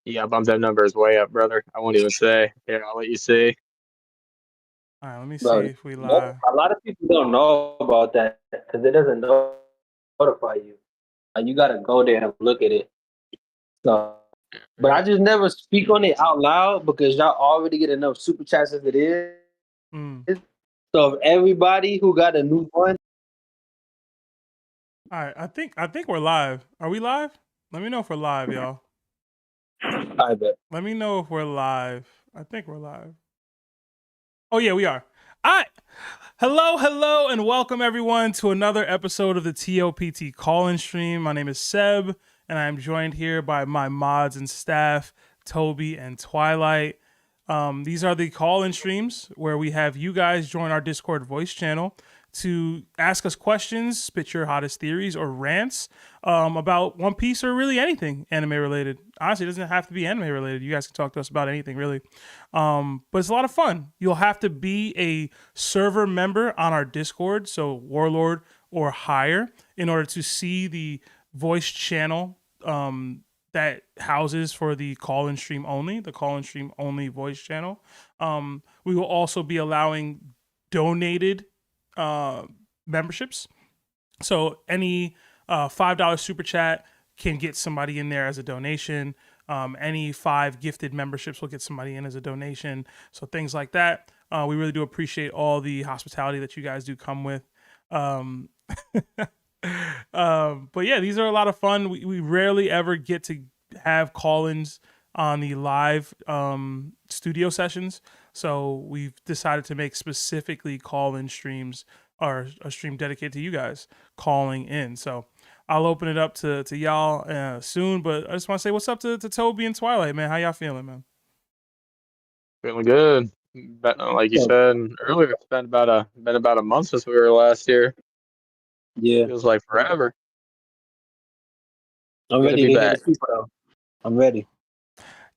Yeah, bump that numbers way up, brother. I won't even say. Here, I'll let you see. All right, let me see Bro, if we live. a lot of people don't know about that because it doesn't notify you. You gotta go there and look at it. So, but I just never speak on it out loud because y'all already get enough super chats as it is. Mm. So if everybody who got a new one, All right, I think we're live. Are we live? Let me know if we're live, y'all. I bet. Let me know if we're live. I think we're live. Oh yeah, we are. All right. Hello, and welcome everyone to another episode of the TOPT call-in stream. My name is Seb, and I'm joined here by my mods and staff, Toby and Twilight. These are the call-in streams where we have you guys join our Discord voice channel to ask us questions, spit your hottest theories or rants about One Piece or really anything anime related. Honestly, it doesn't have to be anime related. You guys can talk to us about anything really. But it's a lot of fun. You'll have to be a server member on our Discord, so Warlord or higher, in order to see the voice channel that houses for the call-in stream only, the call-in stream only voice channel. We will also be allowing donated memberships. So any $5 super chat can get somebody in there as a donation. Any 5 gifted memberships will get somebody in as a donation. So things like that. We really do appreciate all the hospitality that you guys do come with. But yeah, these are a lot of fun. We rarely ever get to have call-ins on the live studio sessions. So we've decided to make specifically call-in streams or a stream dedicated to you guys calling in. So I'll open it up to y'all soon, but I just want to say what's up to Toby and Twilight, man. How y'all feeling, man? Feeling good. Like you said earlier, it's been about a month since we were last here. Yeah, Feels like forever. I'm Good to ready be to hear the back. people. I'm ready.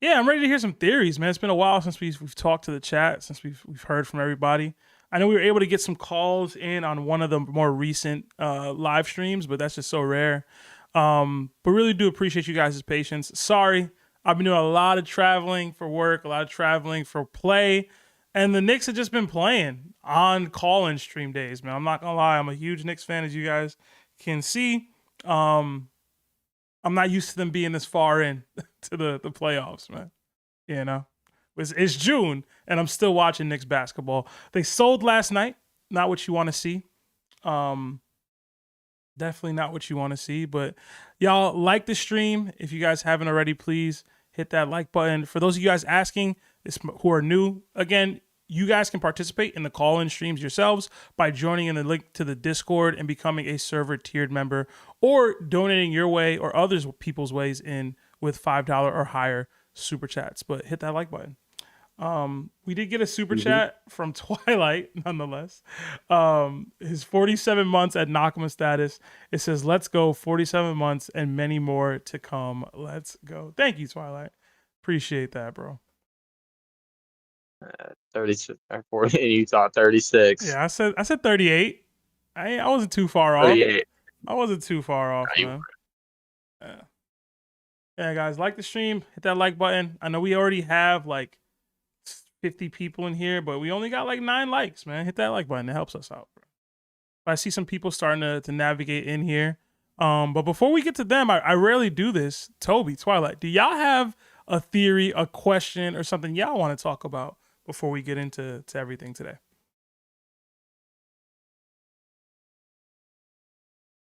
Yeah, I'm ready to hear some theories, man. It's been a while since we've talked to the chat, since we've heard from everybody. I know we were able to get some calls in on one of the more recent live streams, but that's just so rare. But really do appreciate you guys' patience. Sorry, I've been doing a lot of traveling for work, a lot of traveling for play, and the Knicks have just been playing on call-in stream days, man. I'm not gonna lie, I'm a huge Knicks fan, as you guys can see. I'm not used to them being this far in to the playoffs, man. You know, it's June and I'm still watching Knicks basketball. They sold last night. Not what you want to see. Definitely not what you want to see. But y'all like the stream. If you guys haven't already, please hit that like button. For those of you guys asking who are new, again, you guys can participate in the call-in streams yourselves by joining in the link to the Discord and becoming a server tiered member, or donating your way or others people's ways in with $5 or higher super chats. But hit that like button. We did get a super chat from Twilight, nonetheless. His 47 months at Nakama status. It says, "Let's go, 47 months and many more to come. Let's go." Thank you, Twilight. Appreciate that, bro. 36 or 40 in Utah, 36. Yeah, I said 38. I wasn't too far off. 38. I wasn't too far off, You- man. Yeah. Yeah, guys, like the stream, hit that like button. I know we already have like 50 people in here, but we only got like 9 likes, man. Hit that like button. It helps us out, bro. I see some people starting to navigate in here. But before we get to them, I rarely do this. Toby, Twilight, do y'all have a theory, a question, or something y'all want to talk about before we get into everything today?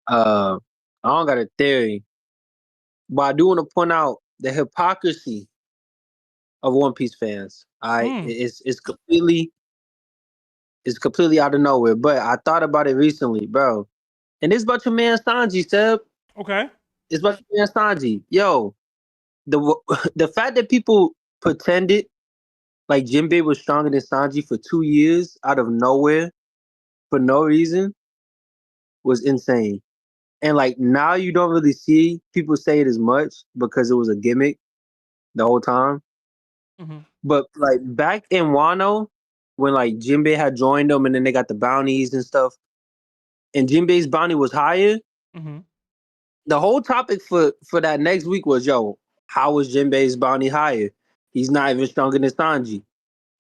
I don't got a theory, but I do want to point out the hypocrisy of One Piece fans. It's completely out of nowhere. But I thought about it recently, bro. And it's about your man Sanji, Seb. Okay. It's about your man Sanji. Yo, the the fact that people pretended like Jinbei was stronger than Sanji for 2 years out of nowhere for no reason was insane. And like now you don't really see people say it as much because it was a gimmick the whole time. Mm-hmm. But like back in Wano, when like Jinbei had joined them and then they got the bounties and stuff, and Jinbei's bounty was higher, Mm-hmm. the whole topic for that next week was, yo, how was Jinbei's bounty higher? He's not even stronger than Sanji.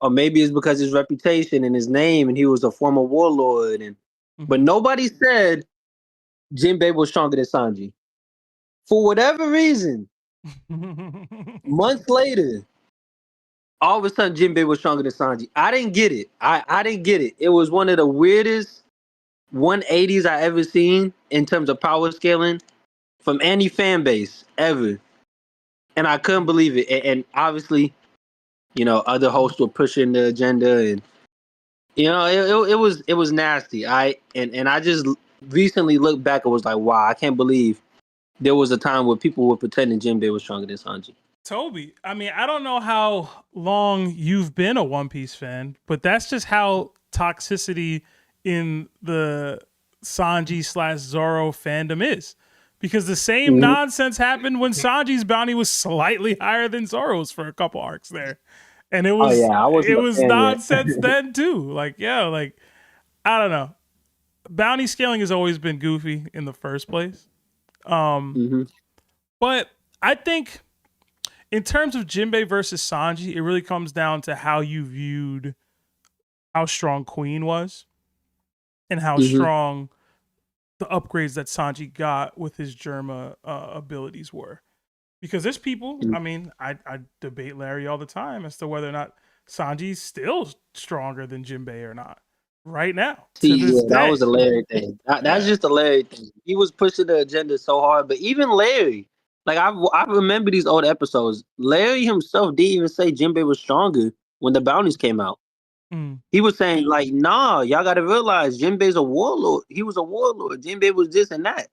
Or maybe it's because his reputation and his name, and he was a former warlord. But nobody said Jinbei was stronger than Sanji. For whatever reason, months later, all of a sudden Jinbei was stronger than Sanji. I didn't get it. I didn't get it. It was one of the weirdest 180s I ever seen in terms of power scaling from any fan base ever. And I couldn't believe it. And obviously, other hosts were pushing the agenda, and it was nasty. I just recently looked back and was like, wow, I can't believe there was a time where people were pretending Jinbei was stronger than Sanji. Toby, I mean, I don't know how long you've been a One Piece fan, but that's just how toxicity in the Sanji/Zoro fandom is. Because the same nonsense happened when Sanji's bounty was slightly higher than Zoro's for a couple arcs there. And it was nonsense then too. Like, I don't know. Bounty scaling has always been goofy in the first place. But I think in terms of Jinbei versus Sanji, it really comes down to how you viewed how strong Queen was and how strong the upgrades that Sanji got with his Germa abilities were. Because there's people, I mean, I debate Larry all the time as to whether or not Sanji's still stronger than Jinbei or not right now. That was a Larry thing. That's just a Larry thing. He was pushing the agenda so hard, but even Larry, like I remember these old episodes. Larry himself didn't even say Jinbei was stronger when the bounties came out. He was saying like, nah, y'all got to realize Jinbei's a warlord. He was a warlord. Jinbei was this and that.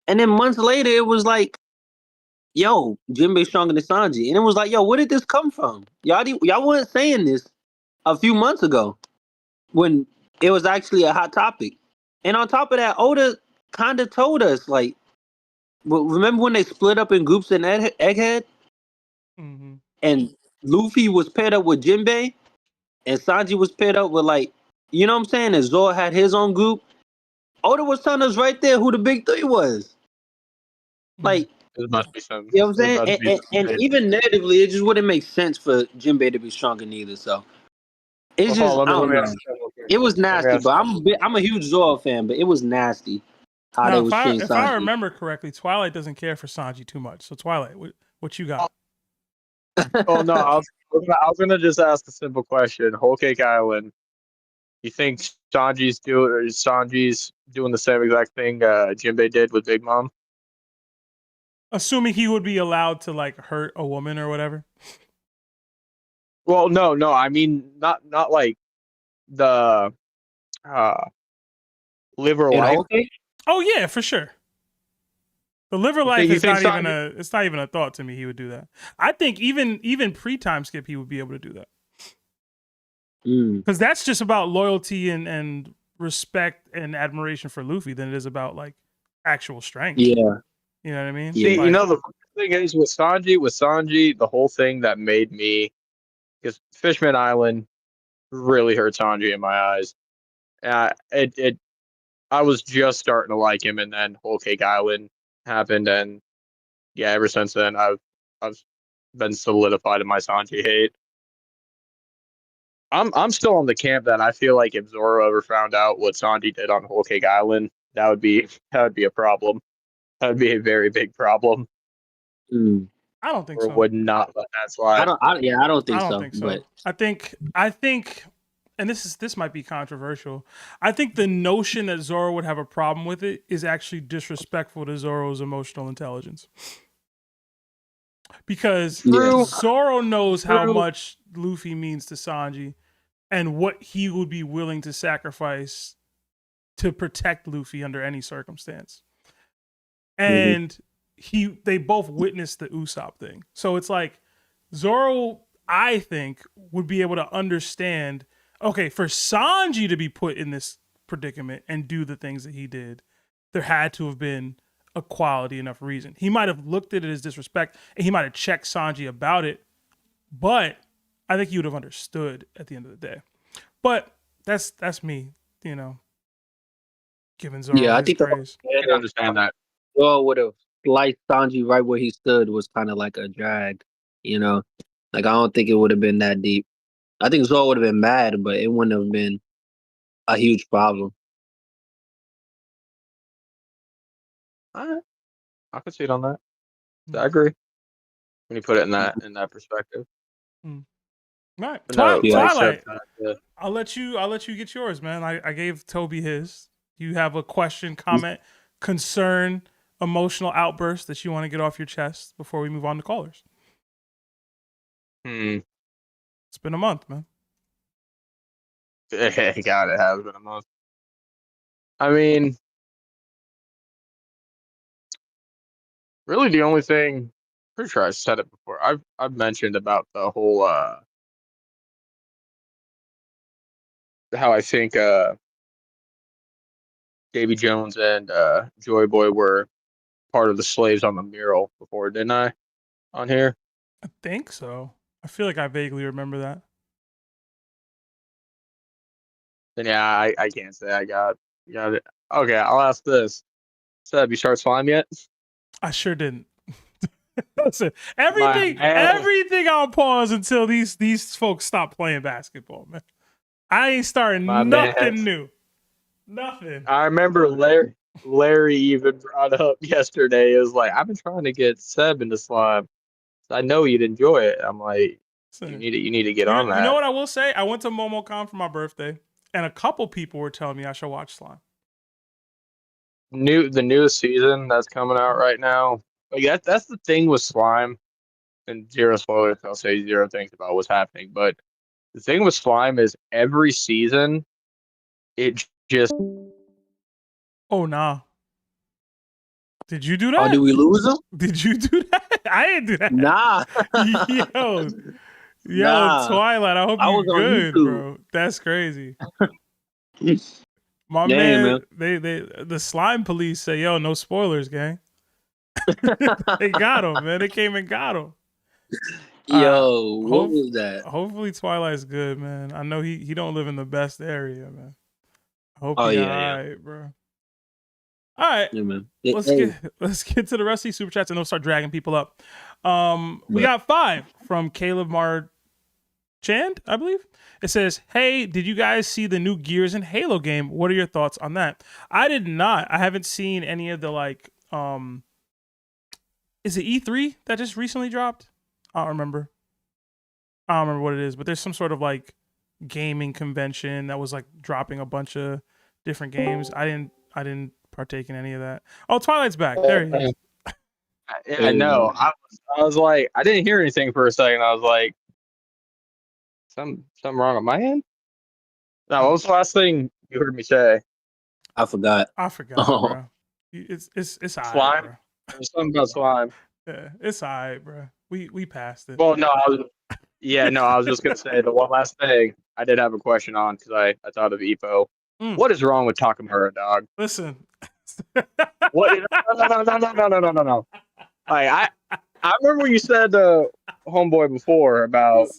And then months later, it was like, yo, Jinbei's stronger than Sanji. And it was like, yo, where did this come from? Y'all weren't saying this a few months ago when it was actually a hot topic. And on top of that, Oda kind of told us, like, remember when they split up in groups in Egghead? And Luffy was paired up with Jinbei, and Sanji was paired up with, like, you know what I'm saying? And Zoro had his own group. Oda was telling us right there who the big three was. Like, it must be some. You know what I'm saying? And even narratively, it just wouldn't make sense for Jinbei to be stronger neither. So it's just, I don't know. It was nasty, but I'm a huge Zoro fan, but it was nasty how they was treating Sanji. If I remember correctly, Twilight doesn't care for Sanji too much. So Twilight, what you got? Oh no, I was gonna just ask a simple question. Whole Cake Island. You think Sanji's doing the same exact thing Jinbei did with Big Mom? Assuming he would be allowed to like hurt a woman or whatever. Well, no. I mean, not like the liver life. Oh yeah, for sure. The liver life is not even it's not even a thought to me. He would do that. I think even pre-time skip he would be able to do that. Because that's just about loyalty and respect and admiration for Luffy than it is about like actual strength. Yeah. You know what I mean? See, like, the thing is with Sanji, the whole thing that made me, because Fishman Island really hurt Sanji in my eyes. I was just starting to like him, and then Whole Cake Island happened, and yeah, ever since then I've been solidified in my Sanji hate. I'm still on the camp that I feel like if Zoro ever found out what Sanji did on Whole Cake Island, that would be a problem. That would be a very big problem. I don't think so. Or would not let that slide. I don't think so. But I think, and this might be controversial. I think the notion that Zoro would have a problem with it is actually disrespectful to Zoro's emotional intelligence. Because Zoro knows how much Luffy means to Sanji and what he would be willing to sacrifice to protect Luffy under any circumstance. And they both witnessed the Usopp thing. So it's like Zoro, I think, would be able to understand, okay, for Sanji to be put in this predicament and do the things that he did, there had to have been a quality enough reason. He might have looked at it as disrespect and he might have checked Sanji about it, but I think he would have understood at the end of the day. But that's me, giving Zoro I think I can understand that. Zoro would have slice Sanji right where he stood was kind of like a drag, you know? Like, I don't think it would have been that deep. I think Zoro would have been mad, but it wouldn't have been a huge problem. I could see it on that. I agree. When you put it in that perspective. All right, No, Twilight. yeah. I'll let you get yours, man. I gave Toby his. You have a question, comment, concern, emotional outburst that you want to get off your chest before we move on to callers. It's been a month, man. God, it has been a month. I mean, really, the only thing, pretty sure I said it before. I've mentioned about the whole how I think Davy Jones and Joy Boy were part of the slaves on the mural before, didn't I? On here, I think so. I feel like I vaguely remember that. then yeah, I can't say I got it. Okay, I'll ask this. Seb, you start slime yet? I sure didn't. Listen, everything on pause until these folks stop playing basketball, man. I ain't starting nothing new. Nothing. I remember Larry even brought up yesterday is like, I've been trying to get Seb into slime. I know you'd enjoy it. I'm like, you need to get on that. You know what I will say? I went to MomoCon for my birthday, and a couple people were telling me I should watch slime. The newest season that's coming out right now. Like that's the thing with slime, and zero spoilers. I'll say zero things about what's happening. But the thing with slime is every season, it just. Oh nah. Did you do that? Oh, did we lose him? Did you do that? I didn't do that. Nah. Yo, Twilight. I hope you're good, YouTube. bro. That's crazy. My man. They the slime police say, "Yo, no spoilers, gang." They got him, man. They came and got him. Yo, what was that? Hopefully Twilight's good, man. I know he don't live in the best area, man. I hope he's all right, bro. All right, yeah, man. Let's get to the rest of these super chats and they'll start dragging people up. We got 5 from Caleb Marchand, I believe. It says, "Hey, did you guys see the new Gears and Halo game? What are your thoughts on that?" I did not. I haven't seen any of the is it E3 that just recently dropped? I don't remember what it is, but there's some sort of like gaming convention that was like dropping a bunch of different games. I didn't partake in any of that. Oh, Twilight's back. There he is. Yeah, I know. I was like, I didn't hear anything for a second. I was like, something wrong on my end? No, what was the last thing you heard me say? I forgot. Bro. It's all slime. right, bro. There's something about slime. Yeah, it's all right, bro. We passed it. Well, no, I was just gonna say the one last thing I did have a question on because I thought of Epo. What is wrong with Takamura, dog? Listen. What? No. Like, I remember you said homeboy before about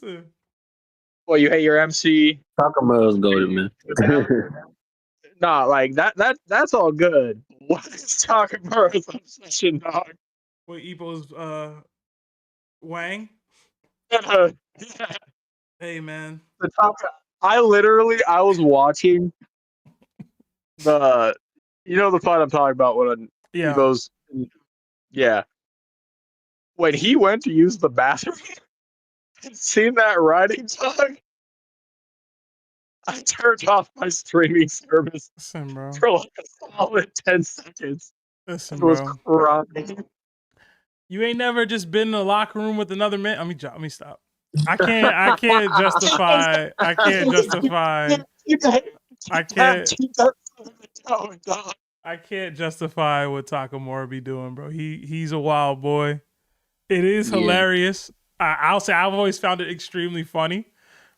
well, you hate your MC. Takamura's goated, man. Nah, like that's all good. What is Takamura's obsession, dog? What Epo's Wang? Yeah. Hey, man. I was watching the the fight I'm talking about when Epo's when he went to use the bathroom and seen that writing, dog, I turned off my streaming service for like a solid 10 seconds. Listen, it was bro. crying. You ain't never just been in the locker room with another man. Let me stop. I can't justify. I can't justify what Takamura be doing, bro. He's a wild boy. It is hilarious. I'll say I've always found it extremely funny,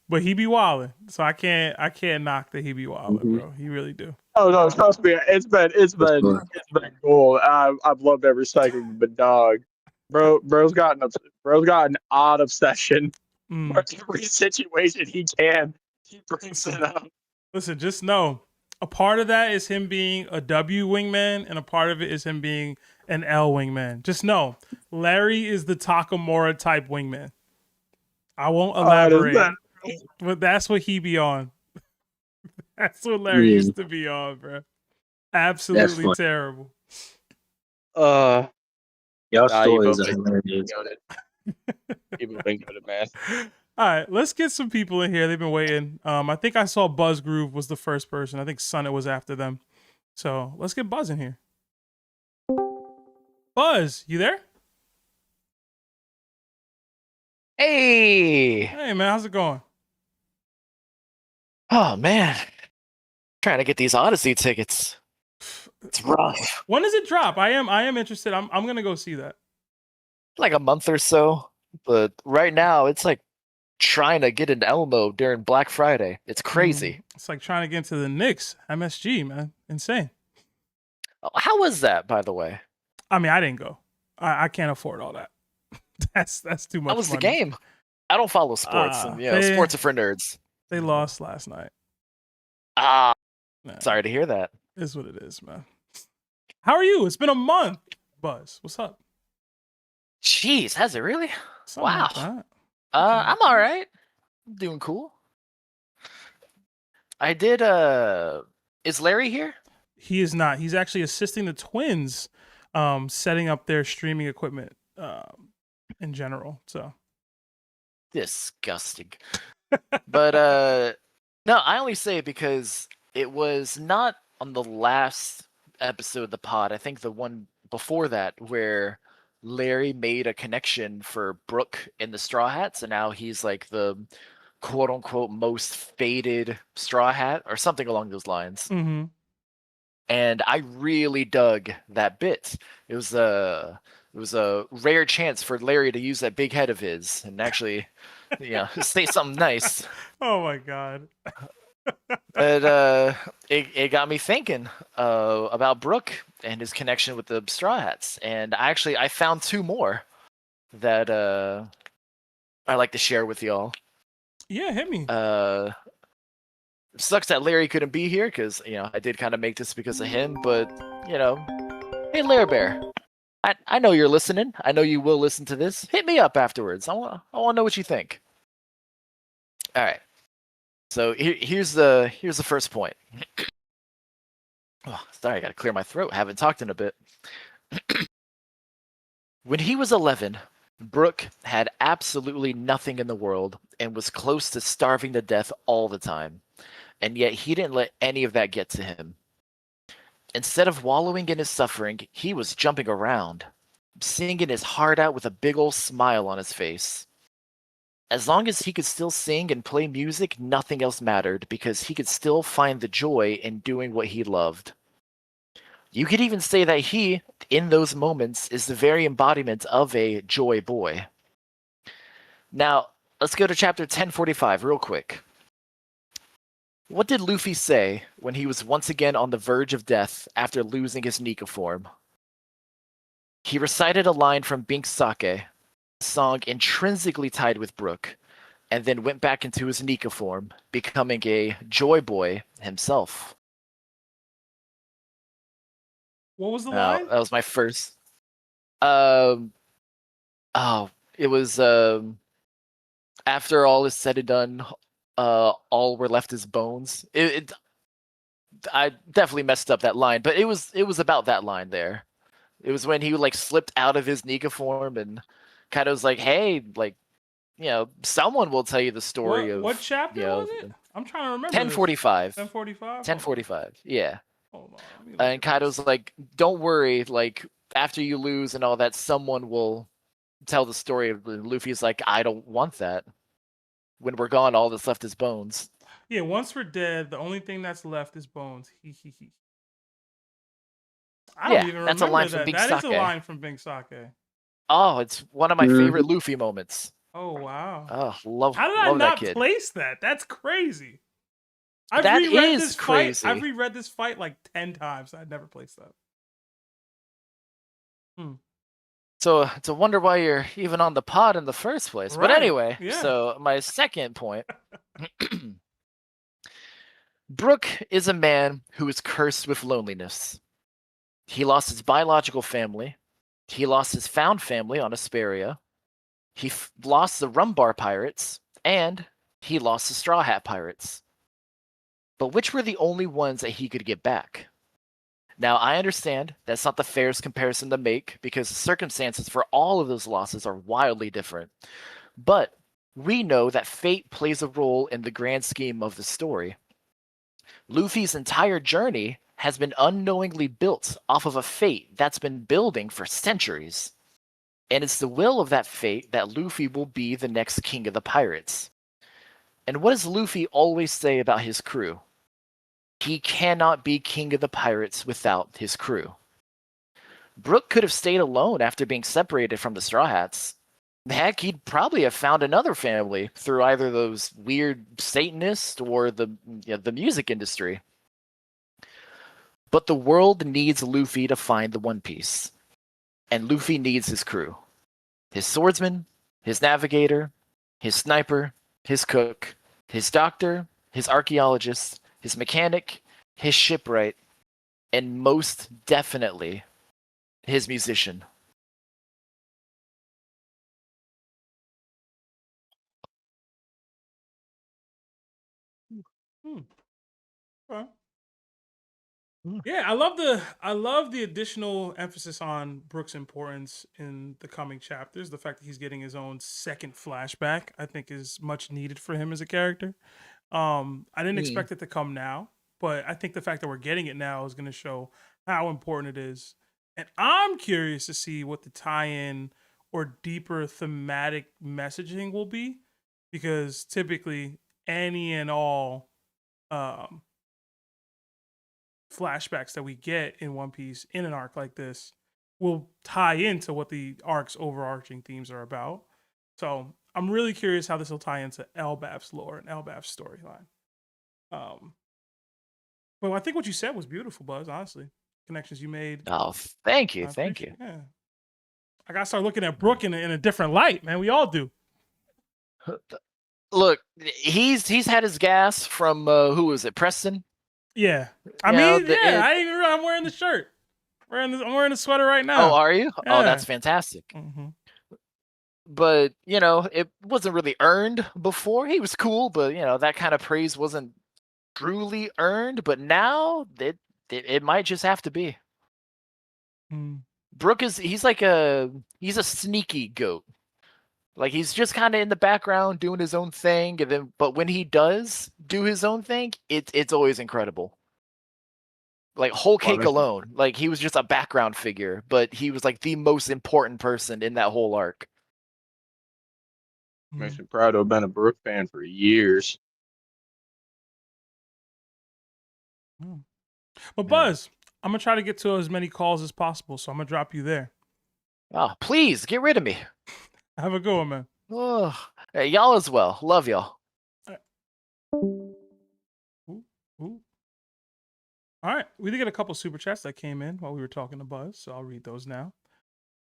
but he be wilding. So I can't knock that he be wilding, bro. He really do. Oh no, trust me, it's been cool. I've loved every second, but dog, bro's got an odd obsession. For every situation he brings it up. Listen, just know a part of that is him being a W wingman, and a part of it is him being an L wingman. Just know, Larry is the Takamura type wingman. I won't elaborate, but that's what he be on. That's what Larry used to be on, bro. Absolutely terrible. Y'all stories are hilarious. People think of it, man. All right, let's get some people in here. They've been waiting. I think I saw BuzzGroove was the first person. I think Sunnit was after them. So let's get Buzz in here. Buzz, you there? Hey! Hey, man, how's it going? Oh, man. Trying to get these Odyssey tickets. It's rough. When does it drop? I am interested. I'm going to go see that. Like a month or so. But right now, it's like trying to get an Elmo during Black Friday. It's crazy. It's like trying to get into the Knicks, MSG, man. Insane. How was that, by the way? I mean, I didn't go. I can't afford all that. That's too much. How was money. the game? I don't follow sports. And, sports are for nerds. They lost last night. Sorry to hear that. Is what it is, man. How are you? It's been a month, Buzz. What's up? Jeez, has it really? Something wow. Like I'm all right. I'm doing cool. I did. Is Larry here? He is not. He's actually assisting the twins, setting up their streaming equipment, in general. So disgusting. But no, I only say it because it was not on the last episode of the pod. I think the one before that where Larry made a connection for Brook in the Straw Hats, and now he's like the quote unquote most faded Straw Hat or something along those lines. Mm-hmm. And I really dug that bit. It was a rare chance for Larry to use that big head of his and actually, say something nice. Oh my god! But it got me thinking about Brook and his connection with the Straw Hats, and I found two more that I like to share with y'all. Yeah, hit me. Sucks that Larry couldn't be here because I did kind of make this because of him, but hey Larry Bear, I know you're listening. I know you will listen to this. Hit me up afterwards. I want to know what you think. All right. So here's the first point. Oh, sorry, I gotta clear my throat. Haven't talked in a bit. When he was 11, Brook had absolutely nothing in the world and was close to starving to death all the time. And yet he didn't let any of that get to him. Instead of wallowing in his suffering, he was jumping around, singing his heart out with a big old smile on his face. As long as he could still sing and play music, nothing else mattered because he could still find the joy in doing what he loved. You could even say that he, in those moments, is the very embodiment of a joy boy. Now, let's go to chapter 1045 real quick. What did Luffy say when he was once again on the verge of death after losing his Nika form? He recited a line from Bink's Sake, a song intrinsically tied with Brook, and then went back into his Nika form, becoming a joy boy himself. What was the line? That was my first. It was after all is said and done, all were left is bones. I definitely messed up that line, but it was about that line there. It was when he slipped out of his Nika form and kind of was like, hey, someone will tell you the story of what chapter was it? I'm trying to remember. 1045. 1045. 1045. Yeah. Hold on. And Kaido's like, don't worry, after you lose and all that, someone will tell the story. And Luffy's like, I don't want that. When we're gone, all that's left is bones. Yeah, once we're dead, the only thing that's left is bones. I don't even that's remember a line from Bink Sake. That is a line from Bink Sake. Oh, it's one of my favorite Luffy moments. Oh, wow. Oh, love How did I not that kid. place that? That's crazy. That is crazy. I've reread this fight 10 times. I'd never placed that. So it's a wonder why you're even on the pod in the first place. Right. But anyway, Yeah. So my second point. Brook is a man who is cursed with loneliness. He lost his biological family. He lost his found family on Asperia. He lost the Rumbar Pirates, and he lost the Straw Hat Pirates. But which were the only ones that he could get back? Now, I understand that's not the fairest comparison to make because the circumstances for all of those losses are wildly different. But we know that fate plays a role in the grand scheme of the story. Luffy's entire journey has been unknowingly built off of a fate that's been building for centuries. And it's the will of that fate that Luffy will be the next king of the pirates. And what does Luffy always say about his crew? He cannot be king of the pirates without his crew. Brook could have stayed alone after being separated from the Straw Hats. Heck, he'd probably have found another family through either those weird Satanists or the music industry. But the world needs Luffy to find the One Piece. And Luffy needs his crew. His swordsman, his navigator, his sniper, his cook, his doctor, his archaeologist, his mechanic, his shipwright, and most definitely, his musician. Okay. Yeah, I love the additional emphasis on Brook's importance in the coming chapters. The fact that he's getting his own second flashback, I think, is much needed for him as a character. I didn't expect it to come now, but I think the fact that we're getting it now is going to show how important it is. And I'm curious to see what the tie-in or deeper thematic messaging will be, because typically any and all flashbacks that we get in One Piece in an arc like this will tie into what the arc's overarching themes are about. So I'm really curious how this will tie into Elbaf's lore and Elbaf's storyline. But I think what you said was beautiful, Buzz, honestly. Connections you made. Oh, thank you. Thank you. Yeah. I got to start looking at Brook in a different light, man. We all do. Look, he's had his gas from, who was it, Preston? Yeah. I didn't even realize I'm wearing the shirt. I'm wearing the sweater right now. Oh, are you? Yeah. Oh, that's fantastic. Mm-hmm. But, it wasn't really earned before. He was cool, but, that kind of praise wasn't truly earned. But now, it might just have to be. Brook he's a sneaky goat. Like, he's just kind of in the background doing his own thing, but when he does do his own thing, it's always incredible. Like, Whole Cake alone, like, he was just a background figure, but he was like the most important person in that whole arc. Makes me proud to have been a Brook fan for years. But Buzz, I'm gonna try to get to as many calls as possible, so I'm gonna drop you there. Oh, please get rid of me. Have a good one, man. Oh, hey, y'all as well. Love y'all. Ooh. All right, we did get a couple super chats that came in while we were talking to Buzz, so I'll read those now.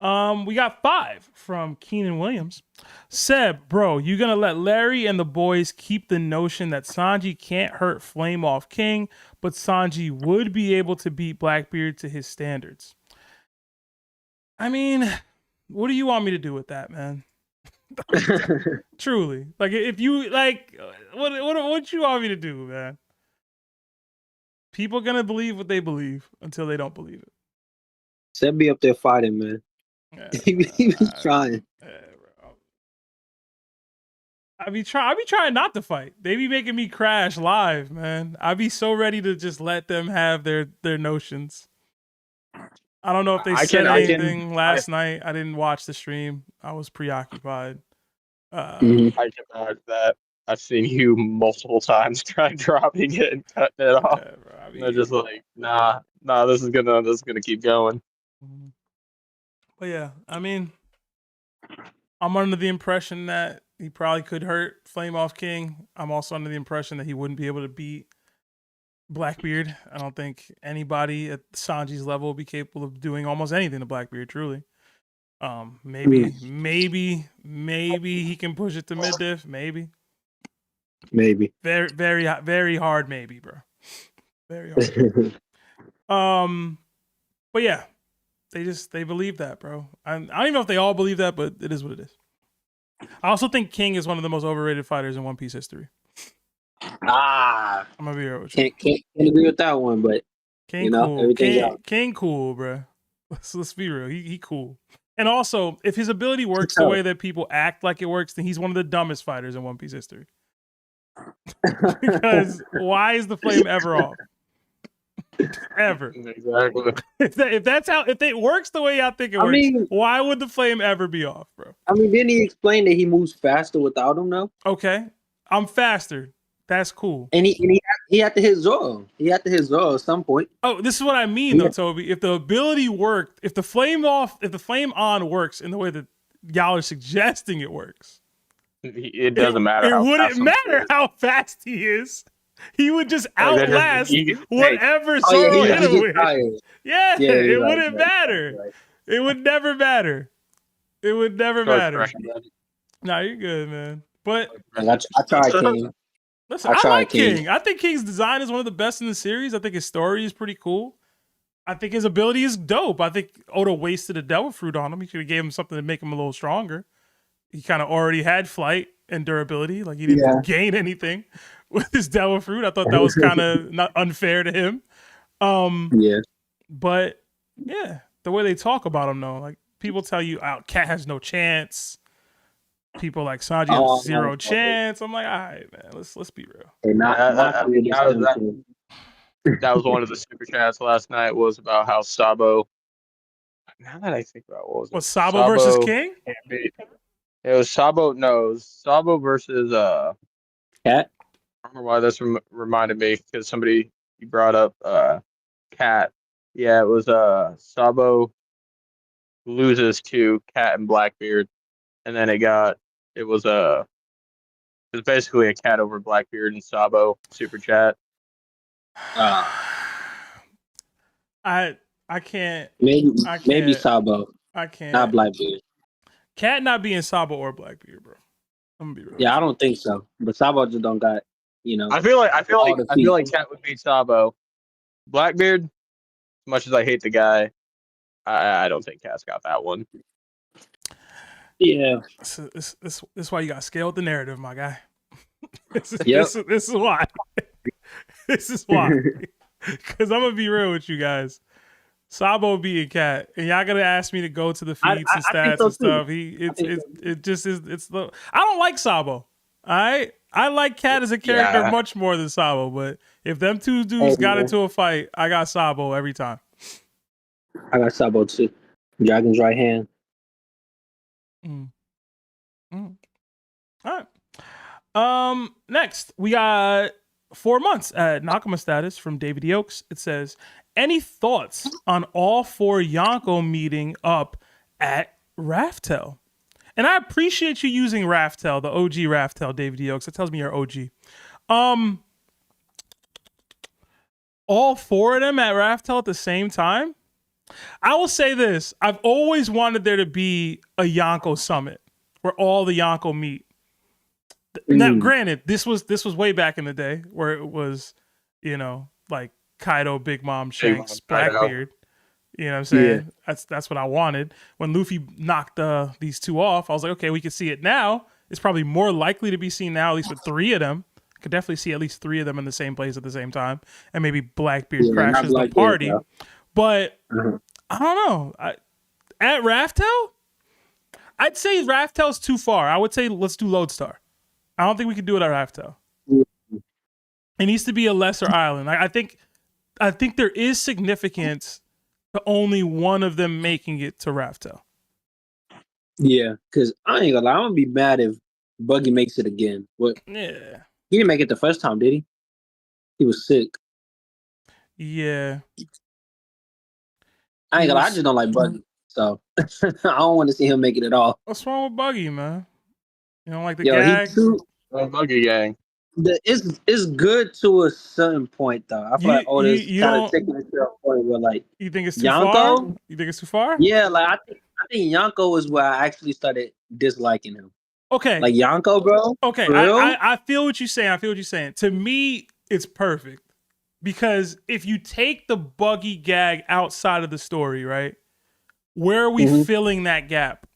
We got 5 from Keenan Williams. Seb, bro, you gonna let Larry and the boys keep the notion that Sanji can't hurt Flame Off King, but Sanji would be able to beat Blackbeard to his standards? I mean, what do you want me to do with that, man? Truly, like, if you like, what you want me to do, man? People gonna believe what they believe until they don't believe it. Seb be up there fighting, man. Yeah, he be trying. I be trying not to fight. They be making me crash live, man. I be so ready to just let them have their notions. I don't know if they said anything last night. I didn't watch the stream. I was preoccupied. I can add that. I've seen you multiple times try dropping it and cutting it off. Yeah, bro, they're just like, nah, this is gonna keep going. But yeah, I mean, I'm under the impression that he probably could hurt Flame Off King. I'm also under the impression that he wouldn't be able to beat Blackbeard. I don't think anybody at Sanji's level would be capable of doing almost anything to Blackbeard, truly. Maybe he can push it to mid-diff. Maybe. Very, very, very hard maybe, bro. Very hard. But yeah, they believe that, bro. I don't even know if they all believe that, but it is what it is. I also think King is one of the most overrated fighters in One Piece history. I'm gonna be real with you. Can't agree with that one, but King cool. King cool, bro. Let's be real. He cool. And also, if his ability works the way that people act like it works, then he's one of the dumbest fighters in One Piece history. Because why is the flame ever off? Ever. Exactly. If it works the way I think it works, why would the flame ever be off, bro? I mean, didn't he explain that he moves faster without him though? Okay. I'm faster. That's cool. And he had to hit Zoro. He had to hit Zoro at some point. Oh, this is what I mean though, Toby. If the ability worked, if the flame on works in the way that y'all are suggesting it works, it doesn't matter. It wouldn't matter how fast he is. He would just outlast whatever Zoro hit him with. Yeah, it wouldn't matter. Right. It would never matter. It would never matter. Nah, you're good, man. But I tried King. Listen, I like King. I think King's design is one of the best in the series. I think his story is pretty cool. I think his ability is dope. I think Oda wasted a devil fruit on him. He should have gave him something to make him a little stronger. He kind of already had flight and durability. Like he didn't gain anything with his devil fruit. I thought that was kind of not unfair to him. But yeah, the way they talk about him though, like people tell you, Cat has no chance. People like Sanji has zero chance. I'm like, all right, man, let's be real. That was one of the super chats last night. Was about how Sabo. Now that I think about what was Sabo versus King? It was Sabo. No, it was Sabo versus Cat. I don't know why this reminded me because somebody brought up Cat. Yeah, it was Sabo loses to Cat and Blackbeard, and then it was basically a Cat over Blackbeard and Sabo super chat. I can't. Maybe Sabo. I can't. Not Blackbeard. Cat not being Sabo or Blackbeard, bro. I'm gonna be real. Yeah, I don't think so. But Sabo just don't got. I feel like Cat would beat Sabo. Blackbeard, as much as I hate the guy, I don't think Cat's got that one. Yeah. This is why you got to scale with the narrative, my guy. This is why. This is why. Because I'm going to be real with you guys. Sabo being Cat, and y'all gonna ask me to go to the feeds and stats and stuff. I don't like Sabo. All right, I like Cat as a character much more than Sabo. But if them two dudes got into a fight, I got Sabo every time. I got Sabo too. Dragon's right hand. All right. Next we got 4 months at Nakama status from David Yokes. It says, any thoughts on all 4 Yonko meeting up at Raftel? And I appreciate you using Raftel, the OG Raftel, David Yokes. That tells me you're OG. All 4 of them at Raftel at the same time? I will say this. I've always wanted there to be a Yonko summit where all the Yonko meet. Now, granted, this was way back in the day where it was, like Kaido, Big Mom, Shanks, Blackbeard. You know what I'm saying? Yeah. That's what I wanted. When Luffy knocked these 2 off, I was like, okay, we can see it now. It's probably more likely to be seen now, at least with 3 of them. I could definitely see at least 3 of them in the same place at the same time. And maybe Blackbeard crashes the party. Yeah. But I don't know. At Raftel, I'd say Raftel's too far. I would say let's do Lodestar. I don't think we can do it at Raftel. It needs to be a lesser island. I think there is significance to only one of them making it to Raftel. Yeah, because I ain't gonna lie, I'm gonna be mad if Buggy makes it again. What? Yeah. He didn't make it the first time, did he? He was sick. Yeah. I ain't gonna lie, I just don't like Buggy. So I don't want to see him make it at all. What's wrong with Buggy, man? You don't like the gags? Buggy gang. It's good to a certain point, though. I feel like Oda's kind of taking it to a point where, like, you think it's too Yonko? Far? You think it's too far? Yeah, like I think Yonko is where I actually started disliking him. Okay, like Yonko, bro. Okay, I feel what you're saying. To me, it's perfect Because if you take the Buggy gag outside of the story, right? Where are we filling that gap?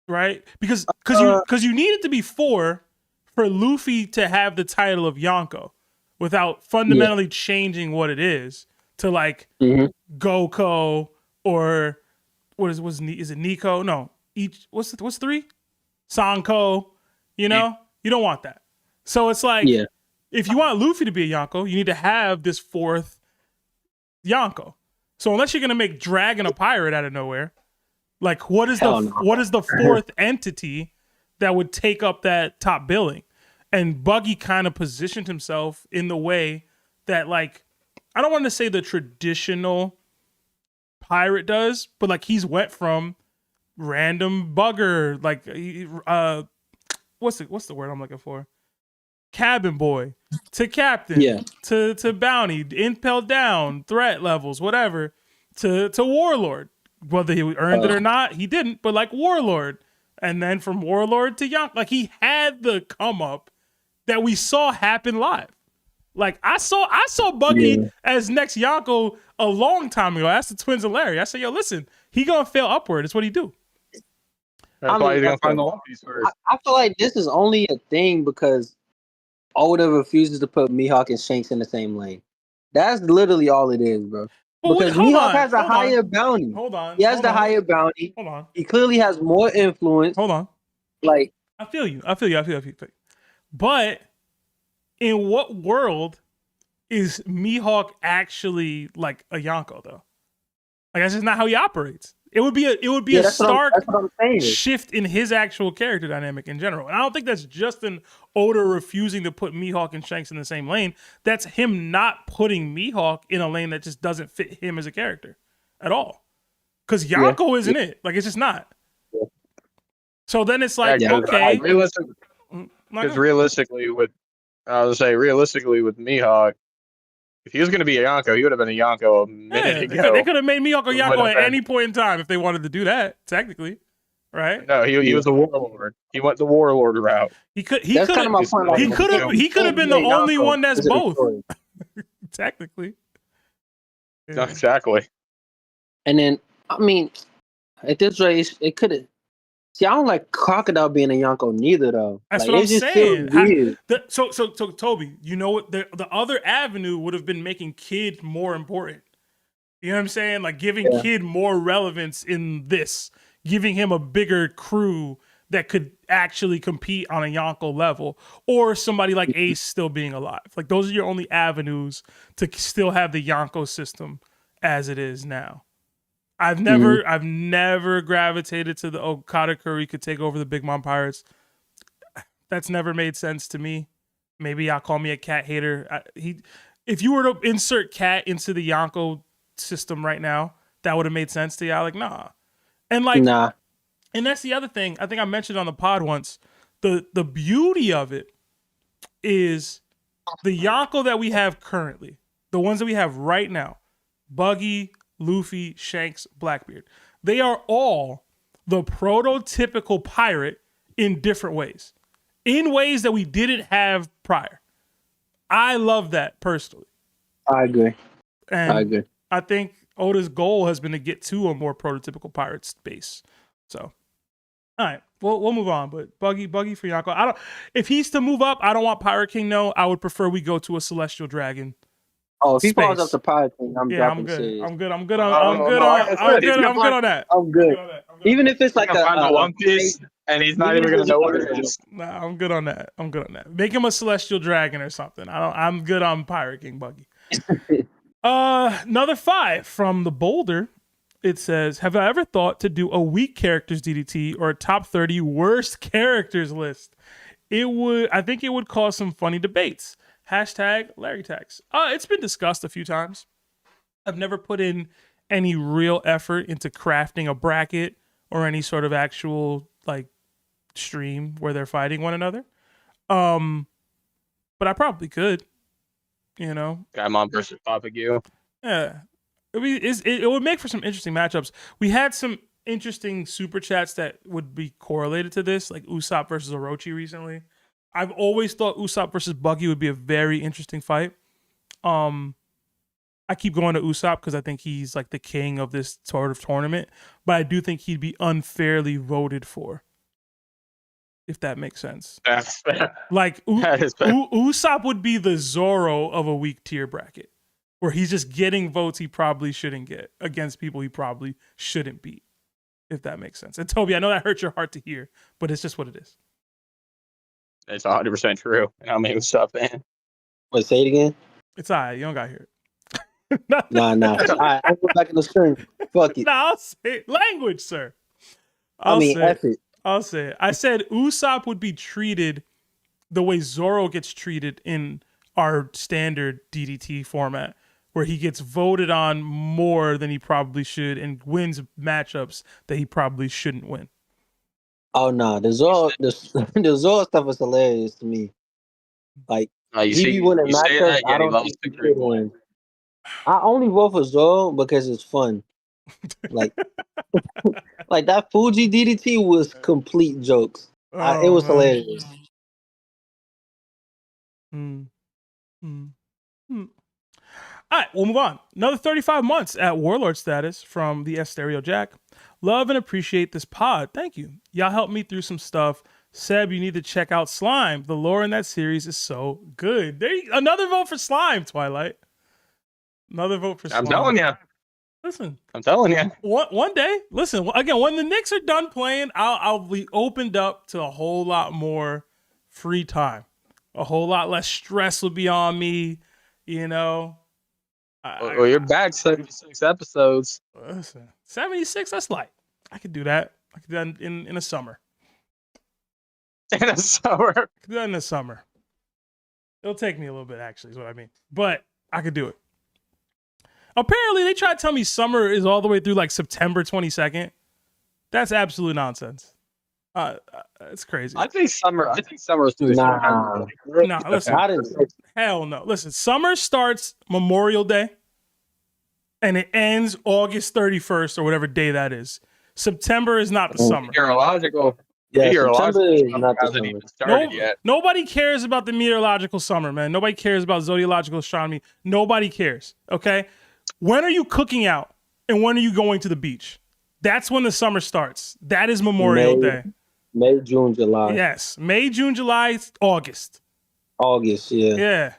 Right? Because you need it to be 4 for Luffy to have the title of Yonko without fundamentally changing what it is to like Goko or is it Nico? No. What's 3? Sanko. You know? You don't want that. So it's like if you want Luffy to be a Yonko, you need to have this 4th Yonko. So unless you're gonna make Dragon a pirate out of nowhere, like what is the 4th entity that would take up that top billing? And Buggy kind of positioned himself in the way that, like, I don't want to say the traditional pirate does, but like he's went from random bugger, like what's the word I'm looking for? Cabin boy to captain, to bounty, impel down, threat levels, whatever, to warlord. Whether he earned it or not, he didn't, but like warlord. And then from warlord to Yonko, like he had the come up that we saw happen live. Like I saw Buggy as next Yonko a long time ago. I asked the twins and Larry. I said, yo, listen, he gonna fail upward. It's what he do. That's why he's gonna find the One Piece first. I feel like this is only a thing because Oda refuses to put Mihawk and Shanks in the same lane. That's literally all it is, bro. Because Mihawk has a higher bounty. Hold on. He has the higher bounty. Hold on. He clearly has more influence. Hold on. Like, I feel you. But in what world is Mihawk actually like a Yonko though? Like that's just not how he operates. It would be a stark shift in his actual character dynamic in general. And I don't think that's just an Oda refusing to put Mihawk and Shanks in the same lane. That's him not putting Mihawk in a lane that just doesn't fit him as a character at all. Because Yonko isn't it. Like, it's just not. Yeah. So then it's like, okay. Because realistically with Mihawk, if he was going to be a Yonko, he would have been a Yonko a minute ago. They could have made Mihawk a Yonko at any point in time if they wanted to do that, technically. Right? No, he was a warlord. He went the warlord route. He could have been the only one that's both. Technically. Yeah. Exactly. And then, I mean, at this rate, it could have. See, I don't like Crocodile being a Yonko neither, though. That's what I'm saying. So, Toby, you know what? The other avenue would have been making Kid more important. You know what I'm saying? Like giving Kid more relevance in this, giving him a bigger crew that could actually compete on a Yonko level, or somebody like Ace still being alive. Like those are your only avenues to still have the Yonko system as it is now. I've never gravitated to the Katakuri could take over the Big Mom Pirates. That's never made sense to me. Maybe y'all call me a cat hater. If you were to insert cat into the Yonko system right now, that would have made sense to y'all. Like, nah. And like, nah. And that's the other thing. I think I mentioned on the pod once. The beauty of it is the Yonko that we have currently, the ones that we have right now, Buggy, Luffy, Shanks, Blackbeard. They are all the prototypical pirate in different ways. In ways that we didn't have prior. I love that personally. I agree. And I think Oda's goal has been to get to a more prototypical pirate base. So, all right, we'll move on. But Buggy for Yonko. If he's to move up, I don't want Pirate King. No, I would prefer we go to a Celestial Dragon. Oh, if he falls up to Pirate King, I'm good. Serious. I'm good on that. I'm good. Even if it's like a One Piece and he's not even gonna know what it is. Nah, I'm good on that. Make him a Celestial Dragon or something. I'm good on Pirate King Buggy. Another 5 from the Boulder. It says, have I ever thought to do a weak characters DDT or a top 30 worst characters list? I think it would cause some funny debates. #LarryTax. It's been discussed a few times. I've never put in any real effort into crafting a bracket or any sort of actual like stream where they're fighting one another. But I probably could. You know, Gaimon versus Papagu. Yeah, it would make for some interesting matchups. We had some interesting super chats that would be correlated to this, like Usopp versus Orochi recently. I've always thought Usopp versus Buggy would be a very interesting fight. I keep going to Usopp because I think he's like the king of this sort of tournament, but I do think he'd be unfairly voted for, if that makes sense. That's fair. Like That is fair. Usopp would be the Zoro of a weak tier bracket, where he's just getting votes he probably shouldn't get against people he probably shouldn't beat, if that makes sense. And Toby, I know that hurts your heart to hear, but it's just what it is. It's 100% true. And I'm a Usopp fan. Wait, say it again. It's all right. You don't got to hear it. Nah. All right, I'll go back in the stream. Fuck it. I'll say it. Language, sir. F it. I'll say it. I said Usopp would be treated the way Zoro gets treated in our standard DDT format, where he gets voted on more than he probably should and wins matchups that he probably shouldn't win. Oh no, the Zoro stuff is hilarious to me. Like he be winning matchups. I don't think he should win. I only vote for Zoro because it's fun. Like, like that Fuji DDT was complete jokes. It was hilarious. All right, we'll move on. Another 35 months at Warlord status from the Stereo Jack. Love and appreciate this pod. Thank you. Y'all helped me through some stuff. Seb, you need to check out Slime. The lore in that series is so good. Another vote for Slime, Twilight. Another vote for Slime. I'm telling you. Listen. I'm telling you. One day, listen, again, when the Knicks are done playing, I'll be opened up to a whole lot more free time. A whole lot less stress will be on me, you know. Well, you're back 76 episodes. Listen, 76, that's light. I could do that. I could do that in a summer. In a summer. I could do that in the summer. It'll take me a little bit, actually, is what I mean. But I could do it. Apparently, they try to tell me summer is all the way through like September 22nd. That's absolute nonsense. It's crazy. I think summer is through Nah, listen. Hell no. Listen, summer starts Memorial Day and it ends August 31st or whatever day that is. September is not the summer. Meteorological. Yeah, Meteorological September is not the hasn't summer. even started yet. Nobody cares about the meteorological summer, man. Nobody cares about zodiacal astronomy. Nobody cares. Okay? When are you cooking out and when are you going to the beach? That's when the summer starts. That is Memorial Day. May, June, July. Yes. May, June, July, August. August, yeah. Yeah.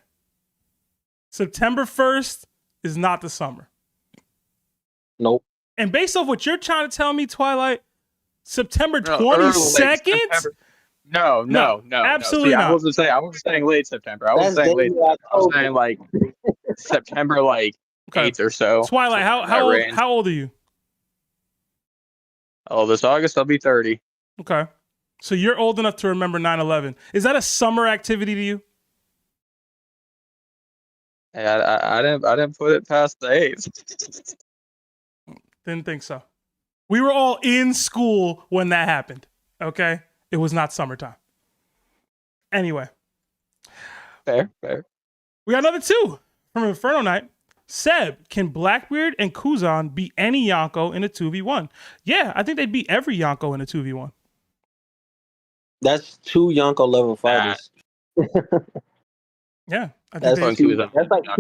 September 1st is not the summer. Nope. And based off what you're trying to tell me, Twilight, September 22nd? No. Absolutely See, not. I wasn't saying late September. I was saying like September like 8th or so. Twilight, how old are you? Oh, this August I'll be 30. Okay. So you're old enough to remember 9/11. Is that a summer activity to you? Hey, I didn't put it past the 8th. Didn't think so. We were all in school when that happened. Okay? It was not summertime. Anyway. Fair. We got another 2 from Inferno Knight. Seb, can Blackbeard and Kuzan beat any Yonko in a 2v1? Yeah, I think they'd beat every Yonko in a 2v1. That's 2 Yonko level fighters. Yeah. I think That's like 2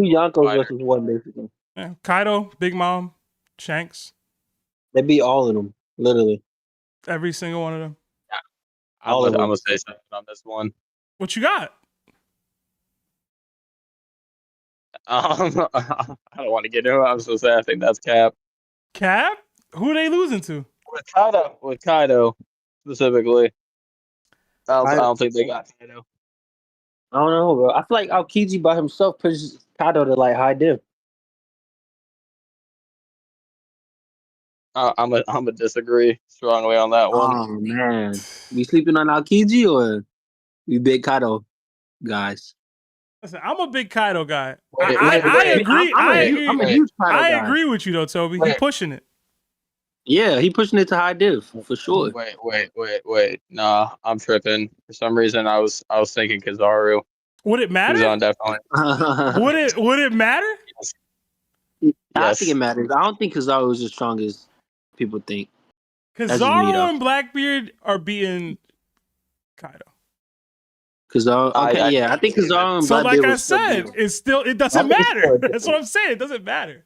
Yonkos versus 1, basically. Yeah. Kaido, Big Mom, Shanks. They beat all of them, literally. Every single one of them. Yeah. I'm going to say something on this one. What you got? I don't want to get into it. I was going to say I think that's Cap. Cap? Who are they losing to? With Kaido, specifically. I don't think they got Kaido. I don't know, bro. I feel like Aokiji by himself pushes Kaido to like high div. I'm a disagree strongly on that one. Oh man, we sleeping on Aokiji or we big Kaido guys? Listen, I'm a big Kaido guy. I agree. I'm a huge Kaido guy. I agree with you though, Toby. He's pushing it. Yeah, he pushing it to high div for sure. Wait. Nah, I'm tripping. For some reason, I was thinking Kizaru. Would it matter? Kuzan definitely. Would it matter? Yes. I think it matters. I don't think Kizaru is as strong as people think. Kizaru and Blackbeard are beating Kaido. Kizaru. Okay, yeah, I think Kizaru and So, like Blackbeard I was still said, good. it doesn't I think it's matter. still That's what I'm saying. It doesn't matter.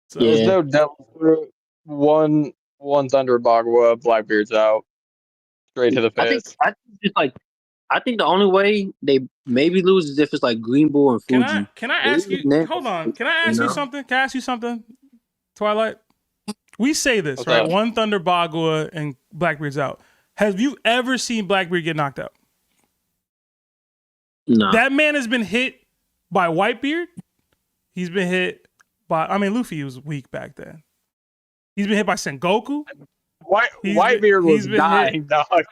So, There's Yeah. no devil fruit. One Thunder Bagua, Blackbeard's out. Straight to the I think face. I think the only way they maybe lose is if it's like Green Bull and Fuji. can I ask you? Then, Hold on. Can I ask you you know? something? Can I ask you something? Twilight. We say this What's right. up? One Thunder Bagua and Blackbeard's out. Have you ever seen Blackbeard get knocked out? No. That man has been hit by Whitebeard. He's been hit by. I mean, Luffy was weak back then. He's been hit by Sengoku. Whitebeard was been dying, dog.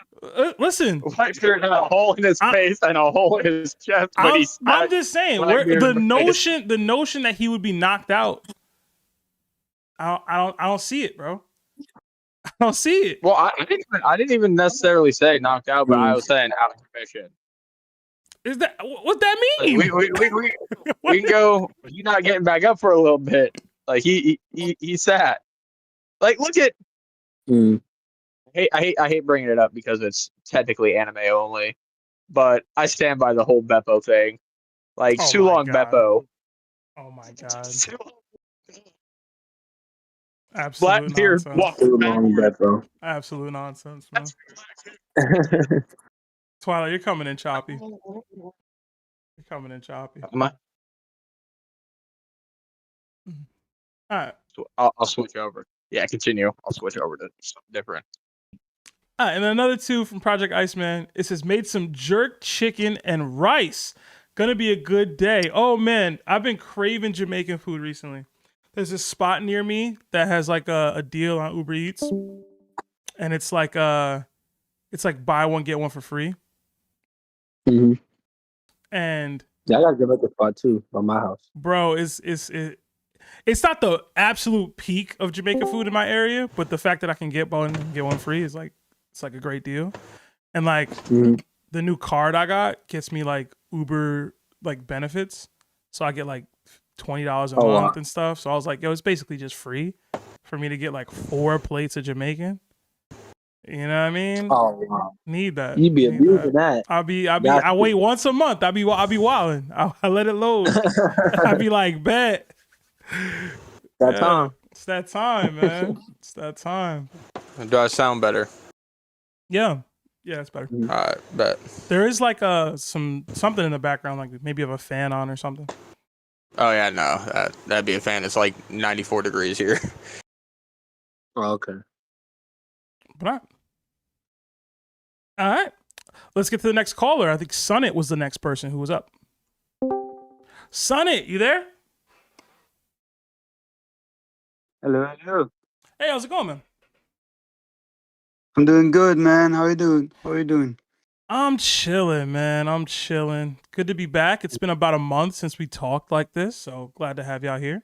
Listen, Whitebeard had a hole in his face and a hole in his chest, but he I'm just saying, Blackbeard the in the face. notion that he would be knocked out, I don't see it, bro. I don't see it. Well, I didn't even necessarily say knocked out, but I was saying out of commission. Is that what that mean? We can go. He's not getting back up for a little bit. Like he sat. Like look at. I hate bringing it up because it's technically anime only, but I stand by the whole Beppo thing. Like Oh Sulong my God. Beppo. Oh my God. Absolute Blackbeard nonsense. walking backward. Absolute nonsense, man. Twilight, you're coming in choppy. You're coming in choppy. Am I? All right. I'll switch over. Yeah, continue. I'll switch over to something different. All right, and another two from Project Iceman. It says, made some jerk chicken and rice. Gonna be a good day. Oh man, I've been craving Jamaican food recently. There's this spot near me that has like a deal on Uber Eats, and it's like buy one get one for free. Mhm. And Yeah, I got a Jamaican spot too by my house. bro, it's not the absolute peak of Jamaican food in my area, but the fact that I can get one free is like it's like a great deal. And like the new card I got gets me like Uber like benefits, so I get like $20 a month and stuff. So I was like, yo, it's basically just free for me to get like 4 plates of Jamaican. You know what I mean? Oh wow. Need that. You be abusing that. I wait once a month. I'll be wilding. I let it load. I be like, bet. That time. It's that time, man. It's that time. Do I sound better? Yeah. Yeah, it's better. All right, bet. There is like something in the background, like maybe you have a fan on or something. Oh yeah, no, that'd be a fan. It's like 94 degrees here. Oh, okay. But all right. Let's get to the next caller. I think Sunnit was the next person who was up. Sunnit, you there? Hello. Hey, how's it going, man? I'm doing good, man. How you doing? I'm chilling, man. I'm chilling. Good to be back. It's been about a month since we talked like this, so glad to have y'all here.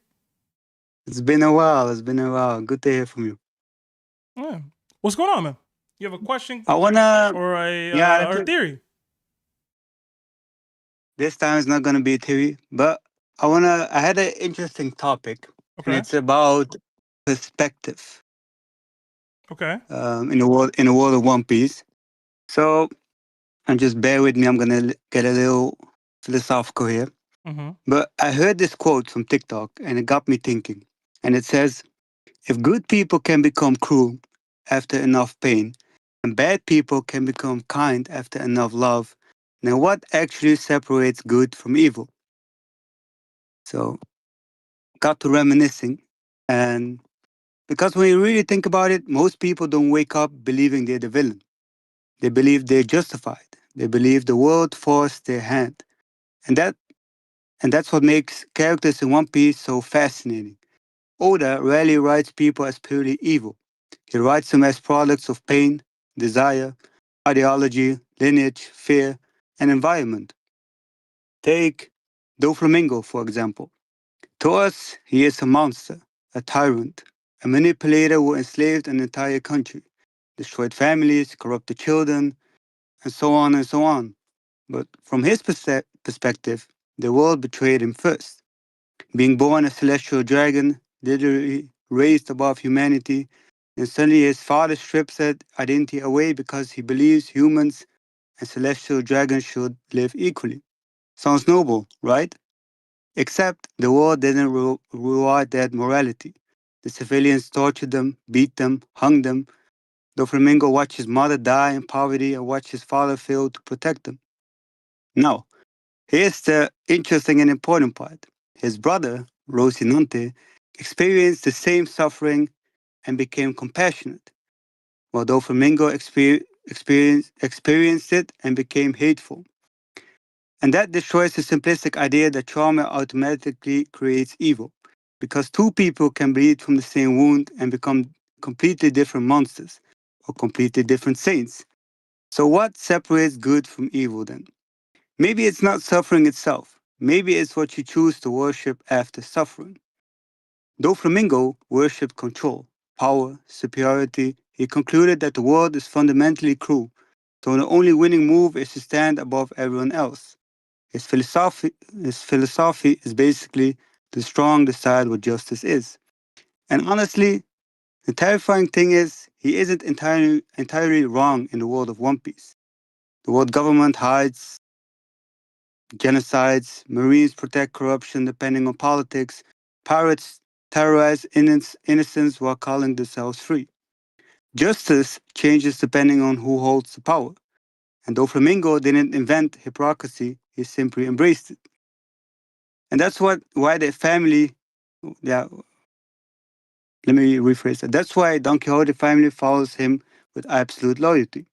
It's been a while. Good to hear from you. Yeah. What's going on, man? You have a question I wanna. or a Yeah, or a theory? This time it's not gonna be a theory, but I had an interesting topic, and Okay. it's about perspective. Okay. In the world of One Piece. So, and just bear with me. I'm gonna get a little philosophical here. Mm-hmm. But I heard this quote from TikTok, and it got me thinking. And it says, "If good people can become cruel after enough pain, and bad people can become kind after enough love, then what actually separates good from evil?" So, got to reminiscing, and because when you really think about it, most people don't wake up believing they're the villain. They believe they're justified. They believe the world forced their hand. And that's what makes characters in One Piece so fascinating. Oda rarely writes people as purely evil. He writes them as products of pain, desire, ideology, lineage, fear, and environment. Take Doflamingo, for example. To us, he is a monster, a tyrant, a manipulator who enslaved an entire country, destroyed families, corrupted children, and so on and so on. But from his perspective, the world betrayed him first. Being born a celestial dragon, literally raised above humanity, and suddenly his father strips that identity away because he believes humans and celestial dragons should live equally. Sounds noble, right? Except the war didn't reward that morality. The civilians tortured them, beat them, hung them. Doflamingo watched his mother die in poverty and watched his father fail to protect them. Now, here's the interesting and important part. His brother, Rocinante, experienced the same suffering and became compassionate, while Doflamingo experienced it and became hateful. And that destroys the simplistic idea that trauma automatically creates evil, because two people can bleed from the same wound and become completely different monsters or completely different saints. So, what separates good from evil then? Maybe it's not suffering itself. Maybe it's what you choose to worship after suffering. Doflamingo worshipped control, power, superiority. He concluded that the world is fundamentally cruel, so the only winning move is to stand above everyone else. His philosophy is basically the strong decide what justice is. And honestly, the terrifying thing is he isn't entirely wrong in the world of One Piece. The world government hides genocides, Marines protect corruption depending on politics, pirates terrorize innocents while calling themselves free. Justice changes depending on who holds the power. And Doflamingo didn't invent hypocrisy, he simply embraced it. And that's why the family, yeah, let me rephrase that. That's why Don Quixote family follows him with absolute loyalty.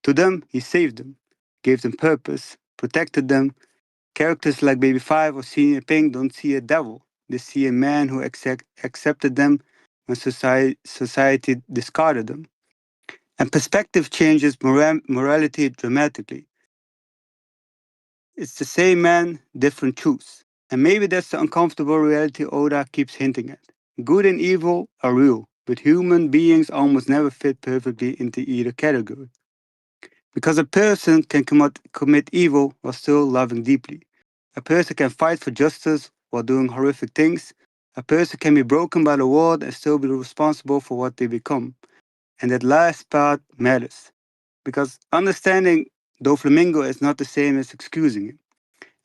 To them, he saved them, gave them purpose, protected them. Characters like Baby Five or Senior Pink don't see a devil. They see a man who accepted them when society discarded them. And perspective changes morality dramatically. It's the same man, different truths. And maybe that's the uncomfortable reality Oda keeps hinting at. Good and evil are real, but human beings almost never fit perfectly into either category. Because a person can commit evil while still loving deeply. A person can fight for justice while doing horrific things. A person can be broken by the world and still be responsible for what they become. And that last part matters. Because understanding Doflamingo is not the same as excusing it.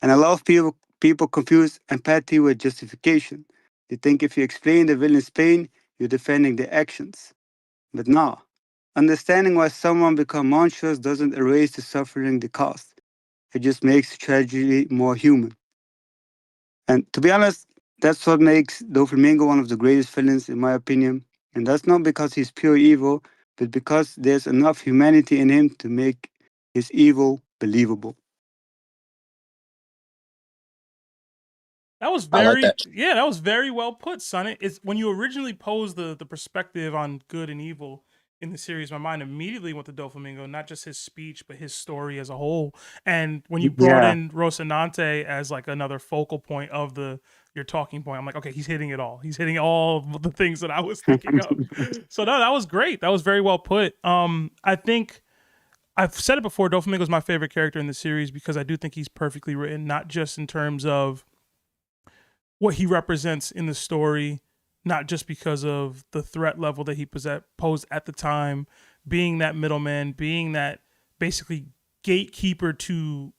And a lot of people confuse empathy with justification. They think if you explain the villain's pain, you're defending their actions. But no. Understanding why someone becomes monstrous doesn't erase the suffering they caused. It just makes the tragedy more human. And to be honest, that's what makes Doflamingo one of the greatest villains, in my opinion. And that's not because he's pure evil, but because there's enough humanity in him to make his evil believable. That was I like very, that. yeah, that was very well put, Sunnit. It's when you originally posed the perspective on good and evil in the series, my mind immediately went to Doflamingo, not just his speech, but his story as a whole. And when you brought Yeah. in Rocinante as like another focal point of your talking point, I'm like, okay, he's hitting it all. He's hitting all of the things that I was thinking of. So no, that was great. That was very well put. I think I've said it before, Doflamingo is my favorite character in the series because I do think he's perfectly written, not just in terms of what he represents in the story, not just because of the threat level that he posed at the time, being that middleman, being that basically gatekeeper to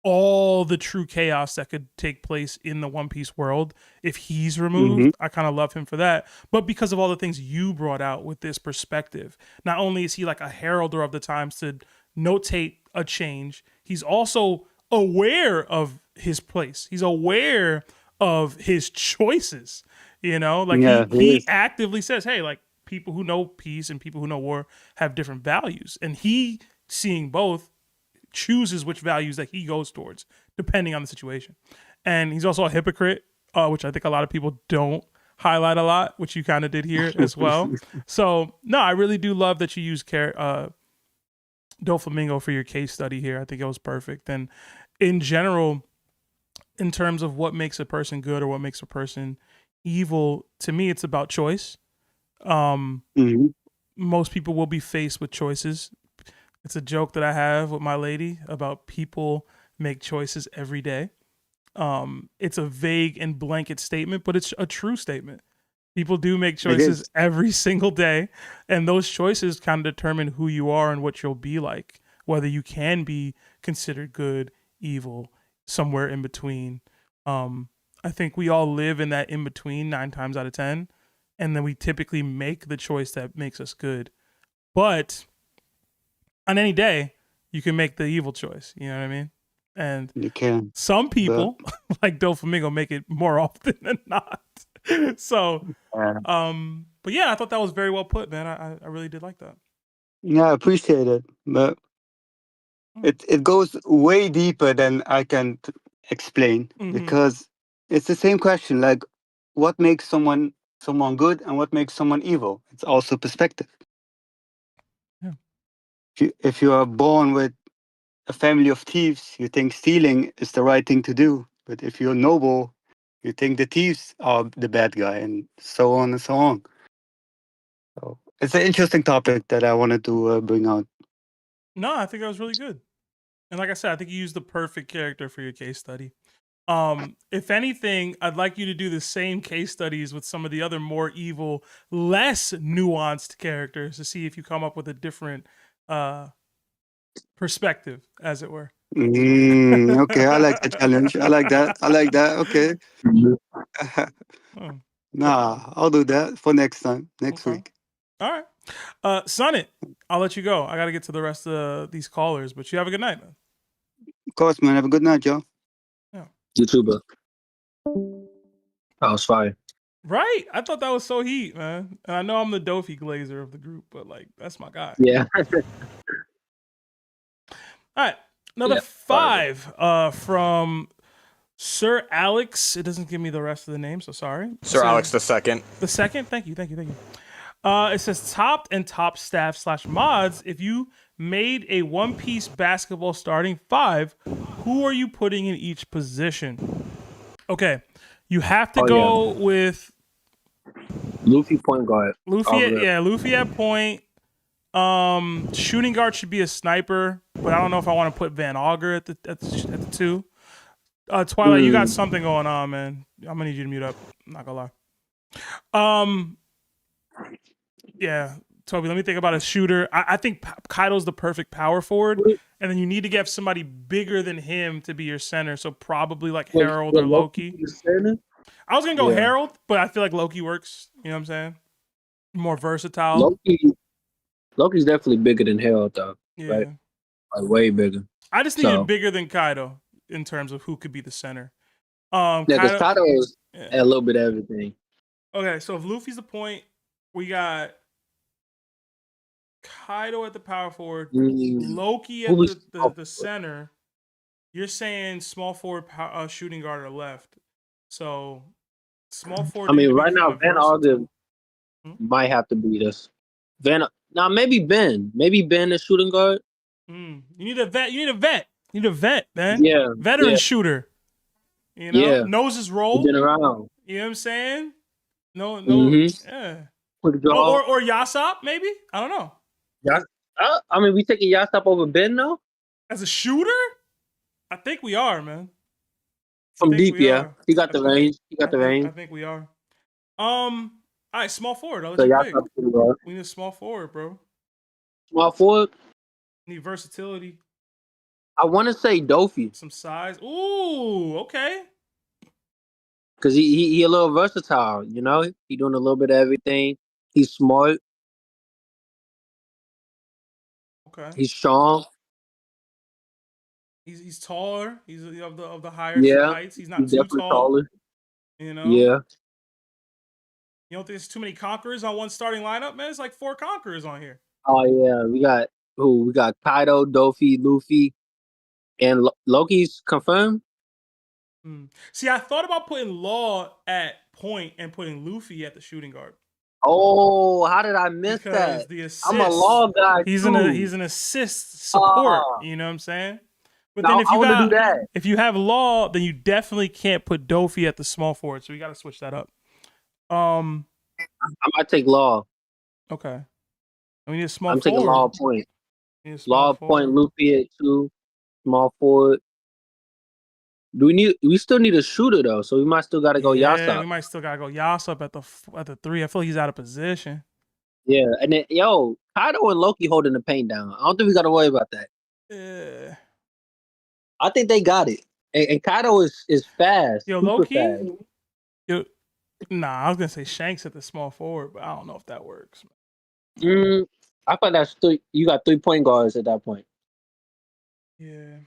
all the true chaos that could take place in the One Piece world. If he's removed, I kind of love him for that. But because of all the things you brought out with this perspective, not only is he like a heralder of the times to notate a change, he's also aware of his place. He's aware of his choices, like he actively says, hey, like people who know peace and people who know war have different values, and he, seeing both, chooses which values that he goes towards depending on the situation. And he's also a hypocrite, which I think a lot of people don't highlight a lot, which you kind of did here as well. So no, I really do love that you used Doflamingo for your case study here. I think it was perfect. And in general, in terms of what makes a person good or what makes a person evil, to me, it's about choice. Most people will be faced with choices. It's a joke that I have with my lady about people make choices every day. It's a vague and blanket statement, but it's a true statement. People do make choices every single day, and those choices kind of determine who you are and what you'll be like whether you can be considered good, evil, somewhere in between. I think we all live in that in between 9 times out of 10, and then we typically make the choice that makes us good. But on any day, you can make the evil choice. You know what I mean? And You can. some people, like Doflamingo, make it more often than not. So, but yeah, I thought that was very well put, man. I really did like that. Yeah, I appreciate it. But it goes way deeper than I can explain, because it's the same question. Like, what makes someone good and what makes someone evil? It's also perspective. Yeah. If you are born with a family of thieves, you think stealing is the right thing to do. But if you're noble, you think the thieves are the bad guy, and so on and so on. So it's an interesting topic that I wanted to bring out. No, I think that was really good. And like I said, I think you used the perfect character for your case study. If anything, I'd like you to do the same case studies with some of the other more evil, less nuanced characters to see if you come up with a different perspective, as it were. Okay, I like the challenge. I like that. Okay. Nah, I'll do that for next time, next week. All right. Sunnit, I'll let you go. I got to get to the rest of these callers, but you have a good night, man. Of course, man. Have a good night, y'all. Yeah. You too, bro. That was fire. Right? I thought that was so heat, man. And I know I'm the Dofi Glazer of the group, but like, that's my guy. Yeah. All right. Another 5 from Sir Alex. It doesn't give me the rest of the name, so sorry. Sir Alex the second. The second? Thank you. It says Topt and Top staff / mods. If you made a One Piece basketball starting 5, who are you putting in each position? Okay. You have to go with Luffy point guard. Luffy at point. Shooting guard should be a sniper, but I don't know if I want to put Van Auger at the 2. Twilight, you got something going on, man. I'm gonna need you to mute up. I'm not gonna lie. Yeah, Toby, let me think about a shooter. I think Kaido's the perfect power forward, and then you need to get somebody bigger than him to be your center. So probably like Harold or Loki. I was gonna go Harold, but I feel like Loki works. You know what I'm saying? More versatile. Loki's definitely bigger than Harold, though. Yeah, right? Like, way bigger. I just needed bigger than Kaido in terms of who could be the center. Because Kaido is a little bit of everything. Okay, so if Luffy's the point, we got Kaido at the power forward, Loki at the center. You're saying small forward, shooting guard or left. So small forward. I mean, right now Van Auger might have to beat us. Maybe Ben. Maybe Ben is shooting guard. You need a vet. You need a vet, man. Yeah, veteran shooter. You know, knows his role. Been around. You know what I'm saying? No, yeah. Or Yasop, maybe? I don't know. I mean, we taking Yasop over Ben now? As a shooter? I think we are, man. From deep, yeah. He got the range. I think we are. All right, small forward. I'll let you pick. We need a small forward, bro. Small forward? Need versatility. I want to say Dofi. Some size. Ooh, okay. Because he a little versatile, you know? He doing a little bit of everything. He's smart. Okay. He's strong. He's taller. He's of the higher heights. He's not too tall. Taller. You know? Yeah. You don't think there's too many conquerors on one starting lineup, man? It's like 4 conquerors on here. Oh yeah. We got who? We got Kaido, Dofi, Luffy, and Loki's confirmed. See, I thought about putting Law at point and putting Luffy at the shooting guard. Oh, how did I miss that? I'm a Law guy. He's an assist support. You know what I'm saying? But then if you have Law, then you definitely can't put Dofi at the small forward. So we got to switch that up. I might take Law. Okay. And we need a small I'm forward. taking Law point. Law point, Luffy at 2, small forward. We still need a shooter though, so we might still gotta go Yasop. We might still gotta go Yasop at the 3. I feel like he's out of position. Yeah, and then Kaido and Loki holding the paint down. I don't think we gotta worry about that. I think they got it. And Kaido is fast. Yo, super low key. fast. Yo, nah, I was gonna say Shanks at the small forward, but I don't know if that works. I thought that's you got 3 point guards at that point. Yeah.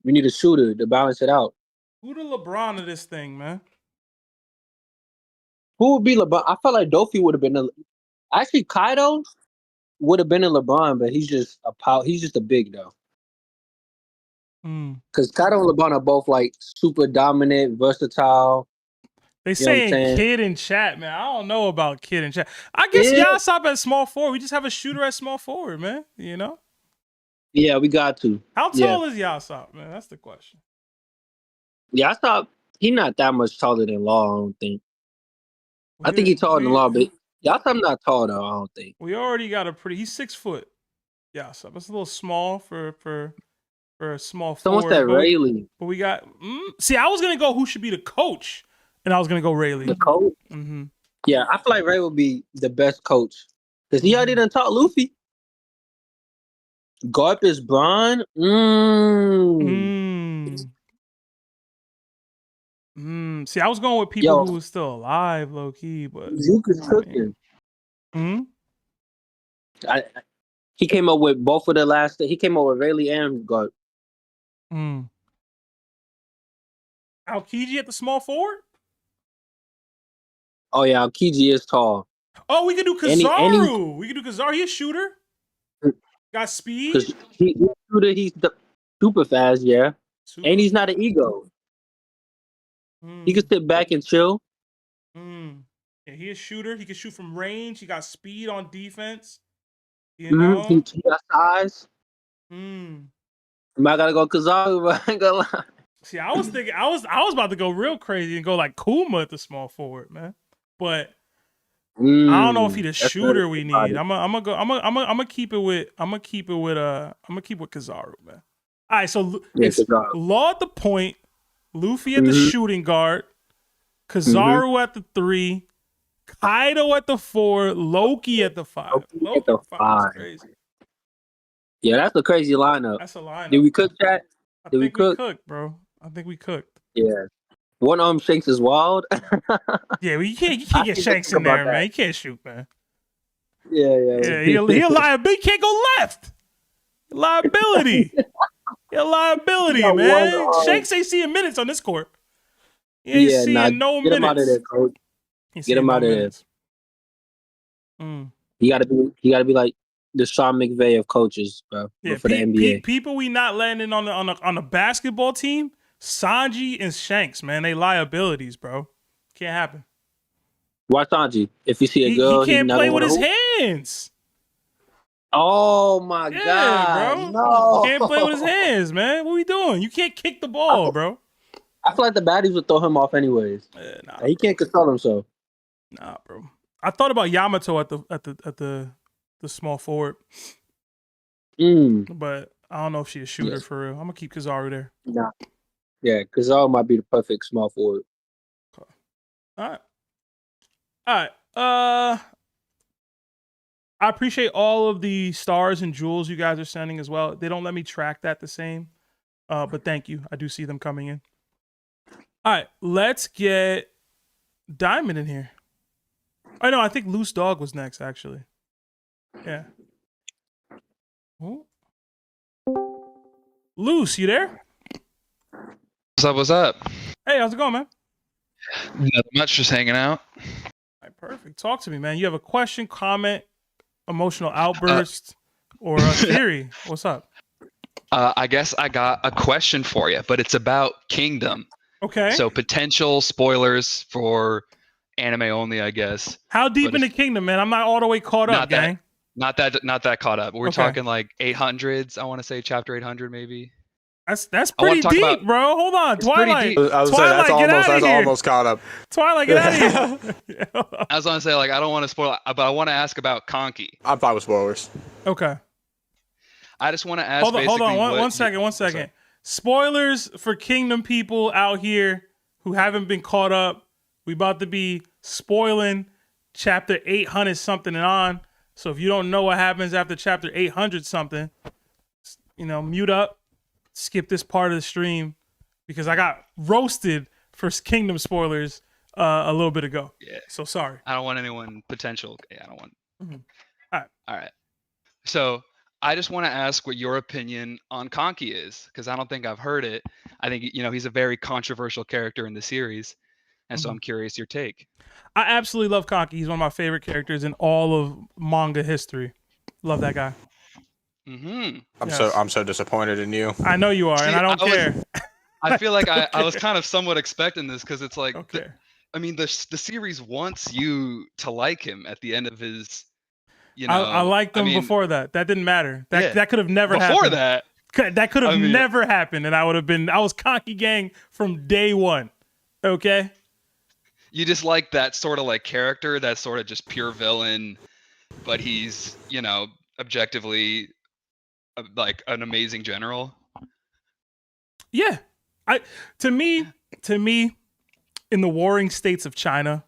We need a shooter to balance it out. Who the LeBron of this thing, man? Who would be LeBron? I felt like Dofi would have been actually Kaido would have been in LeBron, but he's just a big though. Because Kaido and LeBron are both like super dominant, versatile. They saying Kid in chat, man. I don't know about Kid in chat. I guess Yasop at small forward. We just have a shooter at small forward, man. You know? Yeah, we got to. How tall is Yasop, man? That's the question. Yasop, he's not that much taller than Law, I don't think. I think he's taller than Law, but Yasop not tall though, I don't think. We already got he's 6 foot. Yasop. It's a little small for a small forward. Someone said Rayleigh. But we got see, I was gonna go who should be the coach. And I was gonna go Rayleigh. The coach? Mm-hmm. Yeah, I feel like Ray will be the best coach. Because he already done taught Luffy. Garp is Braun. See, I was going with people who was still alive, low key, but Zook is cooking. He came up with both of the last. He came up with Rayleigh and Garp. Aokiji at the small forward? Oh yeah, Aokiji is tall. Oh, we can do Kizaru. We can do Kizaru. He's a shooter. Got speed. He's super fast, yeah. And he's not an ego. He can sit back and chill. Yeah, he's a shooter. He can shoot from range. He got speed on defense. You know? He got size. I gotta go Kizaru, but I ain't gonna lie. See, I was thinking I was about to go real crazy and go like Kuma at the small forward, man. But I don't know if he's the shooter we need. I'm gonna keep it with Kizaru, man. All right, so it's Law at the point, Luffy at the shooting guard, Kizaru at the 3, Kaido at the 4, Loki at the 5. Loki at the 5 is crazy. Yeah, that's a crazy lineup. That's a lineup. Did we cook that? Did we cook, bro? I think we cooked. Yeah. One Shanks is wild. Yeah, well, you can't get Shanks in there, man. You can't shoot, man. Yeah. He a liability. He can't go left. Liability. Liability, man. Shanks ain't seeing minutes on this court. He ain't seeing no minutes. Get him out of there, coach. Get him out of there. He gotta be like the Sean McVay of coaches, bro. Yeah, for the NBA. People we not letting in on a basketball team, Sanji and Shanks, man, they liabilities, bro. Can't happen. Why Sanji? If you see a girl, he can't play with his hands. Oh my god, bro! No, he can't play with his hands, man. What we doing? You can't kick the ball, bro. I feel like the baddies would throw him off anyways. He can't control himself. Nah, bro. I thought about Yamato at the small forward. But I don't know if she's a shooter for real. I'm gonna keep Kizaru there. Nah. Yeah, Kizaru might be the perfect small forward. Okay. All right. I appreciate all of the stars and jewels you guys are sending as well. They don't let me track that the same. But thank you. I do see them coming in. All right, let's get Diamond in here. Oh no, I think LooseDog was next, actually. Yeah. Ooh. Loose, you there? What's up? Hey, how's it going, man? Nothing much, just hanging out. All right, perfect. Talk to me, man. You have a question, comment, emotional outburst, or a theory? What's up? I guess I got a question for you, but it's about Kingdom. Okay. So potential spoilers for anime only, I guess. How deep in the Kingdom, man? I'm not all the way caught up, gang. Not that caught up. We're talking like 800s. I want to say chapter 800, maybe. That's pretty deep, bro. Hold on, Twilight. I was saying that's almost caught up. Twilight, get out of here. I was gonna say like I don't want to spoil, but I want to ask about Conky. I'm fine with spoilers. Okay. I just want to ask. Hold on. One second. Spoilers for Kingdom people out here who haven't been caught up. We about to be spoiling chapter 800 something and on. So if you don't know what happens after chapter 800 something, mute up, skip this part of the stream because I got roasted for Kingdom spoilers a little bit ago. Yeah. So sorry. I don't want anyone potential. Yeah, I don't want. All right. So I just want to ask what your opinion on Conky is, because I don't think I've heard it. I think he's a very controversial character in the series, and so I'm curious your take. I absolutely love Conky. He's one of my favorite characters in all of manga history. Love that guy. I'm so disappointed in you. I know you are, and I don't care. I feel like I was kind of somewhat expecting this because it's like, the series wants you to like him at the end of his. I liked him before that. That didn't matter. That could have never happened. Before that could have never happened, and I was Conky Gang from day one. Okay. You just like that sort of like character, that sort of just pure villain, but he's objectively like an amazing general. Yeah, to me, in the warring states of China,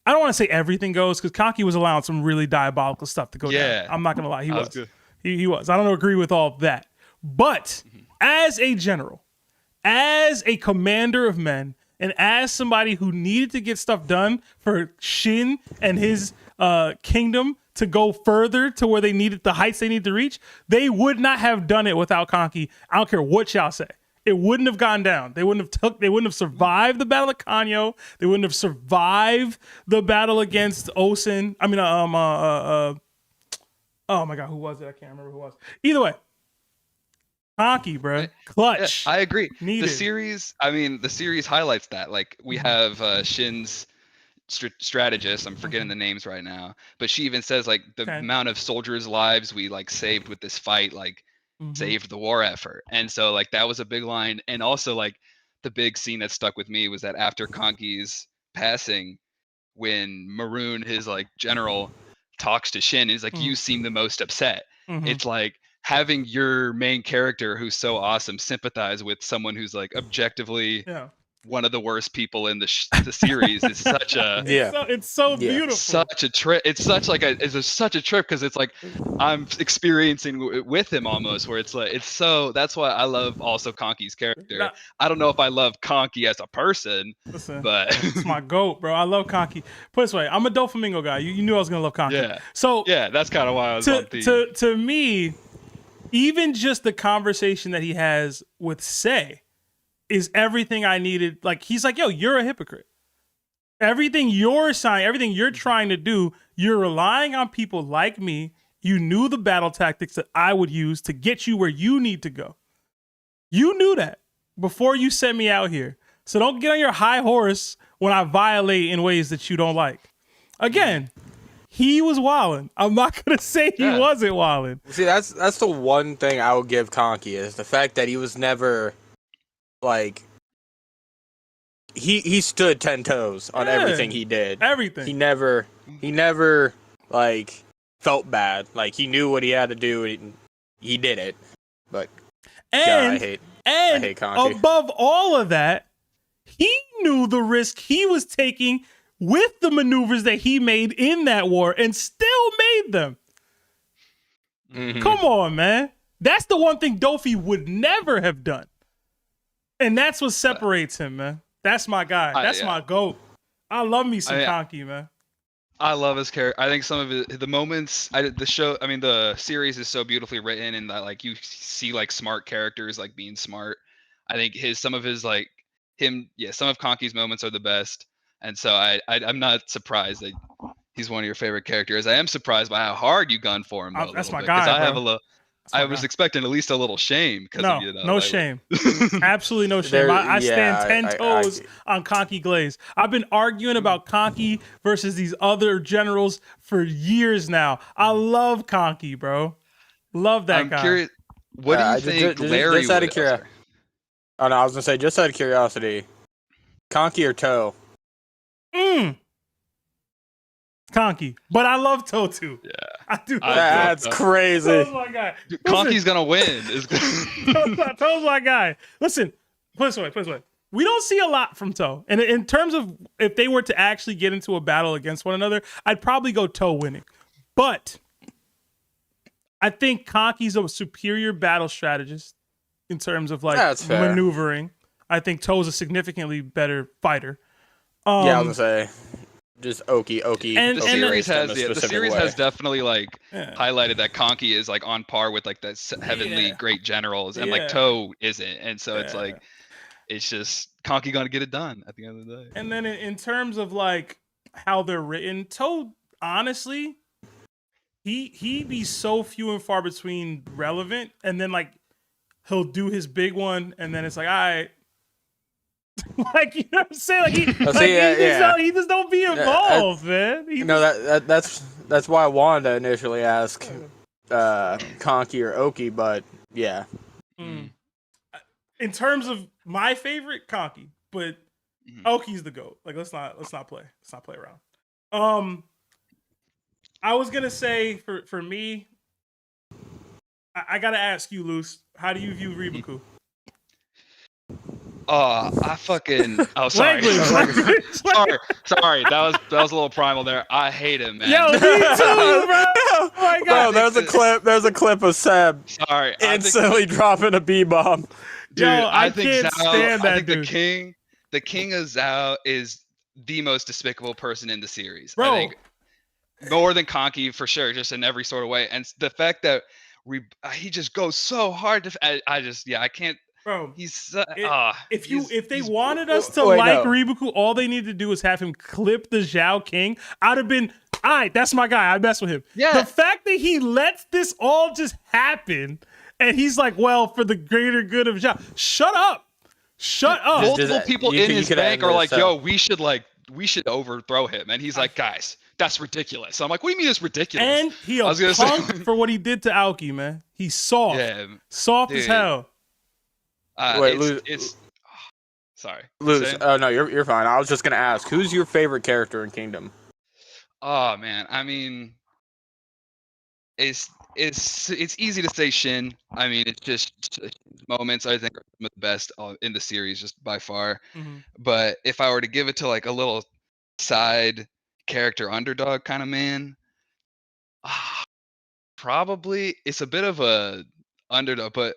I don't want to say everything goes because Conky was allowing some really diabolical stuff to go down. I'm not gonna lie, he was. He was. I don't agree with all of that, but as a general, as a commander of men, and as somebody who needed to get stuff done for Shin and his kingdom to go further to where they needed the heights they need to reach, they would not have done it without Conky. I don't care what y'all say. It wouldn't have gone down. They wouldn't have survived the battle of Kanyo. They wouldn't have survived the battle against Osen. I mean, oh my God, who was it? I can't remember who it was. Either way, Conky, bro, clutch. Yeah, I agree. Needed. The series highlights that. Like we have Shin's strategist. I'm forgetting the names right now, but she even says like the amount of soldiers' lives we like saved with this fight, like saved the war effort. And so like that was a big line. And also like the big scene that stuck with me was that after Conky's passing, when Maroon, his like general, talks to Shin, he's like, "You seem the most upset." It's like having your main character who's so awesome sympathize with someone who's like objectively one of the worst people in the series is such a it's so beautiful. Such a trip. It's such a trip because it's like I'm experiencing with him almost, where it's like that's why I love also Conky's character. I don't know if I love Conky as a person, but it's my goat, bro. I love Conky. Put it this way, I'm a Doflamingo guy. You knew I was gonna love Conky. Yeah. So that's kind of why I was on theme. To me, even just the conversation that he has with Sei is everything I needed. Like, he's like, yo, you're a hypocrite. Everything you're saying, everything you're trying to do, you're relying on people like me. You knew the battle tactics that I would use to get you where you need to go. You knew that before you sent me out here. So don't get on your high horse when I violate in ways that you don't like. Again, he was wildin'. I'm not gonna say he wasn't wildin'. See, that's the one thing I would give Conky is the fact that he was never like he stood 10 toes on everything he did. Everything. He never like felt bad. Like he knew what he had to do and he did it. But I hate Conky. Above all of that, he knew the risk he was taking with the maneuvers that he made in that war and still made them. Come on, man. That's the one thing Dofi would never have done. And that's what separates him, man. That's my guy. That's my GOAT. I love me some Conky, man. I love his character. I think some of the moments, the series is so beautifully written, and that like you see like smart characters like being smart. I think some of Conky's moments are the best, and so I'm not surprised that he's one of your favorite characters. I am surprised by how hard you gunned for him. That's my guy. I was expecting at least a little shame because of you. No shame. Absolutely no shame. I stand 10 toes on Conky Glaze. I've been arguing about Conky versus these other generals for years now. I love Conky, bro. Love that guy. I'm curious. What do you think Larry just out of curiosity? Oh no, I was gonna say just out of curiosity, Conky or Toe? Conky, but I love Toe too. Yeah, I do. That's crazy. Toe's my guy. Conky's gonna win. Toe's my guy. Listen, put it this way. We don't see a lot from Toe, and in terms of if they were to actually get into a battle against one another, I'd probably go Toe winning. But I think Kanki's a superior battle strategist in terms of like That's fair. maneuvering. I think Toe's a significantly better fighter. Yeah, I was gonna say, just Oki. And- The and series raised him has a the specific series way. has definitely like Yeah. highlighted that Conky is like on par with like the heavenly Yeah. great generals, and Yeah. like Toe isn't, and so it's Yeah. like it's just Conky gonna get it done at the end of the day. And then in terms of like how they're written, Toe, honestly, he be so few and far between relevant, and then like he'll do his big one, and then it's like, all right. Like, you know what I'm saying? Like, he just don't be involved, man. That's why I wanted to initially ask Conky or Oki, but yeah. In terms of my favorite, Conky, but Oki's the GOAT. Like, let's not play around. I was gonna say for me, I gotta ask you, Loose, how do you view Ribaku? I fucking. Oh, sorry. Language. sorry. That was a little primal there. I hate him, man. Yo, me too, bro. Oh my God. Bro, there's a clip of Seb Sorry. instantly dropping a B-bomb. Dude, Yo, I think can't Zhao, stand that I think dude. the king of Zhao is the most despicable person in the series. Bro. I think more than Conky for sure, just in every sort of way. And the fact that he just goes so hard to, I can't. Bro, He's if they wanted us to Ribaku, all they need to do is have him clip the Zhao King. I'd have been, all right, that's my guy. I mess with him. Yeah. The fact that he lets this all just happen, and he's like, well, for the greater good of Zhao. Shut up. Multiple people in his bank are like, yo, up. we should overthrow him. And he's like, guys, that's ridiculous. So I'm like, what do you mean it's ridiculous? And he a punk for what he did to Aoki, man. He's soft. Yeah, soft as hell. Wait, sorry. Lose. Oh no, you're fine. I was just gonna ask, who's your favorite character in Kingdom? Oh man, I mean, it's easy to say Shin. I mean, it's just moments I think are some of the best in the series, just by far. Mm-hmm. But if I were to give it to like a little side character underdog kind of man, probably it's a bit of a underdog, but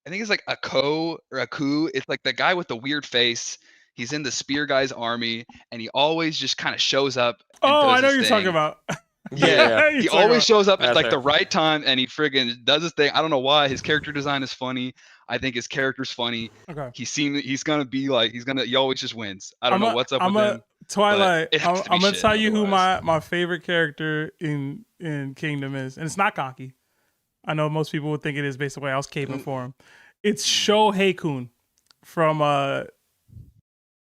I think it's like a Aku. It's like the guy with the weird face. He's in the spear guy's army, and he always just kind of shows up. Oh, I know you're talking about. Yeah, he always shows up at like fair. the right time, and he friggin' does his thing. I don't know why. His character design is funny. I think his character's funny. Okay. He always just wins. I don't know what's up with him. Twilight. It has to be I'm gonna Shin, tell you who otherwise. my favorite character in Kingdom is, and it's not Conky. I know most people would think it is based on the way I was caping for him. It's Shohei-kun from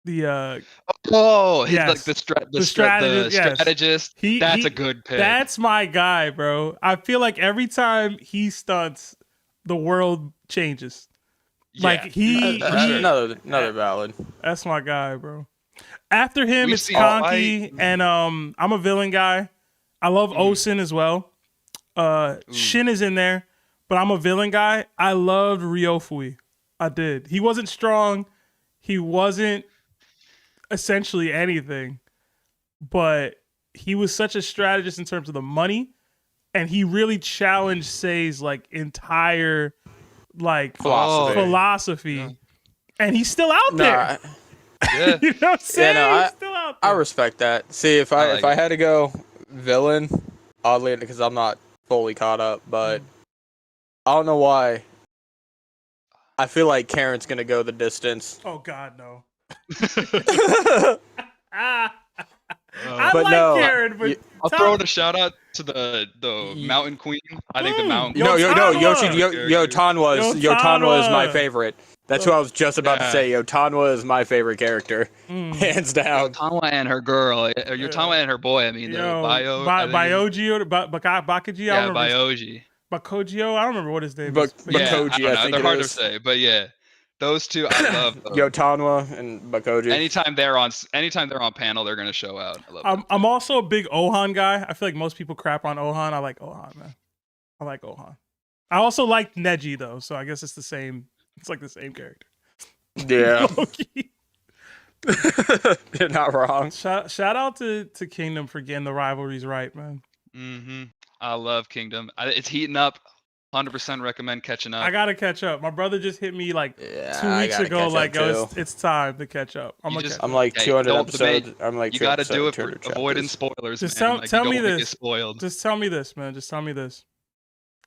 the Like the strategist. That's a good pick. That's my guy, bro. I feel like every time he stunts, the world changes. Like another valid. That's my guy, bro. After him, We've it's seen- Conky, and I'm a villain guy. I love Osen as well. Shin is in there, but I'm a villain guy. I loved Ryofui. I did. He wasn't strong. He wasn't essentially anything, but he was such a strategist in terms of the money, and he really challenged Sei's like entire like philosophy. And he's still out there. Yeah. You know what I'm saying? He's still out there. I respect that. See, if I had to go villain, oddly, because I'm not fully caught up, but I don't know why. I feel like Karen's gonna go the distance. Oh God, no. But I like no, Karen, but I'll throw in a shout out to the Mountain Queen. I think the Mountain No, Queen. Yotanwa is my favorite. That's what I was just about to say. Yotanwa is my favorite character, hands down. Yotanwa and her girl, Yotanwa and her boy. I mean, Byoji or Bakaji. Yeah, Byoji. Bakojio. I don't remember what his name is. Bakoji, I I think they're hard it to is. say, but yeah, those two I love. Yotanwa and Bakoji. Anytime they're on panel, they're gonna show out. I love I'm also a big Ohan guy. I feel like most people crap on Ohan. I like Ohan, man. I like Ohan. I also like Neji though, so I guess it's the same. It's like the same character. Yeah. You're not wrong. Shout out to Kingdom for getting the rivalries right, man. I love Kingdom. It's heating up 100% recommend catching up. I gotta catch up. My brother just hit me like 2 I weeks gotta ago. catch Like, up, too. it's time to catch up. I'm like Hey, 200 don't episodes. debate. I'm like You 200 got to do it for 200 avoiding chapters. spoilers. Just man. tell- Like, tell you me don't wanna this. get spoiled. Just tell me this, man. Just tell me this.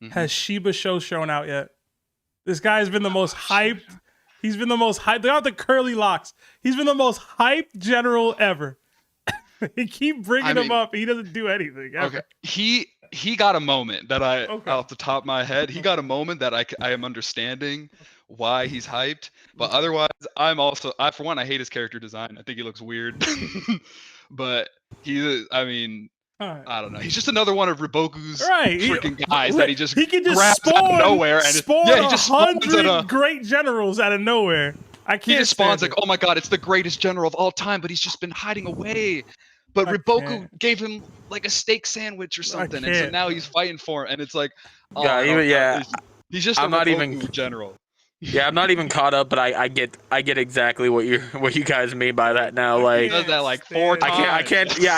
Mhm. Has Shiba show shown out yet? This guy has been the most hyped. He's been the most hyped. They got the curly locks. He's been the most hyped general ever. They keep bringing him up. He doesn't do anything. Ever. Okay. He got a moment that Okay. off the top of my head, he got a moment that I am understanding why he's hyped. But otherwise, for one, I hate his character design. I think he looks weird. But I don't know. He's just another one of Riboku's freaking guys that he can just grabs spawn out of nowhere and spawn he just spawns 100 great generals out of nowhere. I can't. He just spawns like, it. oh my god, it's the greatest general of all time, but he's just been hiding away. But Riboku gave him like a steak sandwich or something, and so now he's fighting for him, and it's like, he's just I'm a not Riboku even general. Yeah, I'm not even caught up, but I get exactly what you guys mean by that now. Like, He does that like 4 times. I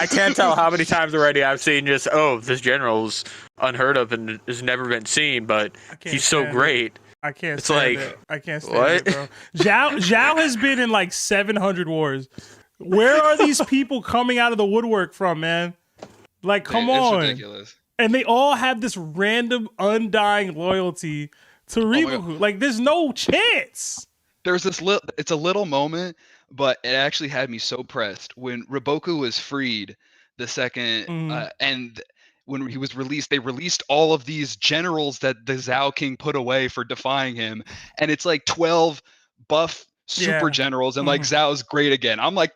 can't tell how many times already I've seen just this general's unheard of and has never been seen, but he's so great. I can't. It's like, I can't stand it, bro. Zhao has been in like 700 wars. Where are these people coming out of the woodwork from, man? Like, come on. It's ridiculous. And they all have this random undying loyalty to Riboku. Like, there's no chance. There's this it's a little moment, but it actually had me so pressed when Riboku was freed the second and when he was released, they released all of these generals that the Zhao King put away for defying him, and it's like 12 buff super generals, and like Zhao's great again. I'm like,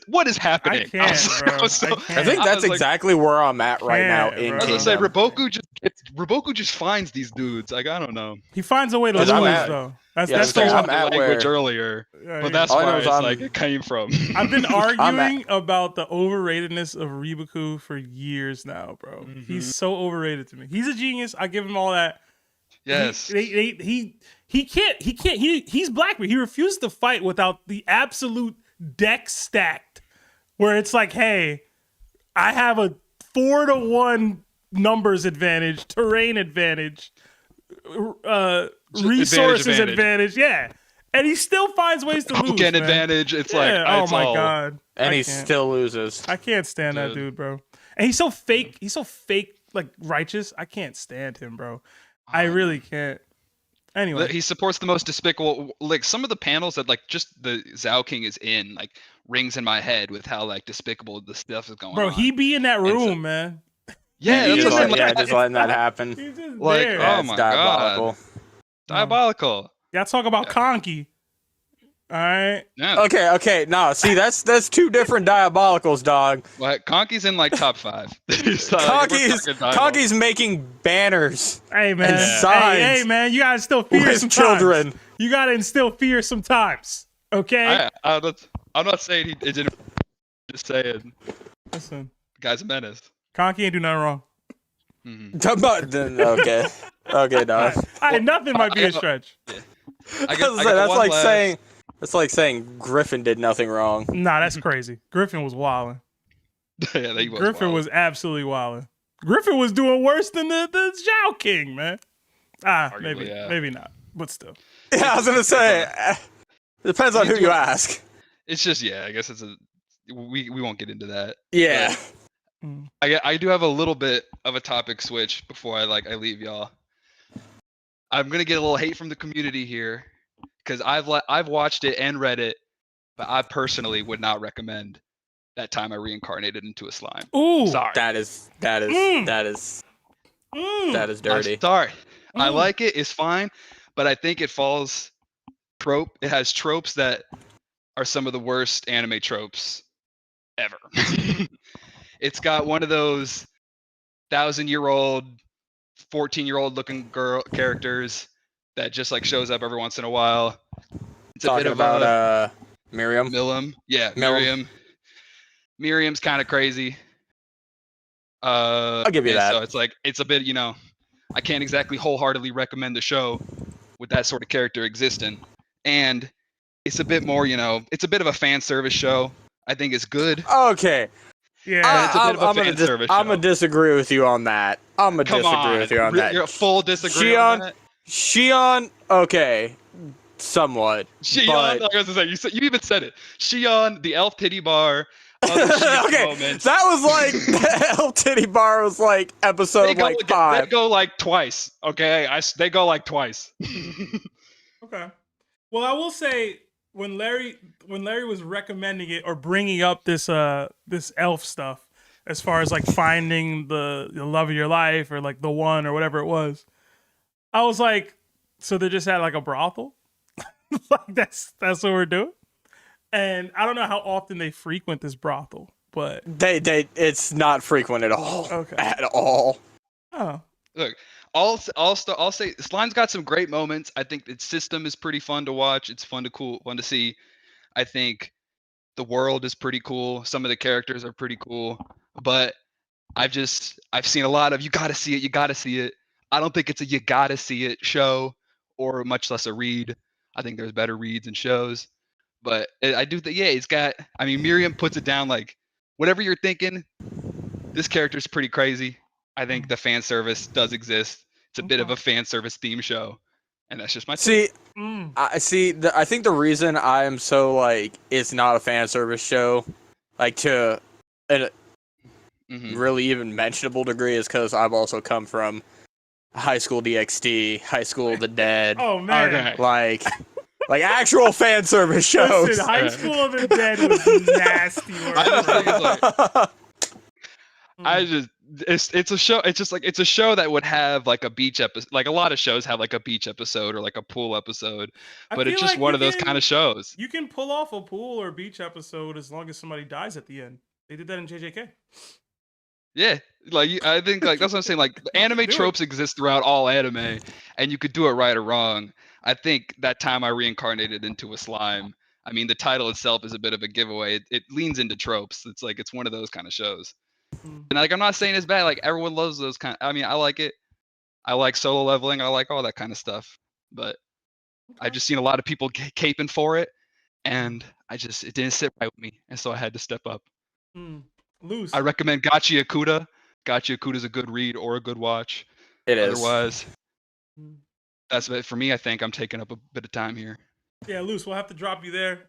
what is happening? I think that's exactly where I'm at right now. In I was gonna say, Riboku just finds these dudes. Like, I don't know. He finds a way to lose, though. That's the language earlier, but that's where it came from. I've been arguing about the overratedness of Riboku for years now, bro. He's so overrated to me. He's a genius. I give him all that. Yes. He's Blackbeard. He refused to fight without the absolute deck stacked, where it's like, hey, I have a 4-to-1 numbers advantage, terrain advantage, resources advantage. Yeah. And he still finds ways to lose. Token advantage. It's like, oh my god. And he still loses. I can't stand that dude, bro. And he's so fake. He's so fake, like righteous. I can't stand him, bro. I really can't. Anyway, he supports the most despicable. Like, some of the panels that like just the Zhao King is in, like, rings in my head with how like despicable the stuff is going on. Bro, he be in that room, man. Yeah, just letting that happen. He's just like, there. oh my god, diabolical. Y'all talk about Conky. All right. Yeah. Okay. No, see, that's two different diabolicals, dog. What? Conky's in like top 5. Conky's making banners. Hey man. And signs. Hey man, you gotta still fear with sometimes. children. You gotta instill fear sometimes. Okay. I'm not saying he didn't. Just saying. Listen, the guy's a menace. Conky ain't do nothing wrong. Okay. Okay, dog. Nothing might be a stretch. Yeah. That's like saying Griffin did nothing wrong. Nah, that's crazy. Griffin was wilding. Griffin was absolutely wilding. Griffin was doing worse than the Zhao King, man. Arguably, maybe not, but still. Yeah, I was gonna say. It depends on who you ask. It's just, I guess we won't get into that. Yeah. I do have a little bit of a topic switch before I leave y'all. I'm gonna get a little hate from the community here, because I've watched it and read it, but I personally would not recommend That Time I Reincarnated into a Slime. Ooh, sorry. That is dirty. I'm sorry. I like it. It's fine, but I think it falls trope. It has tropes that are some of the worst anime tropes ever. It's got one of those 1,000-year-old, 14-year-old looking girl characters that just like shows up every once in a while. It's talking a bit about Miriam. Yeah, Miriam. Miriam's kind of crazy. I'll give you that. So it's like, it's a bit, I can't exactly wholeheartedly recommend the show with that sort of character existing. And it's a bit more, it's a bit of a fan service show. I think it's good. Okay. Yeah, it's a bit of a fan service show. I'm gonna disagree with you on that. You're a full disagree on that. Shion, okay, somewhat. Shion, like I was gonna say, you even said it. Shion, the elf titty bar. Okay, moments. that was like the elf titty bar was like episode 5. They go like twice. Okay, they go like twice. Okay. Well, I will say when Larry was recommending it or bringing up this elf stuff, as far as like finding the love of your life or like the one or whatever it was, I was like, so they're just at like a brothel? Like that's what we're doing? And I don't know how often they frequent this brothel, but it's not frequent at all. Okay. At all. Oh. Look, I'll say Slime's got some great moments. I think its system is pretty fun to watch. It's fun to see. I think the world is pretty cool. Some of the characters are pretty cool, but I've seen a lot of you gotta see it. I don't think it's a you gotta see it show, or much less a read. I think there's better reads and shows. But I do think, it's got, I mean, Miriam puts it down like, whatever you're thinking, this character's pretty crazy. I think the fan service does exist. It's a bit of a fan service theme show. And that's just my take. I think the reason I am so like, it's not a fan service show, like to a really even mentionable degree is because I've also come from High School DxD, High School of the Dead. Oh, man. Okay. Like actual fan service shows. Listen, High School of the Dead was nasty. It's a show. It's just like it's a show that would have like a beach episode. Like a lot of shows have like a beach episode or like a pool episode, but it's just like one of those kind of shows. You can pull off a pool or beach episode as long as somebody dies at the end. They did that in JJK. Yeah, like I think like that's what I'm saying. Like anime tropes exist throughout all anime, and you could do it right or wrong. I think that time I reincarnated into a slime. I mean, the title itself is a bit of a giveaway. It leans into tropes. It's like it's one of those kind of shows. And like I'm not saying it's bad. Like everyone loves those kind. I mean, I like it. I like solo leveling. I like all that kind of stuff. But I've just seen a lot of people caping for it, and it didn't sit right with me, and so I had to step up. Loose. I recommend Gachi Akuta. Gachi Akuta's a good read or a good watch. It is. Otherwise, that's it for me. I think I'm taking up a bit of time here. Yeah, Loose, we'll have to drop you there.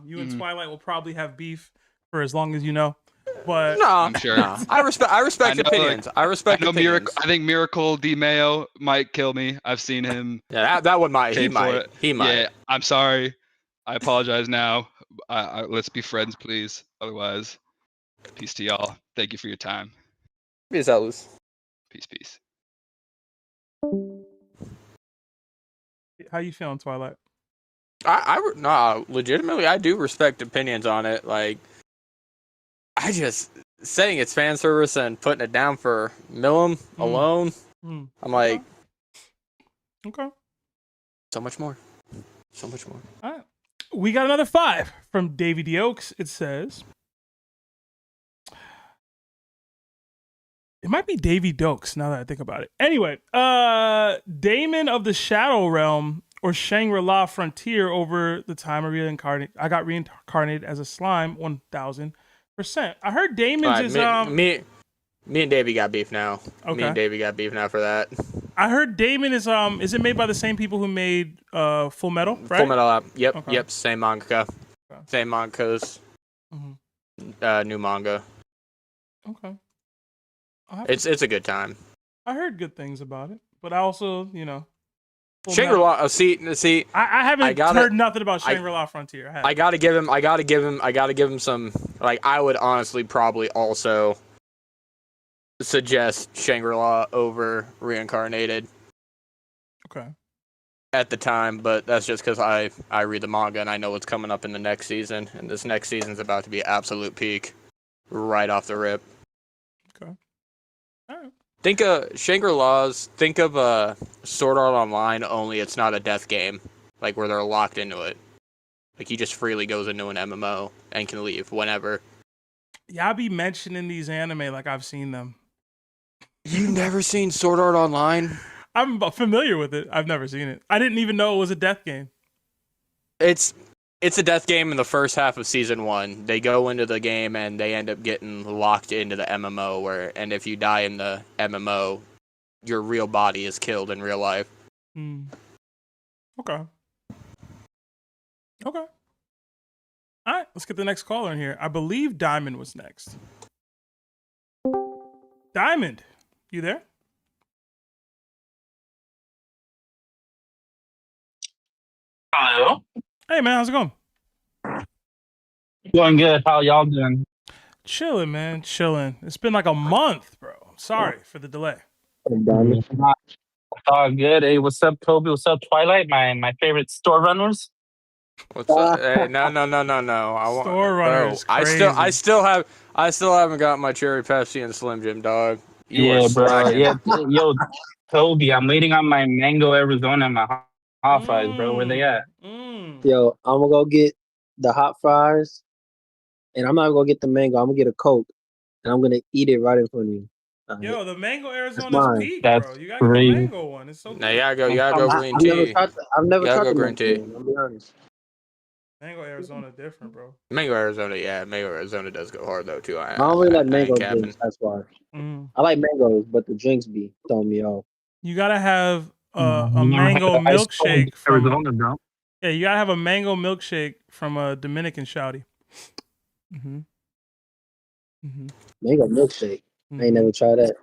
You and Twilight will probably have beef for as long as you know. But no, I'm sure. No. I respect opinions. I respect opinions. I think Miracle D Mayo might kill me. I've seen him. Yeah, that one might. He might. Yeah, I'm sorry. I apologize now. Let's be friends, please. Otherwise, peace to y'all. Thank you for your time. Peace out, Loose. Peace. How you feeling, Twilight? Legitimately, I do respect opinions on it. Like, I just saying it's fan service and putting it down for Millum alone. I'm like, okay, so much more. All right, we got another 5 from Davy D. Oaks. It says, it might be Davy Dokes now that I think about it. Anyway, Daemon of the Shadow Realm or Shangri-La Frontier over the time I got reincarnated as a slime 1000%. I heard Daemon's me and Davey got beef now. Okay. Me and Davey got beef now for that. I heard Daemon is it made by the same people who made Full Metal, right? Full Metal, yep, Okay. Yep, same manga. Okay. Same mangas. New manga. Okay. It's a good time. I heard good things about it, but I also, Shangri-La. See. I haven't heard nothing about Shangri-La Frontier. I gotta give him some. Like, I would honestly probably also suggest Shangri-La over Reincarnated. Okay. At the time, but that's just because I read the manga and I know what's coming up in the next season, and this next season's about to be absolute peak, right off the rip. Okay. All right. Think of Shangri-La's. Think of Sword Art Online. Only it's not a death game, like where they're locked into it. Like he just freely goes into an MMO and can leave whenever. Yeah, I be mentioning these anime like I've seen them. You never seen Sword Art Online? I'm familiar with it. I've never seen it. I didn't even know it was a death game. It's it's a death game in the first half of season 1. They go into the game and they end up getting locked into the MMO and if you die in the MMO, your real body is killed in real life. Okay. All right, let's get the next caller in here. I believe Diamond was next. Diamond, you there? Hello. Hey, man, how's it going? Going good. How y'all doing? Chilling, man. Chilling. It's been like a month, bro. Sorry for the delay. It's all good. Hey, what's up, Toby? What's up, Twilight? My favorite store runners. What's up? Hey, no. Store runners. Bro, I still haven't got my cherry Pepsi and Slim Jim, dog. You are bro. slacking. Yeah, yo, Toby, I'm waiting on my Mango Arizona and my hot fries, bro. Where they at? Yo, I'm gonna go get the hot fries, and I'm not gonna get the mango. I'm gonna get a Coke, and I'm gonna eat it right in front of you. Yo, the Mango Arizona's peak, That's bro. You gotta get the mango one. It's so good. Now you gotta go green tea. I've never tried the green tea. I'll be honest. Mango Arizona different, bro. Mango Arizona does go hard though too. I don't really like mango drinks. That's why. I like mangoes, but the drinks be throwing me off. You gotta have a mango milkshake from Arizona, bro. Yeah, you gotta have a mango milkshake from a Dominican shouty. Mango milkshake. I ain't never tried that.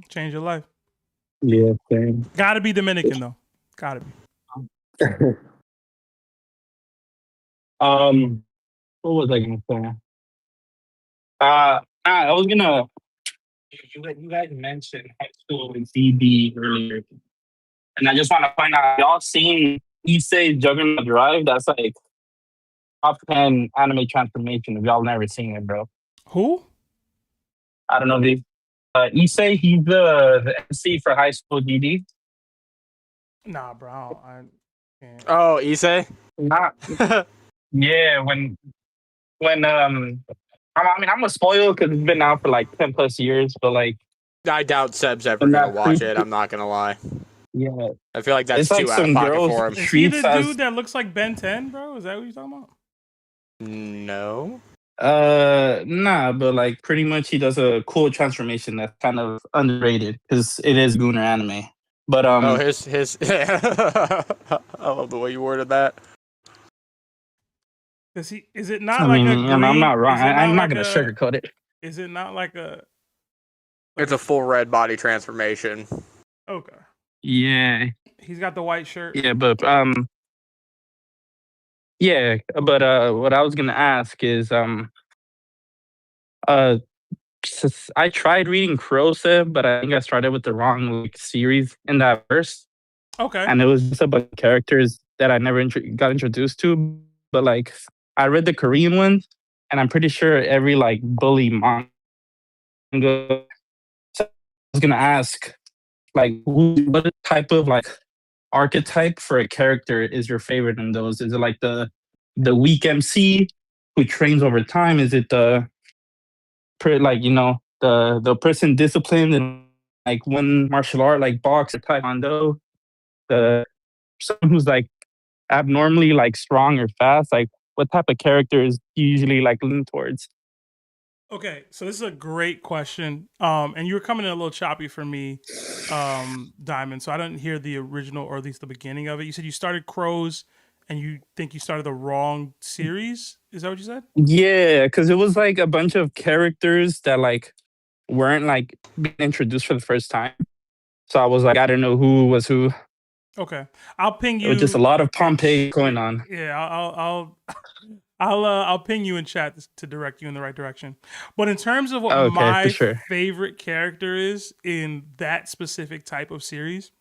Change your life. Yeah, same. Gotta be Dominican though. Gotta be. What was I gonna say? I was gonna. You guys mentioned high school and CB earlier, and I just want to find out, y'all seen Issei Juggernaut Drive? That's like top 10 anime transformation. If y'all never seen it, bro. Who? I don't know. Issei, he's the MC for High School DD. Nah, bro. I can't. Oh, Issei? Not. Yeah, when I mean, I'm a spoil because it's been out for like 10 plus years, but like I doubt Seb's ever gonna watch it. I'm not gonna lie. Yeah, I feel like that's it's like too out of pocket for him. Is he the dude that looks like Ben 10, bro? Is that what you're talking about? No. Nah, but like pretty much he does a cool transformation that's kind of underrated because it is Gooner anime. But his I love the way you worded that. Is it not I'm not wrong. I'm not gonna like sugarcoat it. Is it not like a? It's a full red body transformation. Okay. Yeah. He's got the white shirt. Yeah, but what I was gonna ask is I tried reading Kurosa, but I think I started with the wrong series in that verse. Okay. And it was just a bunch of characters that I never got introduced to. But like I read the Korean ones, and I'm pretty sure every like bully manga. So I was gonna ask, like, what type of like archetype for a character is your favorite in those? Is it like the weak MC who trains over time? Is it the person disciplined in like one martial art like box or taekwondo? The someone who's like abnormally like strong or fast? Like what type of characters do you usually like lean towards? Okay, so this is a great question. And you were coming in a little choppy for me, Diamond. So I didn't hear the original, or at least the beginning of it. You said you started Crows, and you think you started the wrong series. Is that what you said? Yeah, because it was like a bunch of characters that like weren't like being introduced for the first time. So I was like, I don't know who was who. Okay, I'll ping you. It was just a lot of Pompeii going on. Yeah, I'll ping you in chat to direct you in the right direction. But in terms of what my favorite character is in that specific type of series,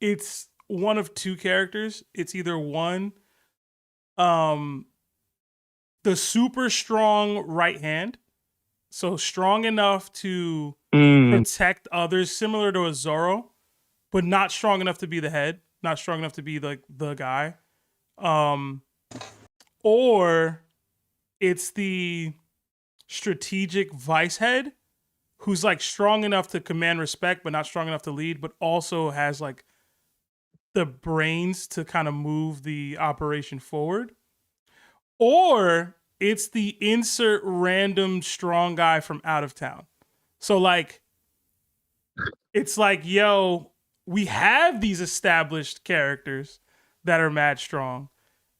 it's one of two characters. It's either one, the super strong right hand, so strong enough to protect others, similar to a Zoro, but not strong enough to be the head, not strong enough to be like the guy. Or it's the strategic vice head who's like strong enough to command respect, but not strong enough to lead, but also has like the brains to kind of move the operation forward, or it's the insert random strong guy from out of town. So like, it's like, yo, we have these established characters that are mad strong,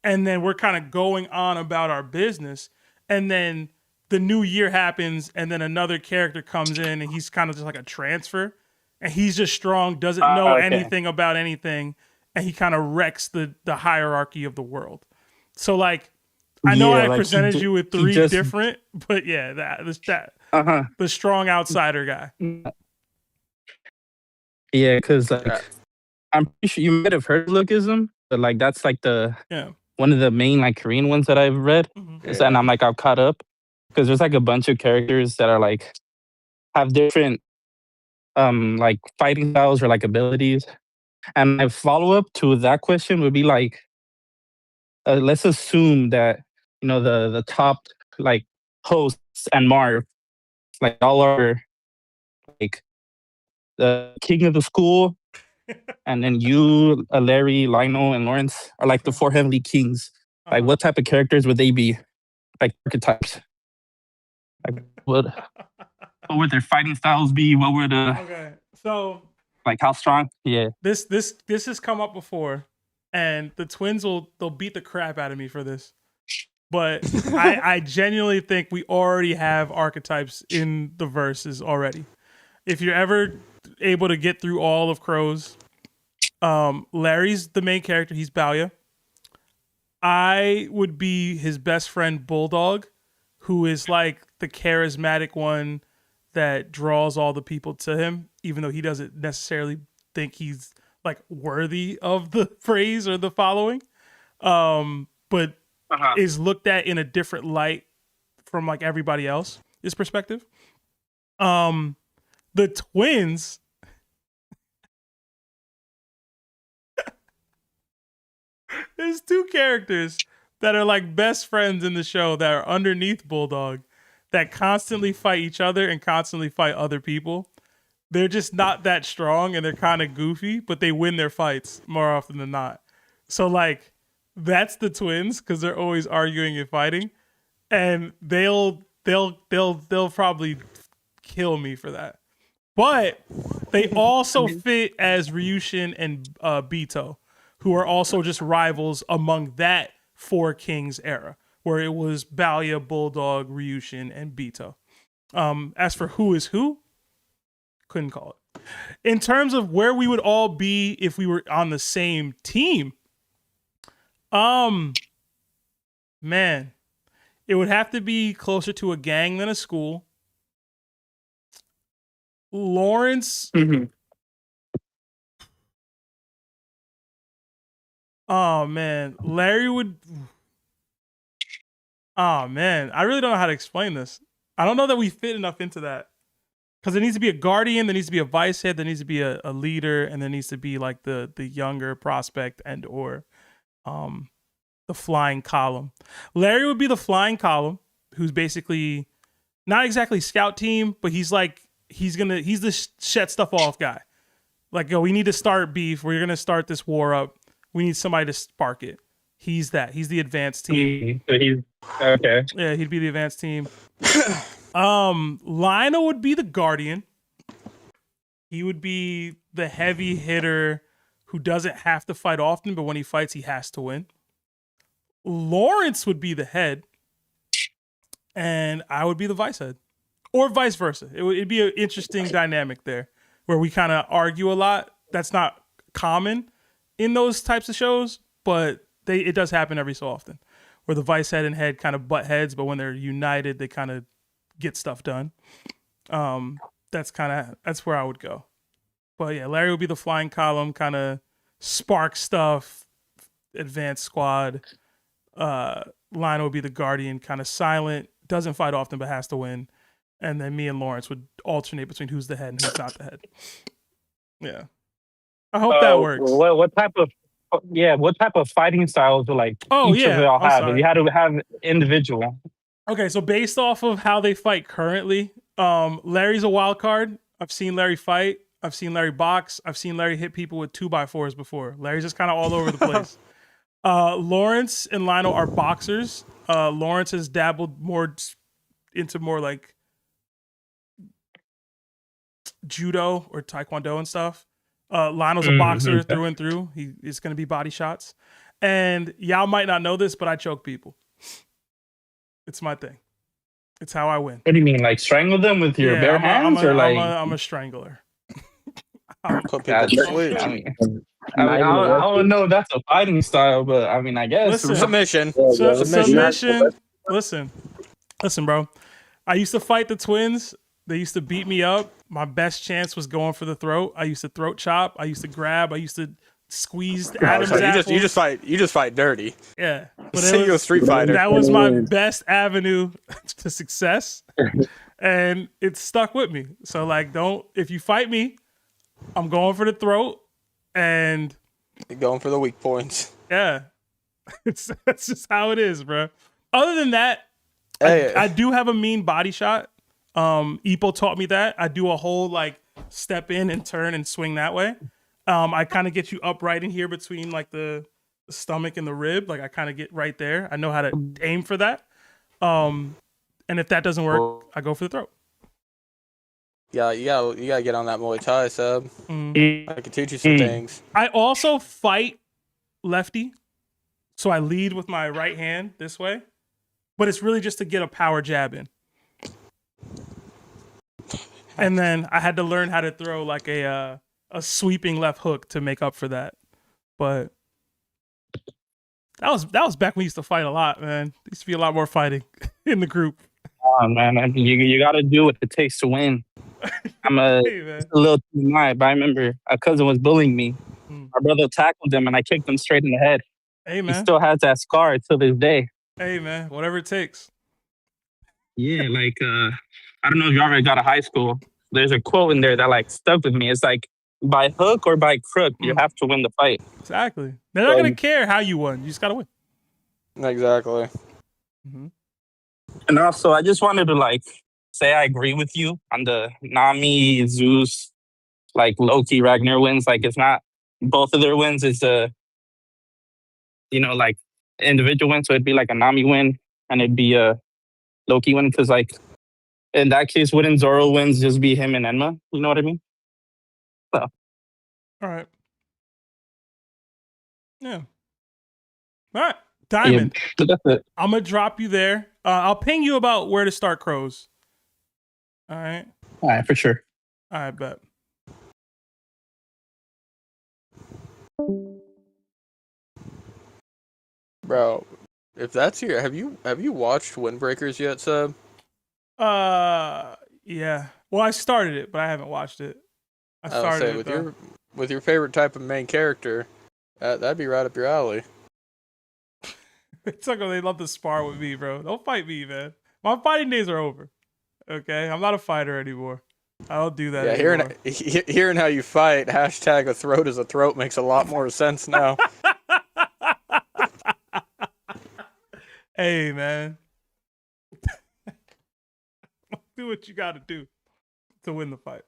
and then we're kind of going on about our business, and then the new year happens, and then another character comes in, and he's kind of just like a transfer, and he's just strong, doesn't know anything about anything, and he kind of wrecks the hierarchy of the world. So like, I know I presented you with three different, but yeah, the strong outsider guy. Yeah, because like I'm pretty sure you might have heard of Lookism, but like that's like one of the main like Korean ones that I've read. Mm-hmm. And I'm like I've caught up because there's like a bunch of characters that are like have different like fighting styles or like abilities. And my follow up to that question would be like, let's assume that the top like hosts and Marv like all are like the king of the school, and then you, Larry, Lionel, and Lawrence are like the four heavenly kings. Like, what type of characters would they be? Like archetypes. Like, what would their fighting styles be? What would so like how strong? Yeah. This has come up before, and the twins they'll beat the crap out of me for this. But I genuinely think we already have archetypes in the verses already. If you're ever able to get through all of Crow's, Larry's the main character. He's Balya. I would be his best friend Bulldog, who is like the charismatic one that draws all the people to him, even though he doesn't necessarily think he's like worthy of the praise or the following. But is looked at in a different light from like everybody else's perspective. The twins, there's two characters that are like best friends in the show that are underneath Bulldog that constantly fight each other and constantly fight other people. They're just not that strong and they're kind of goofy, but they win their fights more often than not. So like, that's the twins because they're always arguing and fighting, and they'll probably kill me for that. But they also fit as Ryushin and Bito, who are also just rivals among that Four Kings era, where it was Balya, Bulldog, Ryushin, and Bito. As for who is who, couldn't call it. In terms of where we would all be if we were on the same team, man, it would have to be closer to a gang than a school. Lawrence. Mm-hmm. Oh man, Larry would. Oh man, I really don't know how to explain this. I don't know that we fit enough into that because there needs to be a guardian, there needs to be a vice head, there needs to be a leader, and there needs to be like the younger prospect and or the flying column. Larry would be the flying column, who's basically not exactly scout team, but he's the shut stuff off guy. Like, yo, we need to start beef. We're gonna start this war up. We need somebody to spark it. He's that. He's the advanced team. So he's okay. Yeah, he'd be the advanced team. Lionel would be the guardian. He would be the heavy hitter who doesn't have to fight often, but when he fights, he has to win. Lawrence would be the head, and I would be the vice head, or vice versa. It'd be an interesting dynamic there, where we kind of argue a lot. That's not common in those types of shows, but it does happen every so often, where the vice head and head kind of butt heads, but when they're united, they kind of get stuff done. That's where I would go. But yeah, Larry would be the flying column, kind of spark stuff, advanced squad. Lionel would be the guardian, kind of silent, doesn't fight often but has to win. And then me and Lawrence would alternate between who's the head and who's not the head. Yeah, I hope that works. What type of fighting styles do like each of y'all have? If you had to have individual. Okay, so based off of how they fight currently, Larry's a wild card. I've seen Larry fight. I've seen Larry box. I've seen Larry hit people with 2x4s before. Larry's just kind of all over the place. Lawrence and Lionel are boxers. Lawrence has dabbled more into more like judo or taekwondo and stuff. Lionel's a boxer through and through. He is going to be body shots. And y'all might not know this, but I choke people. It's my thing. It's how I win. What do you mean, like strangle them with your bare hands, I'm a strangler. I don't know if that's a fighting style, but I mean, I guess submission. Listen, bro. I used to fight the twins. They used to beat me up. My best chance was going for the throat. I used to throat chop. I used to grab. I used to squeeze Adam's apple. You just fight dirty. Yeah, but you're a street fighter. That was my best avenue to success, and it stuck with me. So like, if you fight me, I'm going for the throat, and you're going for the weak points. Yeah, that's just how it is, bro. Other than that, I do have a mean body shot. Ipo taught me that. I do a whole like step in and turn and swing that way. I kind of get you upright in here between like the stomach and the rib. Like I kind of get right there. I know how to aim for that. And if that doesn't work, I go for the throat. Yeah, you gotta get on that Muay Thai, sub. I can teach you some things. I also fight lefty, so I lead with my right hand this way, but it's really just to get a power jab in. And then I had to learn how to throw like a sweeping left hook to make up for that. But that was back when we used to fight a lot, man. There used to be a lot more fighting in the group. Oh man, I mean, you got to do what it takes to win. I'm a little too mad, but I remember a cousin was bullying me. My brother tackled him and I kicked him straight in the head. Hey man, he still has that scar till this day. Hey man, whatever it takes. Yeah, like I don't know if you already got to high school. There's a quote in there that like stuck with me. It's like, by hook or by crook, you have to win the fight. Exactly. They're not gonna care how you won. You just gotta win. Exactly. And also, I just wanted to like say I agree with you on the Nami, Zeus, like Loki, Ragnar wins. Like it's not both of their wins is like individual win. So it'd be like a Nami win and it'd be a Loki win because like in that case, wouldn't Zoro wins just be him and Enma? You know what I mean? So. All right. Yeah. All right. Diamond. Yeah, that's it. I'm going to drop you there. I'll ping you about where to start Crows. All right. All right, for sure. All right, bet. Bro, if that's here, have you watched Windbreakers yet, Sub? Yeah. Well, I started it, but I haven't watched it. I started it with your favorite type of main character. That'd be right up your alley. It's like they love to spar with me, bro. Don't fight me, man. My fighting days are over. Okay, I'm not a fighter anymore. I don't do that. Yeah, hearing how you fight, hashtag a throat is a throat makes a lot more sense now. Hey, man. Do what you got to do to win the fight.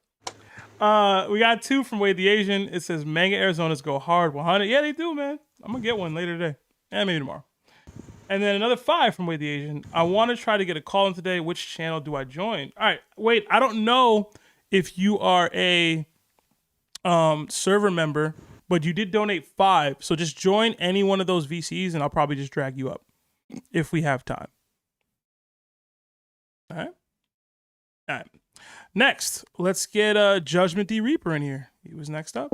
We got 2 from WadeTheAsian. It says Manga Arizona's go hard 100. Yeah, they do, man. I'm gonna get one later today. Yeah, maybe tomorrow. And then another 5 from WadeTheAsian. I want to try to get a call in today. Which channel do I join? All right, wait. I don't know if you are a server member, but you did donate 5. So just join any one of those VCs, and I'll probably just drag you up if we have time. All right. All right. Next, let's get Judgment D Reaper in here. He was next up.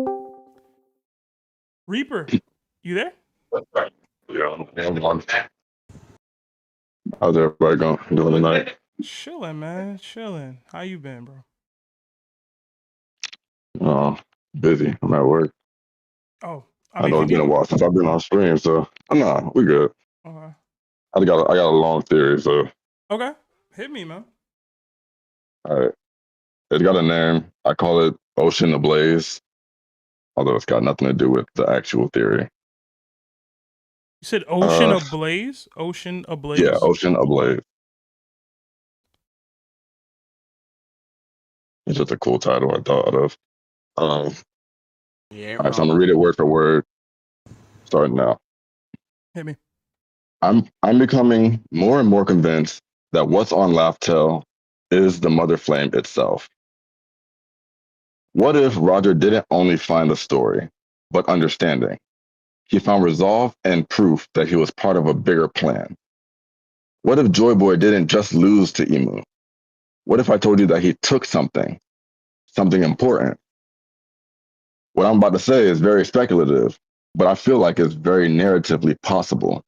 Reaper, you there? Yeah, I'm on. How's everybody doing tonight? Chilling, man. Chilling. How you been, bro? Busy. I'm at work. Oh, I know it's been a while since I've been on stream, so nah, we good. Okay. I got a long theory, so. Okay, hit me, man. All right. It's got a name. I call it Ocean Ablaze, although it's got nothing to do with the actual theory. You said Ocean Ablaze? Ocean Ablaze? Yeah, Ocean Ablaze. It's just a cool title I thought of. Yeah, all right, so I'm gonna read it word for word, starting now. Hit me. I'm becoming more and more convinced that what's on Laugh-Tale is the mother flame itself. What if Roger didn't only find the story, but understanding? He found resolve and proof that he was part of a bigger plan. What if Joy Boy didn't just lose to Emu? What if I told you that he took something important? What I'm about to say is very speculative, but I feel like it's very narratively possible.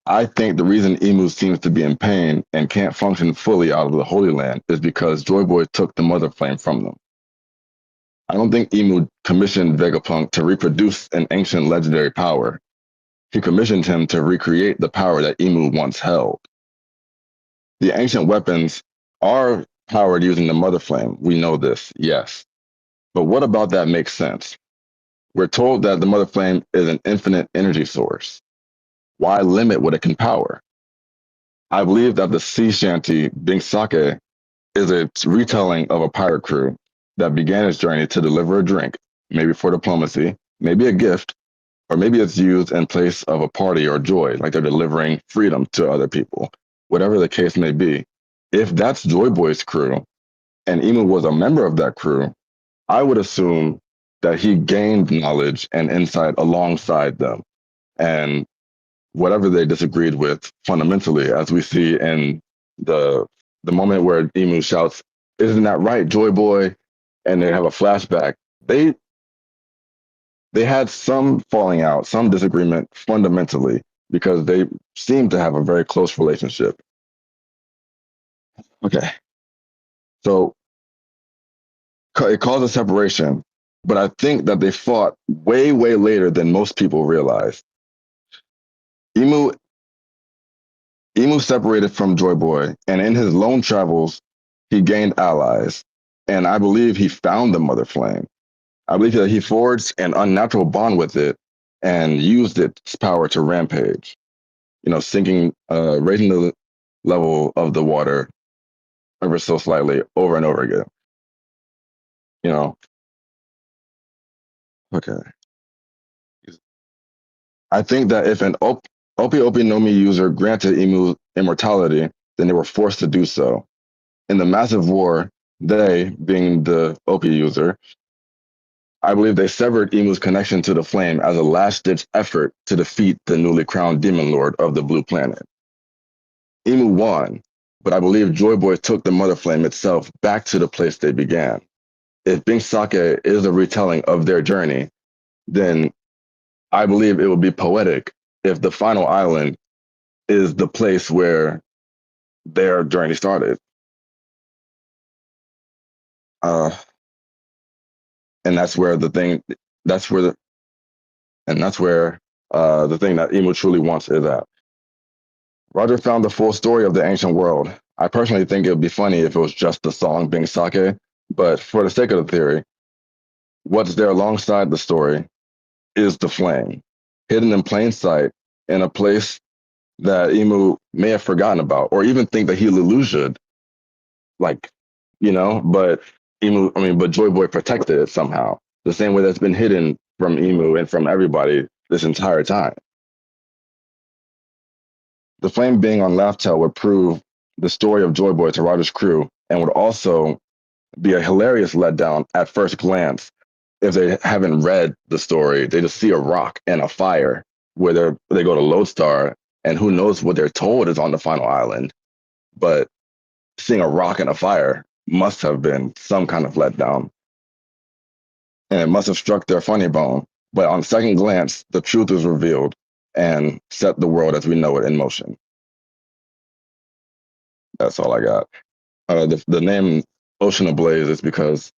I think the reason Emu seems to be in pain and can't function fully out of the Holy Land is because Joy Boy took the mother flame from them. I don't think Emu commissioned Vegapunk to reproduce an ancient legendary power. He commissioned him to recreate the power that Emu once held. The ancient weapons are powered using the mother flame. We know this, yes. But what about that makes sense? We're told that the mother flame is an infinite energy source. Why limit what it can power? I believe that the sea shanty Bing Sake is a retelling of a pirate crew that began its journey to deliver a drink, maybe for diplomacy, maybe a gift, or maybe it's used in place of a party or joy, like they're delivering freedom to other people. Whatever the case may be, if that's Joy Boy's crew, and Emu was a member of that crew, I would assume that he gained knowledge and insight alongside them. And whatever they disagreed with fundamentally, as we see in the moment where Emu shouts, "Isn't that right, Joy Boy?" And they have a flashback. They had some falling out, some disagreement fundamentally, because they seem to have a very close relationship. Okay. So it caused a separation, but I think that they fought way, way later than most people realize. Emu separated from Joy Boy, and in his lone travels, he gained allies. And I believe he found the mother flame. I believe that he forged an unnatural bond with it and used its power to rampage. Sinking, raising the level of the water ever so slightly over and over again. Okay. I think that if an Opi Opi no Mi user granted Emu immortality, then they were forced to do so. In the massive war, they, being the Opi user, I believe they severed Emu's connection to the flame as a last-ditch effort to defeat the newly crowned Demon Lord of the Blue Planet. Emu won, but I believe Joy Boy took the Mother Flame itself back to the place they began. If Bing Sake is a retelling of their journey, then I believe it would be poetic if the final island is the place where their journey started. And that's where the thing that Emu truly wants is at. Roger found the full story of the ancient world. I personally think it would be funny if it was just the song Bing Sake, but for the sake of the theory, what's there alongside the story is the flame, hidden in plain sight in a place that Emu may have forgotten about, or even think that he should, but but Joy Boy protected it somehow, the same way that's been hidden from Emu and from everybody this entire time. The flame being on Laugh-Tale would prove the story of Joy Boy to Roger's crew, and would also be a hilarious letdown at first glance. If they haven't read the story, they just see a rock and a fire where they go to Lodestar, and who knows what they're told is on the final island. But seeing a rock and a fire must have been some kind of letdown. And it must have struck their funny bone. But on second glance, the truth was revealed and set the world as we know it in motion. That's all I got. The name Ocean Ablaze is because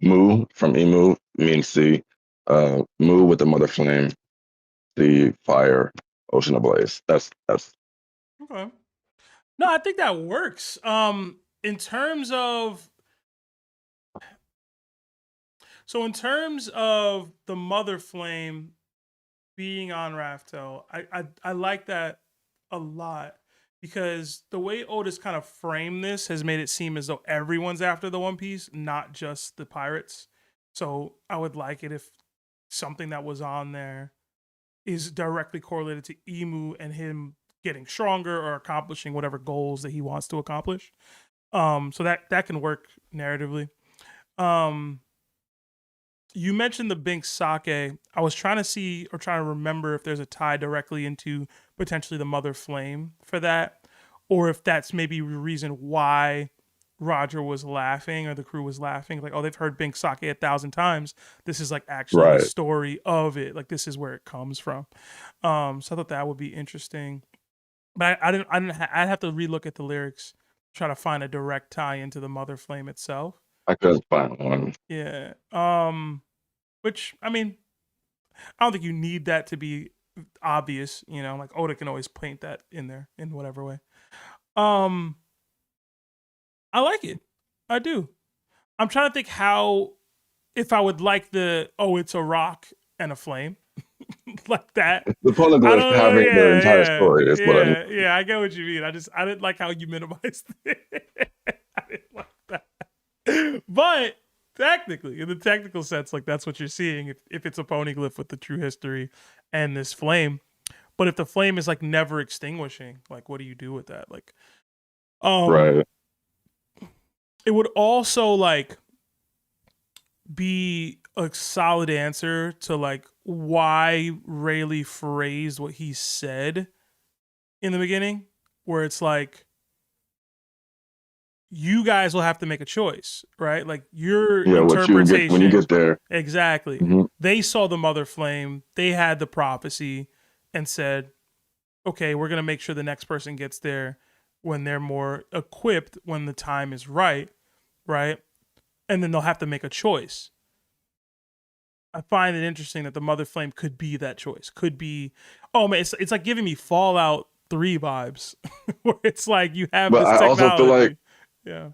Mu from Emu means sea. Mu with the mother flame, the fire, Ocean Ablaze. That's okay. No, I think that works. In terms of the mother flame being on Raftel, I like that a lot, because the way Otis kind of framed this has made it seem as though everyone's after the One Piece, not just the pirates. So I would like it if something that was on there is directly correlated to Emu and him getting stronger or accomplishing whatever goals that he wants to accomplish. So that can work narratively. You mentioned the Bink Sake. I was trying to remember if there's a tie directly into potentially the Mother Flame for that, or if that's maybe the reason why Roger was laughing or the crew was laughing. Like, oh, they've heard Bink Sake 1,000 times. This is like actually the story of it. Like, this is where it comes from. So I thought that would be interesting. But I'd have to relook at the lyrics, try to find a direct tie into the Mother Flame itself. I couldn't find one. Yeah. Which, I mean, I don't think you need that to be obvious, you know, like Oda can always paint that in there in whatever way. I like it. I do. I'm trying to think if I would like it's a rock and a flame. Like that. The poneglyph having the entire story is what I mean. Yeah, I get what you mean. I didn't like how you minimized it. I didn't like that. But technically, in the technical sense, like that's what you're seeing if it's a poneglyph with the true history and this flame. But if the flame is like never extinguishing, like what do you do with that? Like right. It would also like be a solid answer to like why Rayleigh phrased what he said in the beginning, where it's like you guys will have to make a choice, right? Like your interpretation when you get there. Exactly. Mm-hmm. They saw the Mother Flame, they had the prophecy and said, okay, we're gonna make sure the next person gets there when they're more equipped, when the time is right? And then they'll have to make a choice. I find it interesting that the Mother Flame could be that choice. Could be, oh man, it's like giving me Fallout 3 vibes, where it's like you have this technology. But I also feel like, yeah,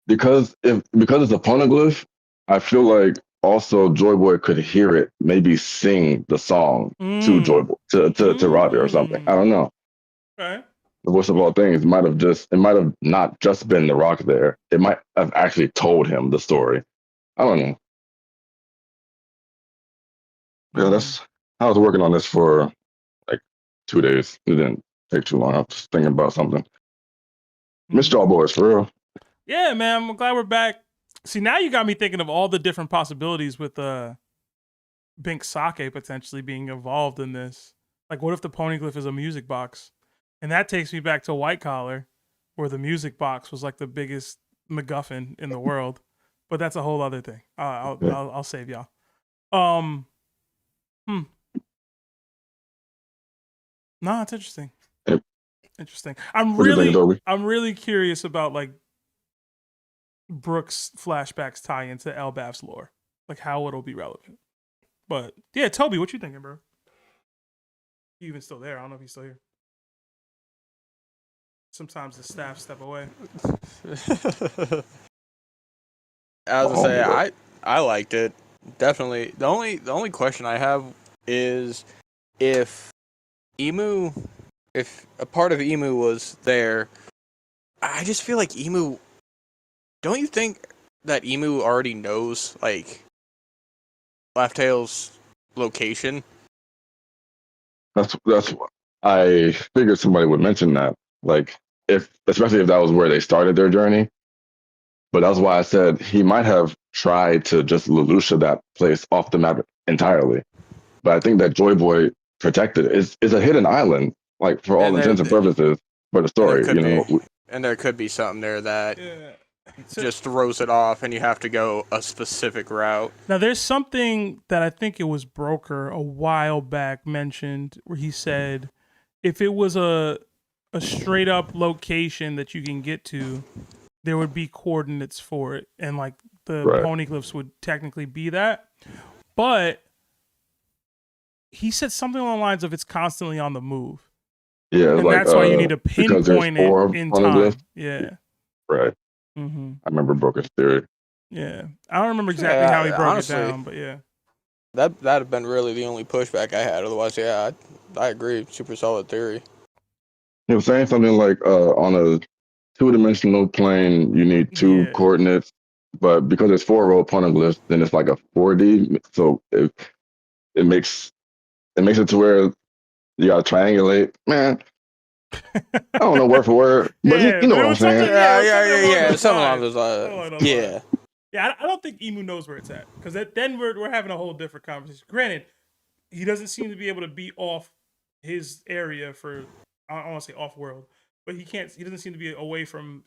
because it's a poneglyph, I feel like also Joy Boy could hear it, maybe sing the song to Joy Boy, to Roger or something. I don't know. Okay. The worst of all things, it might have not just been the rock there. It might have actually told him the story. I don't know. Yeah, I was working on this for like 2 days. It didn't take too long. I was just thinking about something. Miss Jaw Boys, for real. Yeah, man. I'm glad we're back. See, now you got me thinking of all the different possibilities with Bink Sake potentially being involved in this. Like, what if the poneglyph is a music box? And that takes me back to White Collar, where the music box was like the biggest MacGuffin in the world. But that's a whole other thing. I'll save y'all. No, it's interesting. Yep. Interesting. I'm really curious about like Brook's flashbacks tie into Elbaf's lore, like how it'll be relevant. But yeah, Toby, what you thinking, bro? You even still there? I don't know if he's still here. Sometimes the staff step away. As I say, I liked it. Definitely. The only question I have is if a part of Emu was there, I just feel like Emu. Don't you think that Emu already knows like Laugh-Tale's location? That's I figured somebody would mention that. Like, especially if that was where they started their journey. But that's why I said he might have tried to just Lelouch that place off the map entirely. But I think that Joy Boy protected it. It's a hidden island, like for all intents and purposes for the story. And there could be something there that just throws it off, and you have to go a specific route. Now, there's something that I think it was Broker a while back mentioned where he said if it was a straight up location that you can get to, there would be coordinates for it, and like the poneglyphs would technically be that. But he said something along the lines of it's constantly on the move. Yeah, and that's why you need to pinpoint it in time. Yeah, right. Mm-hmm. I remember Broker's theory. Yeah, I don't remember exactly how he broke honestly, it down, but yeah, that'd have been really the only pushback I had. Otherwise, yeah, I agree. Super solid theory. He was saying something like on a 2-dimensional plane, you need two coordinates but because it's 4 row point and glyphs, then it's like a 4D. So it makes it to where you gotta triangulate. Man, I don't know word for word, but Yeah, you know but it what I'm was something- saying. Yeah. Something along lines. those lines. Yeah. Yeah, I don't think Emu knows where it's at, because then we're having a whole different conversation. Granted, he doesn't seem to be able to be off his area for, I don't want to say off world, but he doesn't seem to be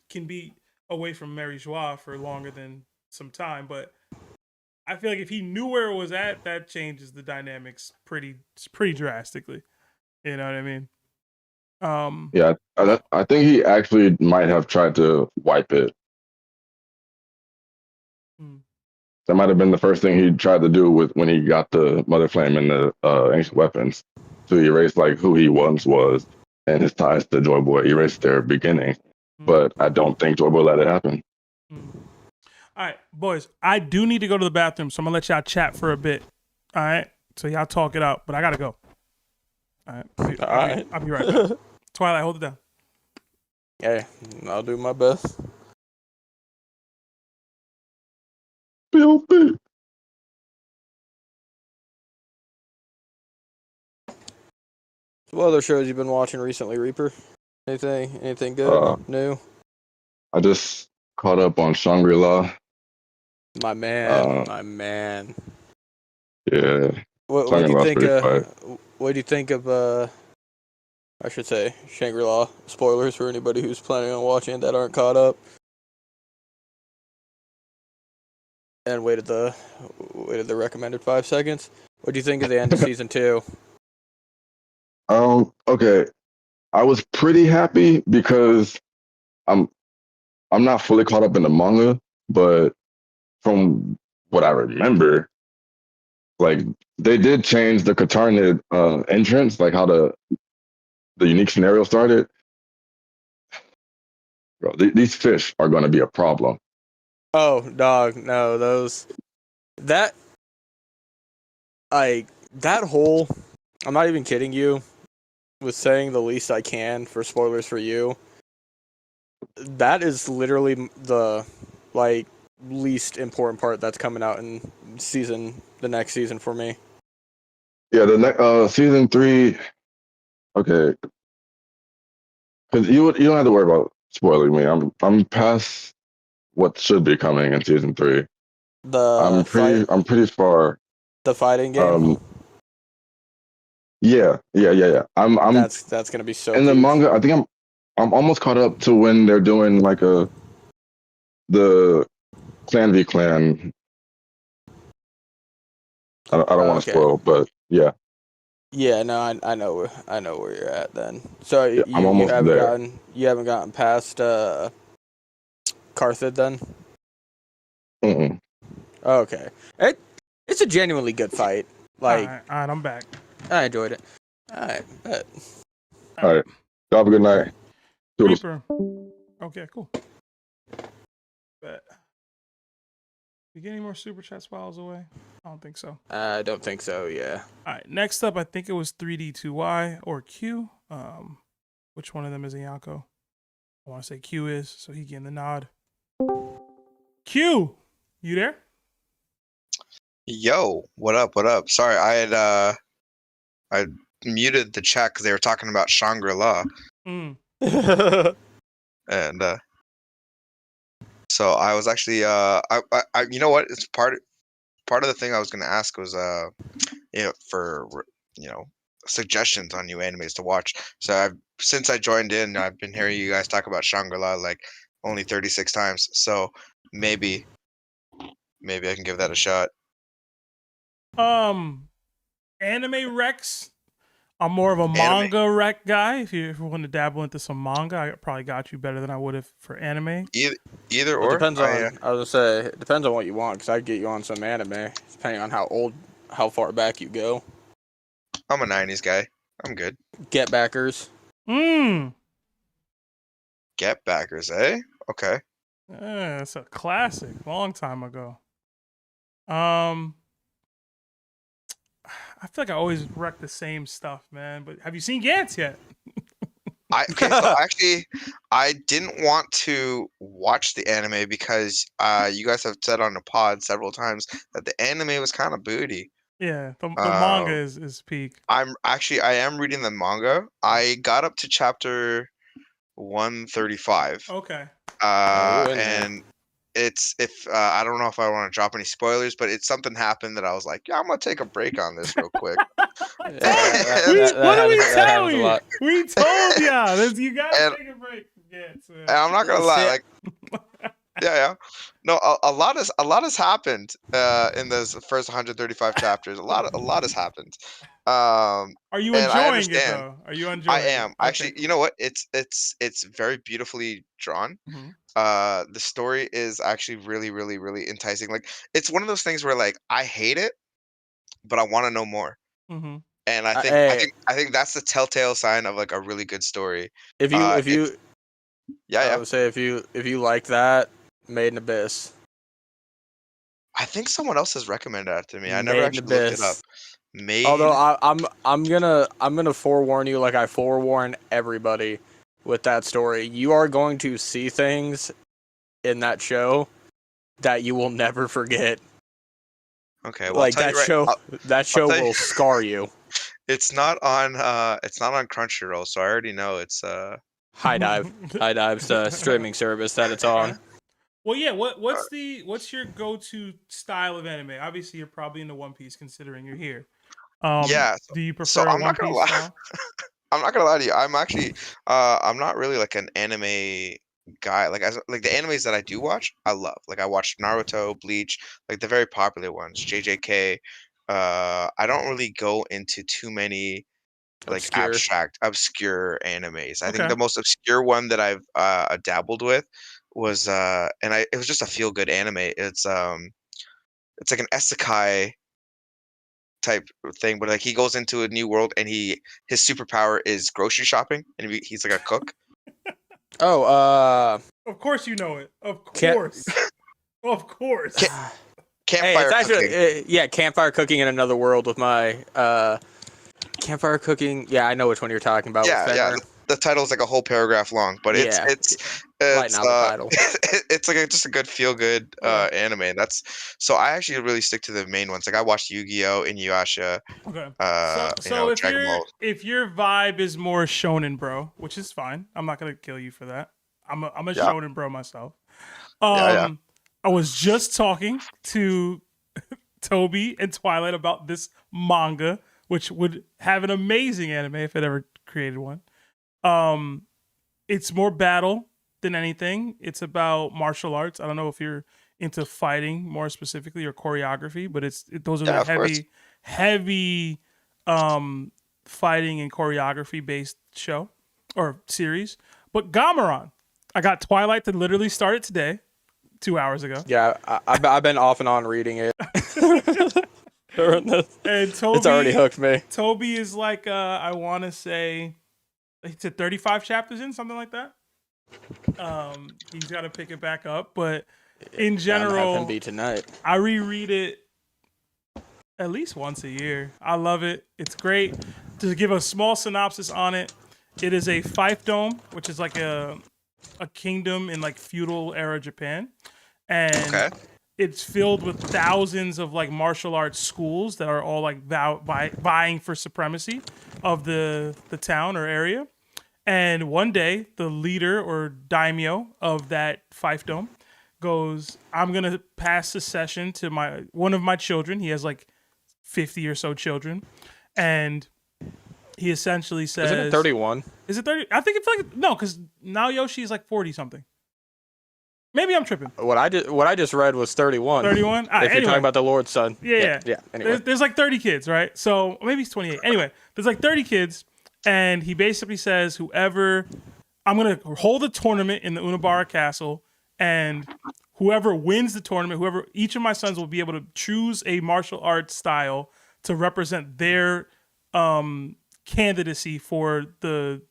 can be away from Mary Joie for longer than some time. But I feel like if he knew where it was at, that changes the dynamics pretty drastically. You know what I mean? Yeah, I think he actually might have tried to wipe it. That might have been the first thing he tried to do with when he got the Mother Flame and the ancient weapons, to erase like who he once was and his ties to Joy Boy, erase their beginning. But I don't think Joy Boy let it happen. All right, boys, I do need to go to the bathroom, so I'm gonna let y'all chat for a bit. All right, so y'all talk it out, but I gotta go. All right, I'll be right back. Twilight, hold it down. Hey, I'll do my best. B.O.B. What other shows you've been watching recently, Reaper? Anything good, new? I just caught up on Shangri-La. My man. Yeah. What do you think? What do you think of? I should say Shangri-La. Spoilers for anybody who's planning on watching it that aren't caught up. And waited the recommended 5 seconds. What do you think of the end of season 2? Okay. I was pretty happy because I'm not fully caught up in the manga, but from what I remember, like they did change the Katarnid entrance, like how the unique scenario started. Bro, these fish are going to be a problem. Oh, dog, no, that whole, I'm not even kidding you, with saying the least I can for spoilers for you. That is literally the least important part that's coming out in the next season for me. Yeah, the next season 3. Okay, because you don't have to worry about spoiling me. I'm past what should be coming in season 3. I'm pretty far. The fighting game. Yeah. I'm that's gonna be so. In the manga, I think I'm almost caught up to when they're doing like the clan v clan. I don't want to spoil, but yeah. Yeah, no, I know where you're at then. So Yeah, I'm almost there. You haven't gotten past Carthage then? Mm-mm. Okay. It's a genuinely good fight. Like, all right, I'm back. I enjoyed it. All right, bet. All right. Y'all have a good night. Reaper. Okay, cool. Bet. You get any more super chats files away? I don't think so. I don't think so. Yeah. All right. Next up, I think it was 3D2Y or Q. Which one of them is Ianko? I want to say Q is, so he getting the nod. Q, you there? Yo, what up? What up? Sorry, I muted the chat because they were talking about Shangri-La. Mm. And so I was actually I you know what? It's part of the thing I was gonna ask was for suggestions on new animes to watch. So since I joined in, I've been hearing you guys talk about Shangri-La like only 36 times. So maybe I can give that a shot. Anime Rex. I'm more of a manga rec guy. If you want to dabble into some manga, I probably got you better than I would have for anime. Either or. It depends on. I was gonna say it depends on what you want, because I'd get you on some anime depending on how far back you go. I'm a 90s guy. I'm good. Get Backers. Get Backers, eh? Okay. It's a classic. Long time ago. I feel like I always wreck the same stuff, man. But have you seen Gantz yet? I didn't want to watch the anime because you guys have said on the pod several times that the anime was kind of booty. Yeah, the manga is peak. I am reading the manga. I got up to chapter 135. Okay. And it's I don't know if I want to drop any spoilers, but it's something happened that I was like, yeah, I'm gonna take a break on this real quick. What do we tell you? We told ya. You gotta take a break. And I'm not gonna lie, like, yeah. No, a lot has happened in those first 135 chapters. A lot has happened. Are you enjoying it though? Are you enjoying it? I am. Actually, you know what? It's very beautifully drawn. Mm-hmm. The story is actually really, really, really enticing. Like, it's one of those things where, like, I hate it, but I want to know more. Mm-hmm. And I think that's the telltale sign of like a really good story. If you I would say if you like that, Made in Abyss. I think someone else has recommended that to me. I never actually looked it up. Although I'm gonna forewarn you, like I forewarn everybody with that story. You are going to see things in that show that you will never forget. Okay, well, like that show will scar you. It's not on Crunchyroll, so I already know it's High Dive. High Dive's the streaming service that it's on. Well, yeah. What's your go-to style of anime? Obviously, you're probably into One Piece, considering you're here. Yeah. Do you prefer One Piece style? I'm not gonna lie to you. I'm actually I'm not really like an anime guy. Like the animes that I do watch, I love. Like I watched Naruto, Bleach, like the very popular ones, JJK. I don't really go into too many like obscure animes. I think the most obscure one that I've dabbled with was it was just a feel good anime. It's like an isekai type thing, but like he goes into a new world and his superpower is grocery shopping, and he's like a cook. Of course you know it. Of course. Of course. Campfire cooking. Campfire cooking in another world with my campfire cooking. Yeah, I know which one you're talking about. Yeah. The title's like a whole paragraph long, but it's lighten out the title. It's like just a good feel good anime. So I actually really stick to the main ones. Like I watched Yu-Gi-Oh, Inuyasha. Okay. So if your vibe is more shonen bro, which is fine, I'm not gonna kill you for that. I'm a shonen bro myself. I was just talking to Toby and Twilight about this manga, which would have an amazing anime if it ever created one. It's more battle than anything. It's about martial arts. I don't know if you're into fighting more specifically or choreography, but those are the heavy fighting and choreography based show or series. But Gameran, I got Twilight to literally start it today, 2 hours ago. Yeah, I've been off and on reading it. And Toby, it's already hooked me. Toby is like, I want to say, it's at 35 chapters in, something like that. He's got to pick it back up, but in general, have him be tonight. I reread it at least once a year. I love it. It's great. To give a small synopsis on it, it is a fiefdom, which is like a kingdom in like feudal era Japan, and it's filled with thousands of like martial arts schools that are all like vying for supremacy of the town or area. And one day, the leader or daimyo of that fiefdom goes, "I'm gonna pass the session to one of my children." He has like 50 or so children, and he essentially says, "Isn't it 31? Is it 30? I think it's like no, because now Yoshi is like 40 something. Maybe I'm tripping. What I just read was 31. 31. If you're talking about the Lord's son. Yeah. Anyway. There's like 30 kids, right? So maybe he's 28. Anyway, there's like 30 kids, and he basically says, I'm gonna hold a tournament in the Unabara Castle, and whoever wins the tournament, each of my sons will be able to choose a martial arts style to represent their candidacy for the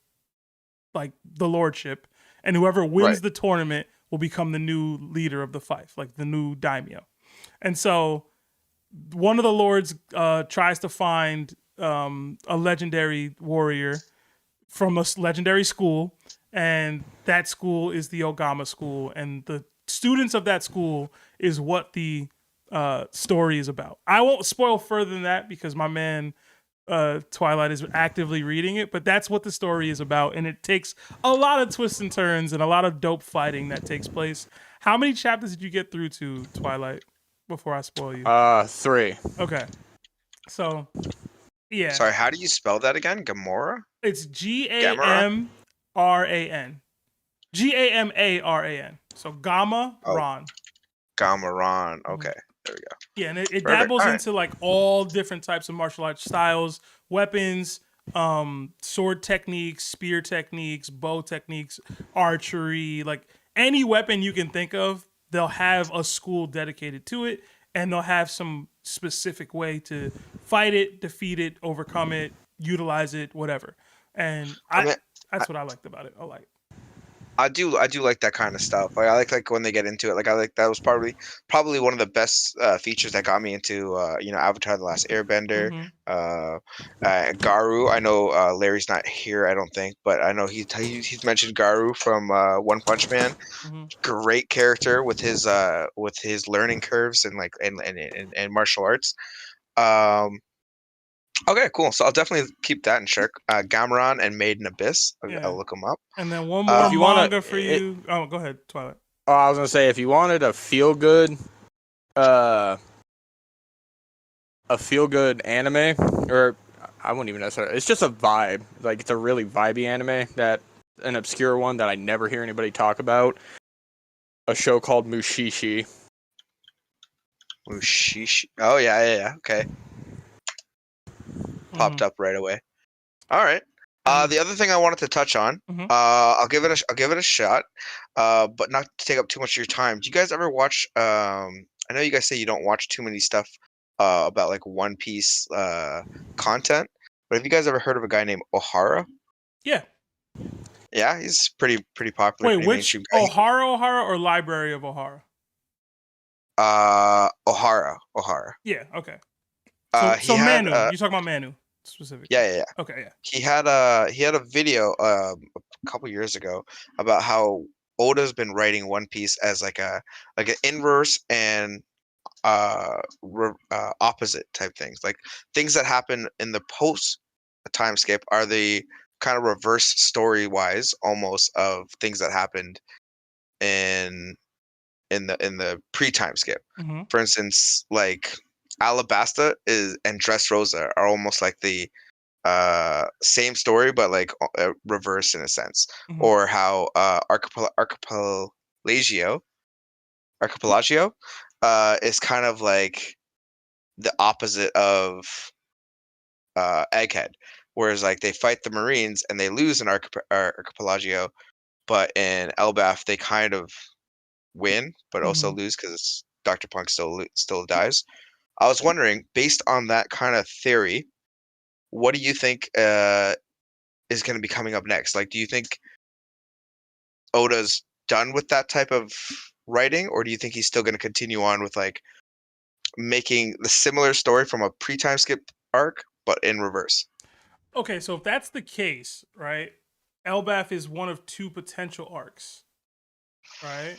lordship, and whoever wins the tournament will become the new leader of the fief, like the new daimyo. And so one of the lords tries to find a legendary warrior from a legendary school, and that school is the Ogama school, and the students of that school is what the story is about. I won't spoil further than that because my man Twilight is actively reading it, but that's what the story is about, and it takes a lot of twists and turns and a lot of dope fighting that takes place. How many chapters did you get through to Twilight before I spoil you? 3. Okay. So, yeah. Sorry, how do you spell that again? Gamora? It's G-A-M-R-A-N. G-A-M-A-R-A-N. So Gamma Ron. Gamaron. Okay. There we go. Yeah, and it dabbles into like all different types of martial arts styles, weapons, sword techniques, spear techniques, bow techniques, archery, like any weapon you can think of, they'll have a school dedicated to it, and they'll have some specific way to fight it, defeat it, overcome it, utilize it, whatever. And that's what I liked about it. I do like that kind of stuff. Like I like when they get into it. Like I like that was probably one of the best features that got me into Avatar: The Last Airbender. Garu. I know Larry's not here, I don't think, but I know he's mentioned Garu from One Punch Man. Great character with his learning curves and like and martial arts. Okay, cool. So I'll definitely keep that in check. Gameron and Made in Abyss. I'll look them up. And then one more manga for you. Oh, go ahead, Twilight. Oh, I was gonna say if you wanted a feel good anime, or I wouldn't even necessarily. It's just a vibe. Like it's a really vibey anime an obscure one that I never hear anybody talk about. A show called Mushishi. Mushishi. Oh yeah. Okay. Popped up right away. All right. The other thing I wanted to touch on, I'll give it a shot, but not to take up too much of your time. Do you guys ever watch? I know you guys say you don't watch too many stuff about like One Piece content, but have you guys ever heard of a guy named Ohara? Yeah. Yeah, he's pretty popular. Wait, which Ohara or Library of Ohara? Ohara. Yeah. Okay. So Manu, you're talking about Manu specifically? Yeah. Okay, yeah. He had a video a couple years ago about how Oda's been writing One Piece as like an inverse and opposite type things. Like things that happen in the post time skip are the kind of reverse story wise almost of things that happened in the pre time skip. For instance, like Alabasta and Dressrosa are almost like the same story, but like reverse in a sense. Or how Archipelagio is kind of like the opposite of Egghead, whereas like they fight the Marines and they lose in Archipelagio, but in Elbaf they kind of win, but also lose because Dr. Punk still dies. I was wondering, based on that kind of theory, what do you think is going to be coming up next? Like, do you think Oda's done with that type of writing, or do you think he's still going to continue on with like making the similar story from a pre-time skip arc, but in reverse? Okay, so if that's the case, right, Elbaf is one of two potential arcs, right?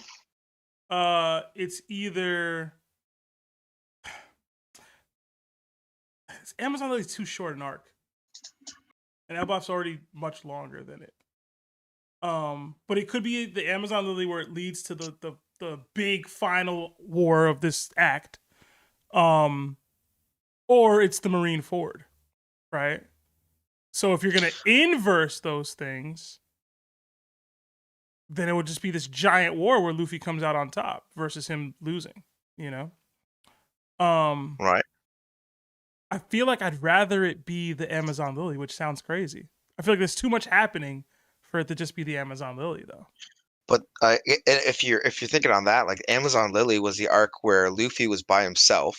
It's either Amazon Lily is too short an arc, and Elbaf's already much longer than it. But it could be the Amazon Lily where it leads to the big final war of this act, or it's the Marine Ford, right? So if you're gonna inverse those things, then it would just be this giant war where Luffy comes out on top versus him losing, you know? Right. I feel like I'd rather it be the Amazon Lily, which sounds crazy. I feel like there's too much happening for it to just be the Amazon Lily, though. But if you're thinking on that, like Amazon Lily was the arc where Luffy was by himself,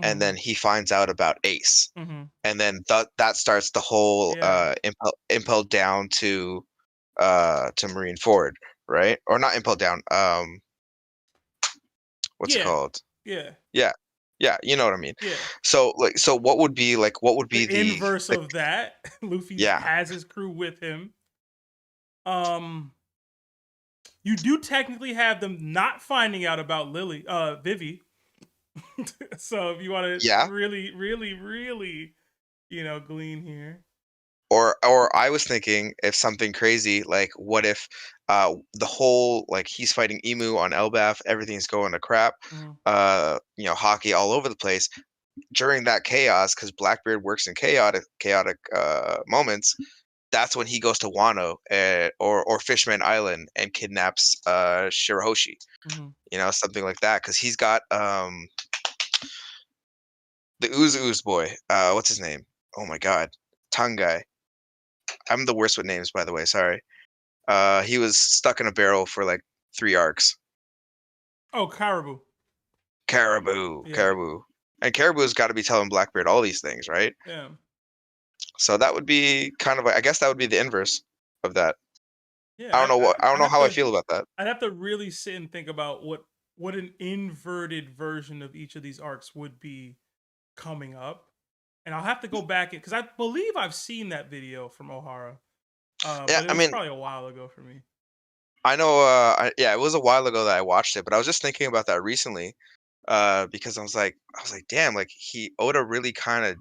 and then he finds out about Ace, and then that starts the whole impel down to Marine Ford, right? Or not impel down. What's it called? Yeah. Yeah, you know what I mean. Yeah. So what would be the inverse of that? Luffy has his crew with him. You do technically have them not finding out about Vivi. So if you want to really, really, really, glean here. Or I was thinking if something crazy, like what if the whole, like, he's fighting Emu on Elbaf, everything's going to crap, hockey all over the place. During that chaos, because Blackbeard works in chaotic moments, that's when he goes to Wano or Fishman Island and kidnaps Shirahoshi. Something like that, because he's got the Ooze boy. What's his name? Oh my god, tongue guy. I'm the worst with names, by the way. Sorry. He was stuck in a barrel for like 3 arcs. Oh, Caribou. Caribou. And Caribou's got to be telling Blackbeard all these things, right? Yeah. So that would be kind of, I guess that would be the inverse of that. Yeah. I don't know how I feel about that. I'd have to really sit and think about what an inverted version of each of these arcs would be coming up. And I'll have to go back because I believe I've seen that video from Ohara. But it was probably a while ago for me. I know. It was a while ago that I watched it, but I was just thinking about that recently, because I was like, damn, like Oda really kind of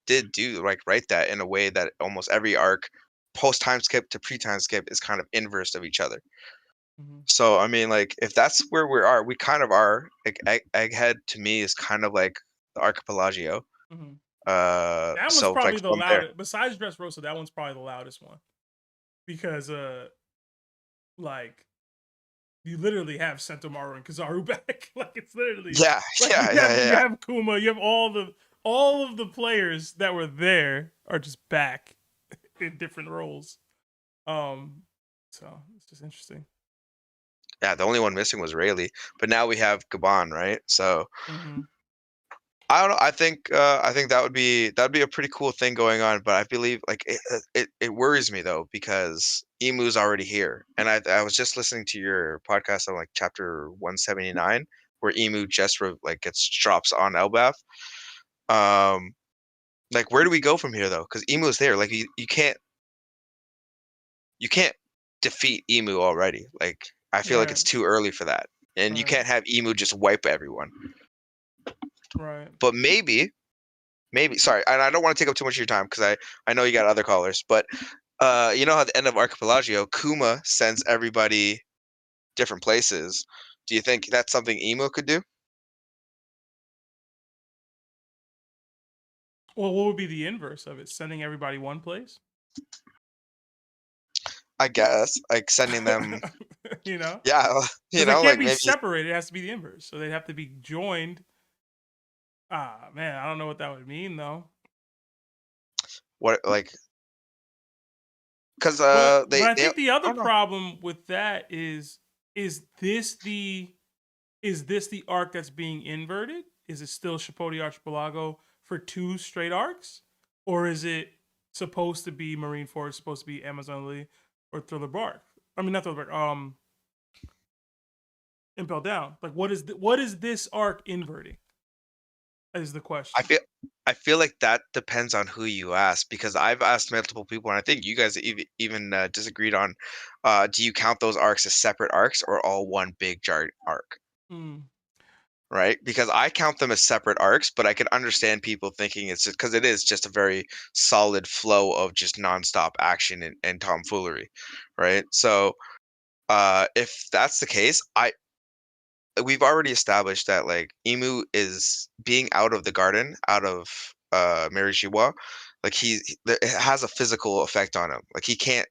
did do write that in a way that almost every arc, post time skip to pre time skip, is kind of inverse of each other. So I mean, like, if that's where we kind of are. Like, Egghead to me is kind of like the Archipelagio. That one's probably the loudest. Besides Dressrosa, that one's probably the loudest one, because you literally have Sentomaru and Kizaru back. Like, it's literally you have Kuma, you have all of the players that were there are just back in different roles. So it's just interesting. Yeah, the only one missing was Rayleigh, but now we have Gabon, right? So I don't know. I think that would be a pretty cool thing going on, but I believe it worries me though, because Emu's already here, and I was just listening to your podcast on like chapter 179 where Emu just drops on Elbaf. Like, where do we go from here though? Because Emu's there. Like, you can't defeat Emu already. Like, I feel like it's too early for that, and you can't have Emu just wipe everyone. Right. But maybe, sorry, and I don't want to take up too much of your time because I know you got other callers, but you know how at the end of Archipelagio, Kuma sends everybody different places. Do you think that's something Emu could do? Well, what would be the inverse of it? Sending everybody one place? I guess, like, sending them. Yeah, they can't like be maybe separated. It has to be the inverse, so they'd have to be joined. Man, I don't know what that would mean though. What, like? Because but I think the other problem with that is this the arc that's being inverted? Is it still Shipodi Archipelago for 2 straight arcs, or is it supposed to be Marineford, supposed to be Amazon Lily, or Thriller Bark? I mean, not Thriller Bark. Impel Down. Like, what is this arc inverting? Is the question. I feel like that depends on who you ask, because I've asked multiple people, and I think you guys even disagreed on, do you count those arcs as separate arcs or all one big giant arc? Right? Because I count them as separate arcs, but I can understand people thinking it's just because it is just a very solid flow of just nonstop action and tomfoolery, right? So if that's the case, we've already established that, like, Emu is being out of the garden, out of Merishiwa, like, it has a physical effect on him. Like, he can't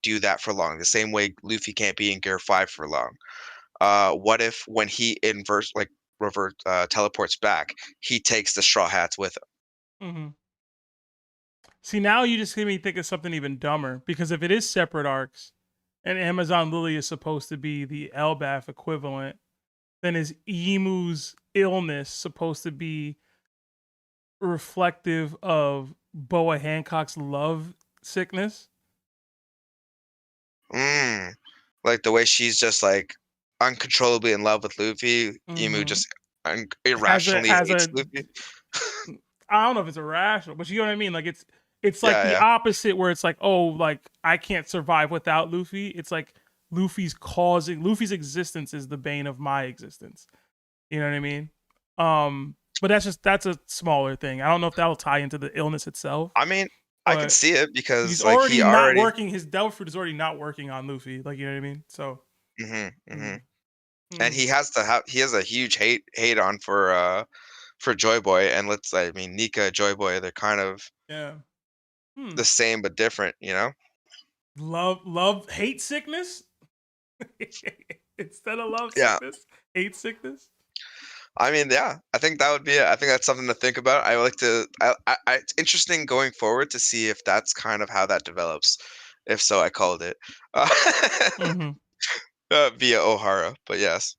do that for long, the same way Luffy can't be in Gear 5 for long. What if when he teleports back, he takes the Straw Hats with him? See, now you just made me think of something even dumber, because if it is separate arcs and Amazon Lily is supposed to be the Elbaf equivalent, then is Emu's illness supposed to be reflective of Boa Hancock's love sickness? Like the way she's just like uncontrollably in love with Luffy, Emu just irrationally hates Luffy. I don't know if it's irrational, but you know what I mean. Like it's like the opposite, where it's like, oh, like I can't survive without Luffy. It's like Luffy's existence is the bane of my existence. You know what I mean? But that's a smaller thing. I don't know if that'll tie into the illness itself. I mean, I can see it because he's like already not working. His devil fruit is already not working on Luffy. Like, you know what I mean? So. And he has a huge hate on for Joy Boy, and Nika, Joy Boy, they're kind of the same but different, you know. Love hate sickness instead of love sickness, hate sickness. I mean, yeah, I think that would be it. I think that's something to think about. I would like to. It's interesting going forward to see if that's kind of how that develops. If so, I called it via Ohara. But yes.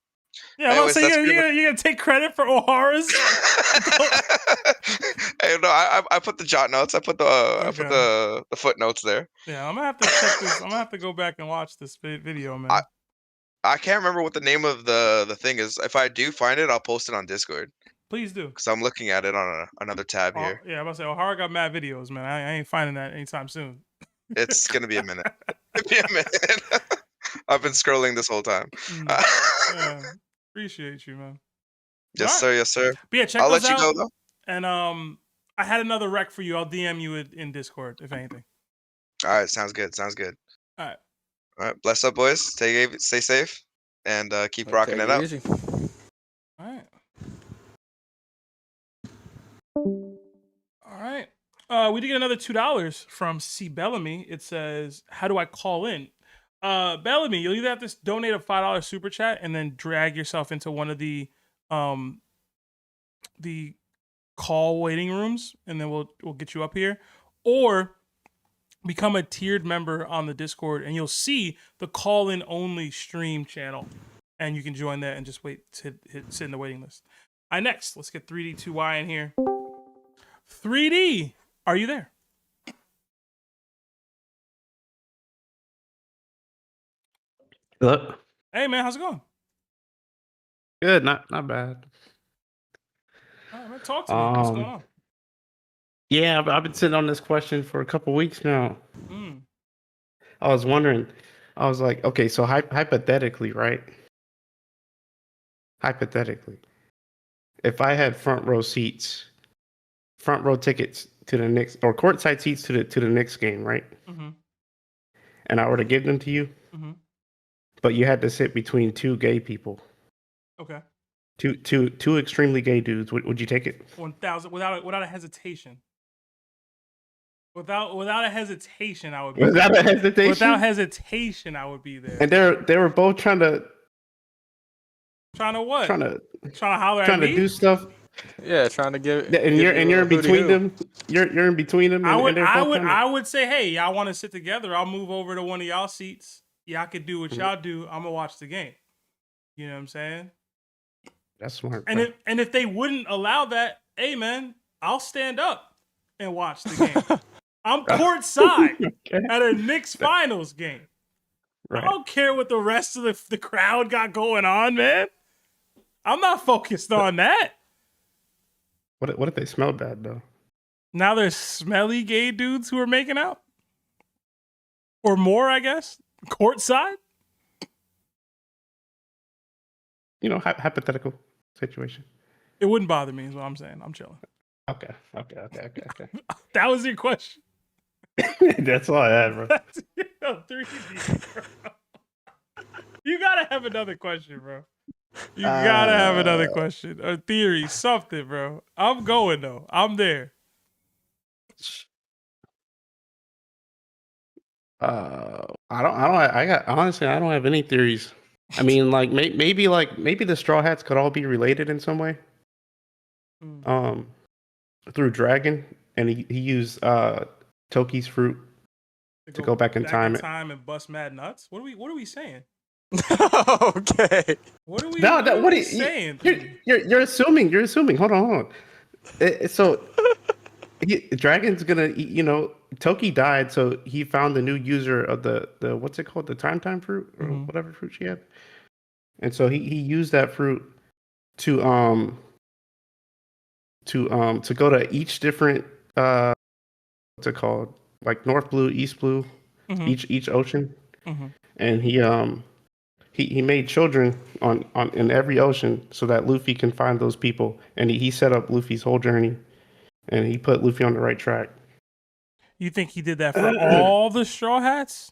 Yeah, anyways, so you're gonna take credit for O'Hara's. Hey, no, I put the jot notes. I put the footnotes there. Yeah, I'm gonna have to check this. I'm gonna have to go back and watch this video, man. I can't remember what the name of the thing is. If I do find it, I'll post it on Discord. Please do. Because I'm looking at it on another tab here. Yeah, I'm about to say O'Hara got mad videos, man. I ain't finding that anytime soon. It's gonna be a minute. It'll be a minute. I've been scrolling this whole time. Yeah, appreciate you, man. Yes, sir. Yes, sir. But yeah, check I'll those let you out. go though. And I had another rec for you. I'll DM you in Discord if anything. All right, sounds good. Sounds good. All right. All right, bless up, boys. Stay safe, and keep rocking it up. Easy. All right. All right. We did get another $2 from CBellamy. It says, "How do I call in?" Bellamy, you'll either have to donate a $5 super chat and then drag yourself into one of the call waiting rooms, and then we'll get you up here, or become a tiered member on the Discord, and you'll see the call-in only stream channel, and you can join that and just wait to sit in the waiting list. All right, next, let's get 3D2Y in here. 3D, are you there? Hello. Hey man, how's it going? Good, not bad. All right, man, talk to me. What's going on? Yeah, I've been sitting on this question for a couple weeks now. I was wondering. I was like, okay, so hypothetically, right? Hypothetically, if I had front row tickets to the Knicks, or courtside seats to the Knicks game, right? And I were to give them to you, but you had to sit between two gay people. Okay. Two extremely gay dudes. Would you take it? 1,000 without a hesitation. Without a hesitation, I would be Without there. a hesitation? Without hesitation, I would be there. And they were both trying to what? Trying to holler trying at to me? do stuff. Yeah, trying to give. And you're in between them. You're in between them. I would say, hey, y'all want to sit together? I'll move over to one of y'all seats. Y'all could do what y'all do. I'm gonna watch the game. You know what I'm saying? That's smart. And if they wouldn't allow that, hey man, I'll stand up and watch the game. I'm courtside at a Knicks finals game. Right. I don't care what the rest of the crowd got going on, man. I'm not focused on that. What if they smell bad though? Now there's smelly gay dudes who are making out, or more, I guess. Courtside. You know, hypothetical situation. It wouldn't bother me, is what I'm saying. I'm chilling. Okay. That was your question. That's all I had, bro. 3D, bro. You gotta have another question, bro. You gotta have another question, a theory, something, bro. I'm going though. I'm there. Honestly, I don't have any theories. I mean, like maybe the Straw Hats could all be related in some way. Through Dragon, and he used Toki's fruit to go back in time and bust mad nuts. What are we saying? Okay. What are we? No, what are you saying? You're assuming. You're assuming. Hold on. So Dragon's gonna, Toki died, so he found the new user of the what's it called, the time fruit or whatever fruit she had, and so he used that fruit to go to each different what's it called, like North Blue, East Blue, each ocean, and he made children on in every ocean so that Luffy can find those people, and he set up Luffy's whole journey, and he put Luffy on the right track. You think he did that for all the Straw Hats?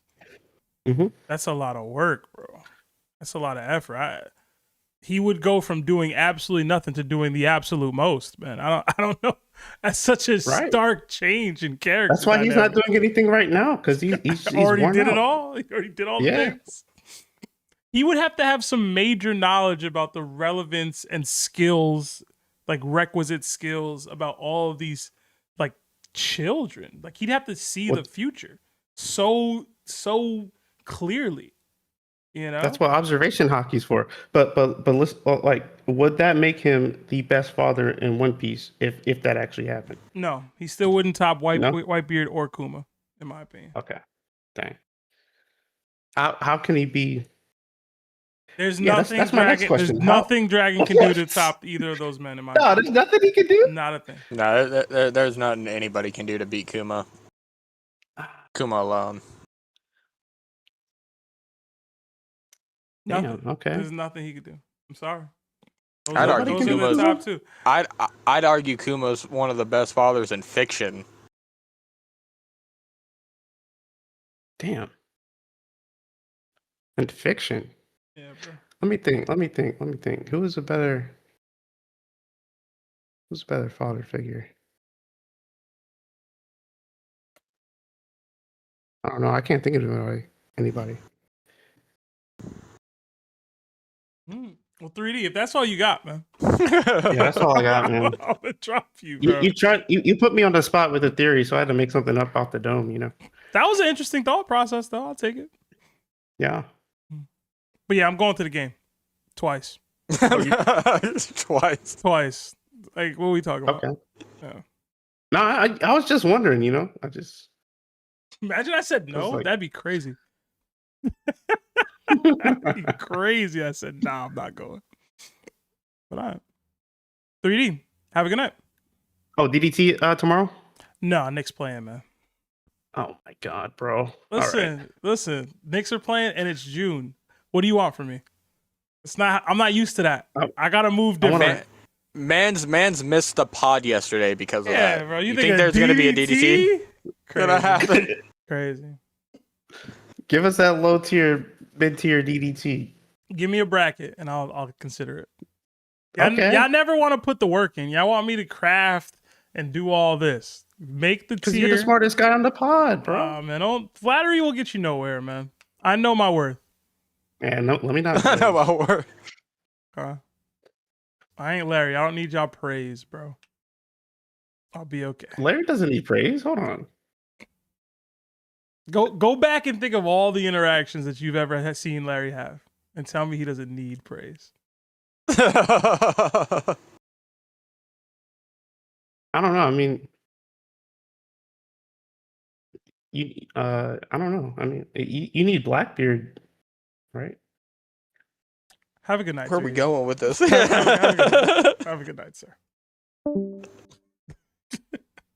Mm-hmm. That's a lot of work, bro. That's a lot of effort. He would go from doing absolutely nothing to doing the absolute most, man. I don't know. That's such a stark change in character. That's why he's not doing anything right now, because he's already did out. it all. He already did all the things. He would have to have some major knowledge about the relevance and skills, like requisite skills about all of these like children. Like he'd have to see the future so clearly. You know, that's what observation hockey's for. But let's, like, would that make him the best father in One Piece if that actually happened? No, he still wouldn't top Whitebeard or Kuma, in my opinion. Okay, dang. How can he be? There's nothing. That's my next question. There's nothing Dragon can do to top either of those men. In my opinion. There's nothing he can do. Not a thing. No, there's nothing anybody can do to beat Kuma. Kuma alone. Nothing. Damn, okay. There's nothing he could do. I'm sorry. I'd argue Kuma's the top two. I'd argue Kuma's one of the best fathers in fiction. Damn. In fiction. Yeah, bro. Let me think. Who's a better father figure? I don't know. I can't think of anybody. Well, 3D, if that's all you got, man. Yeah, that's all I got, man. I'm gonna drop you, bro. You put me on the spot with a theory, so I had to make something up off the dome, you know. That was an interesting thought process, though. I'll take it. Yeah. But yeah, I'm going to the game. Twice. Twice. Like, what are we talking about? Okay. Yeah. No, I was just wondering, you know. Imagine I said no. That'd be crazy. That'd be crazy. I said, nah, I'm not going. But all right. 3D, have a good night. Oh, DDT tomorrow? No, Knicks playing, man. Oh my God, bro. Listen. Knicks are playing and it's June. What do you want from me? I'm not used to that. I gotta move different. Man's missed the pod yesterday because of that. Bro. You think there's gonna be a DDT? Gonna happen? Crazy. Give us that low tier, mid tier DDT. Give me a bracket and I'll consider it. Okay. Y'all never want to put the work in. Y'all want me to craft and do all this. Make the tier. Because you're the smartest guy on the pod, bro. Man, flattery will get you nowhere, man. I know my worth. Man, no, let me not. I know my worth. I ain't Larry. I don't need y'all praise, bro. I'll be okay. Larry doesn't need praise. Hold on. Go back and think of all the interactions that you've ever seen Larry have, and tell me he doesn't need praise. I don't know. I mean, I don't know. I mean, you need Blackbeard, right? Have a good night. Where are we going with this? Have a good night, sir.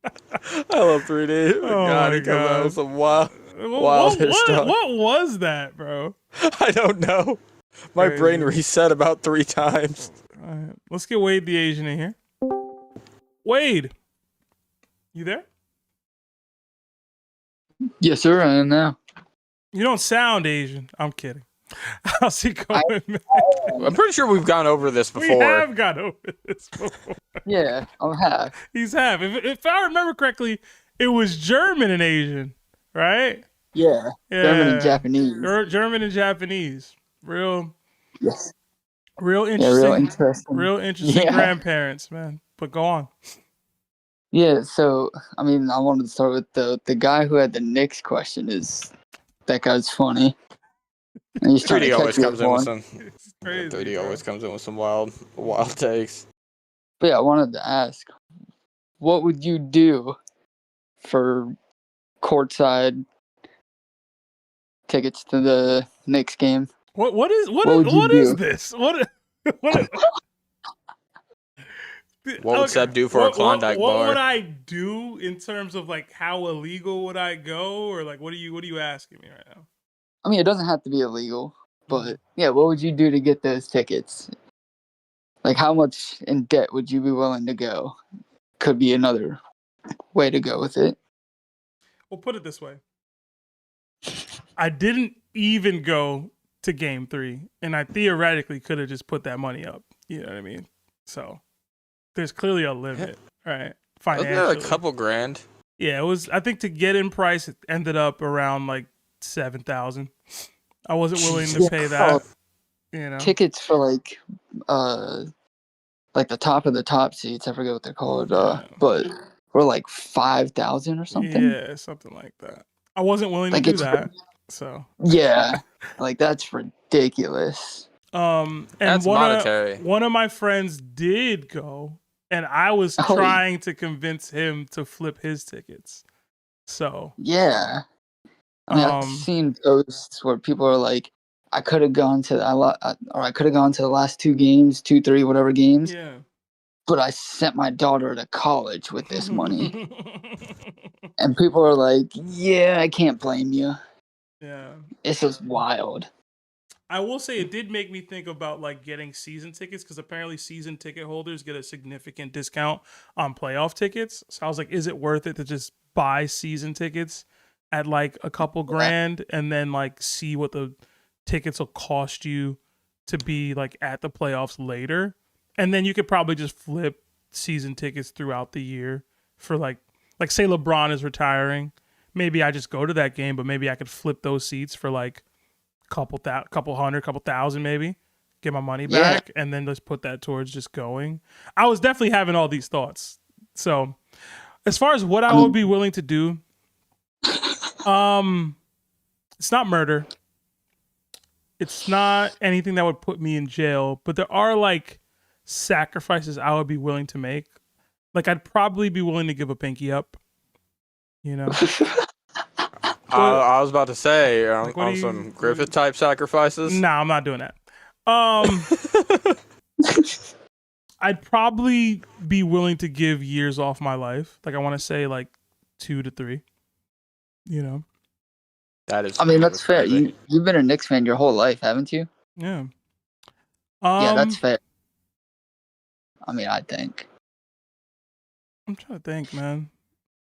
I love 3D. Oh God, he comes out with some wild stuff. What was that, bro? I don't know. My brain reset about 3 times. All right. Let's get Wade the Asian in here. Wade, you there? Yes, sir. I am now. You don't sound Asian. I'm kidding. How's it going, man? I'm pretty sure we've gone over this before. We have gone over this before. Yeah, I'm half. He's half. If I remember correctly, it was German and Asian, right? Yeah. German and Japanese. German and Japanese. Real interesting. Real interesting grandparents, man. But go on. Yeah, so I mean, I wanted to start with the guy who had the Knicks question. That guy's funny. And he's 3D always comes in with some. It's crazy, 3D always comes in with some wild takes. But yeah, I wanted to ask, what would you do for courtside tickets to the Knicks game? What is this? What What would Seb do for a Klondike bar? What would I do in terms of like how illegal would I go, or like what are you asking me right now? I mean, it doesn't have to be illegal, but yeah, what would you do to get those tickets? Like, how much in debt would you be willing to go? Could be another way to go with it. Well, put it this way. I didn't even go to Game 3, and I theoretically could have just put that money up. You know what I mean? So there's clearly a limit, right? Financially. Wasn't that a couple grand? Yeah, it was. I think to get in price, it ended up around like 7,000. I wasn't willing to pay that. You know, tickets for like the top of the top seats. I forget what they're called. But we're like 5,000 or something. Yeah, something like that. I wasn't willing to do that. So yeah, like that's ridiculous. And that's monetary. One of my friends did go, and I was trying to convince him to flip his tickets. So yeah, I mean, I've seen posts where people are like, I could have gone to the last 2 games, 2, 3, whatever games. Yeah. But I sent my daughter to college with this money. And people are like, yeah, I can't blame you. Yeah. It's just wild. I will say it did make me think about like getting season tickets, because apparently season ticket holders get a significant discount on playoff tickets. So I was like, is it worth it to just buy season tickets at like a couple grand and then like see what the tickets will cost you to be like at the playoffs later? And then you could probably just flip season tickets throughout the year for like say LeBron is retiring. Maybe I just go to that game, but maybe I could flip those seats for like couple thousand, maybe get my money back, and then just put that towards just going. I was definitely having all these thoughts. So as far as what I would be willing to do, it's not murder. It's not anything that would put me in jail, but there are like sacrifices I would be willing to make. Like I'd probably be willing to give a pinky up, you know. I was about to say on some Griffith type sacrifices. Nah, I'm not doing that. I'd probably be willing to give years off my life. Like I want to say like 2 to 3. You know. That is. I mean, that's fair. You've been a Knicks fan your whole life, haven't you? Yeah. Yeah, that's fair. I mean, I think. I'm trying to think, man.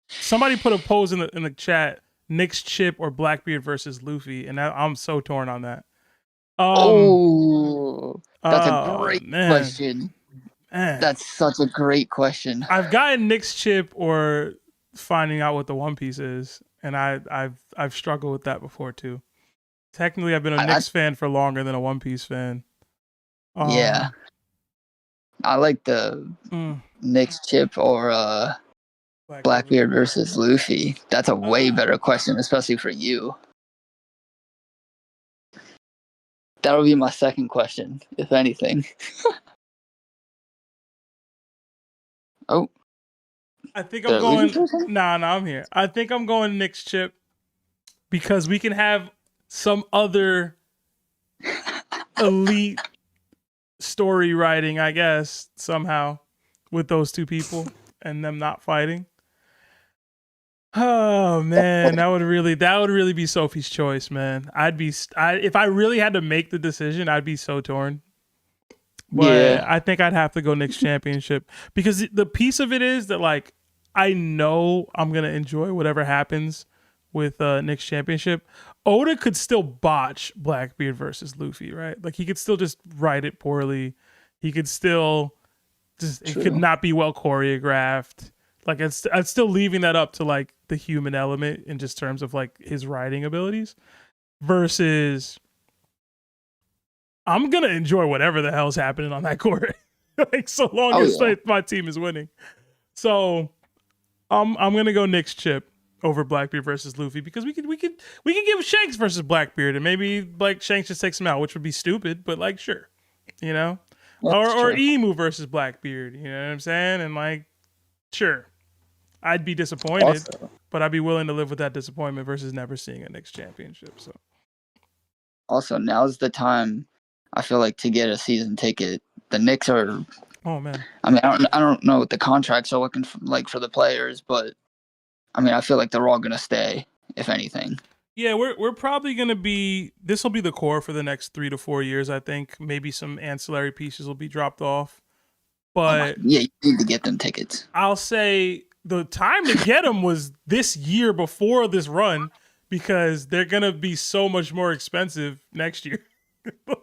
Somebody put a pose in the chat: Knicks Chip or Blackbeard versus Luffy, and I'm so torn on that. That's a great question. Man. That's such a great question. I've gotten Knicks Chip or finding out what the One Piece is, and I've struggled with that before too. Technically, I've been a Knicks fan for longer than a One Piece fan. Yeah, I like the Knicks Chip or Blackbeard versus Luffy. That's a way better question, especially for you. That'll be my second question, if anything. Oh. I think I'm going. Nah, I'm here. I think I'm going Knicks Chip because we can have some other elite story writing, I guess, somehow with those two people and them not fighting. Oh man, that would really be Sophie's choice, man. If I really had to make the decision, I'd be so torn. But I think I'd have to go Knicks championship because the piece of it is that like I know I'm gonna enjoy whatever happens with Knicks championship. Oda could still botch Blackbeard versus Luffy, right? Like he could still just write it poorly. He could still it could not be well choreographed. Like it's still leaving that up to like the human element in just terms of like his writing abilities versus I'm gonna enjoy whatever the hell's happening on that court. Like so long as my team is winning. So I'm gonna go Knicks Chip over Blackbeard versus Luffy because we could give Shanks versus Blackbeard and maybe like Shanks just takes him out, which would be stupid, but like sure. You know? Or Emu versus Blackbeard, you know what I'm saying? And like sure. I'd be disappointed, but I'd be willing to live with that disappointment versus never seeing a Knicks championship. So, also, now's the time I feel like to get a season ticket. The Knicks are Oh man. I mean, I don't know what the contracts are looking for the players, but I mean, I feel like they're all gonna stay, if anything. Yeah, we're probably gonna be. This will be the core for the next 3 to 4 years. I think maybe some ancillary pieces will be dropped off, but yeah, you need to get them tickets. I'll say the time to get them was this year before this run because they're gonna be so much more expensive next year.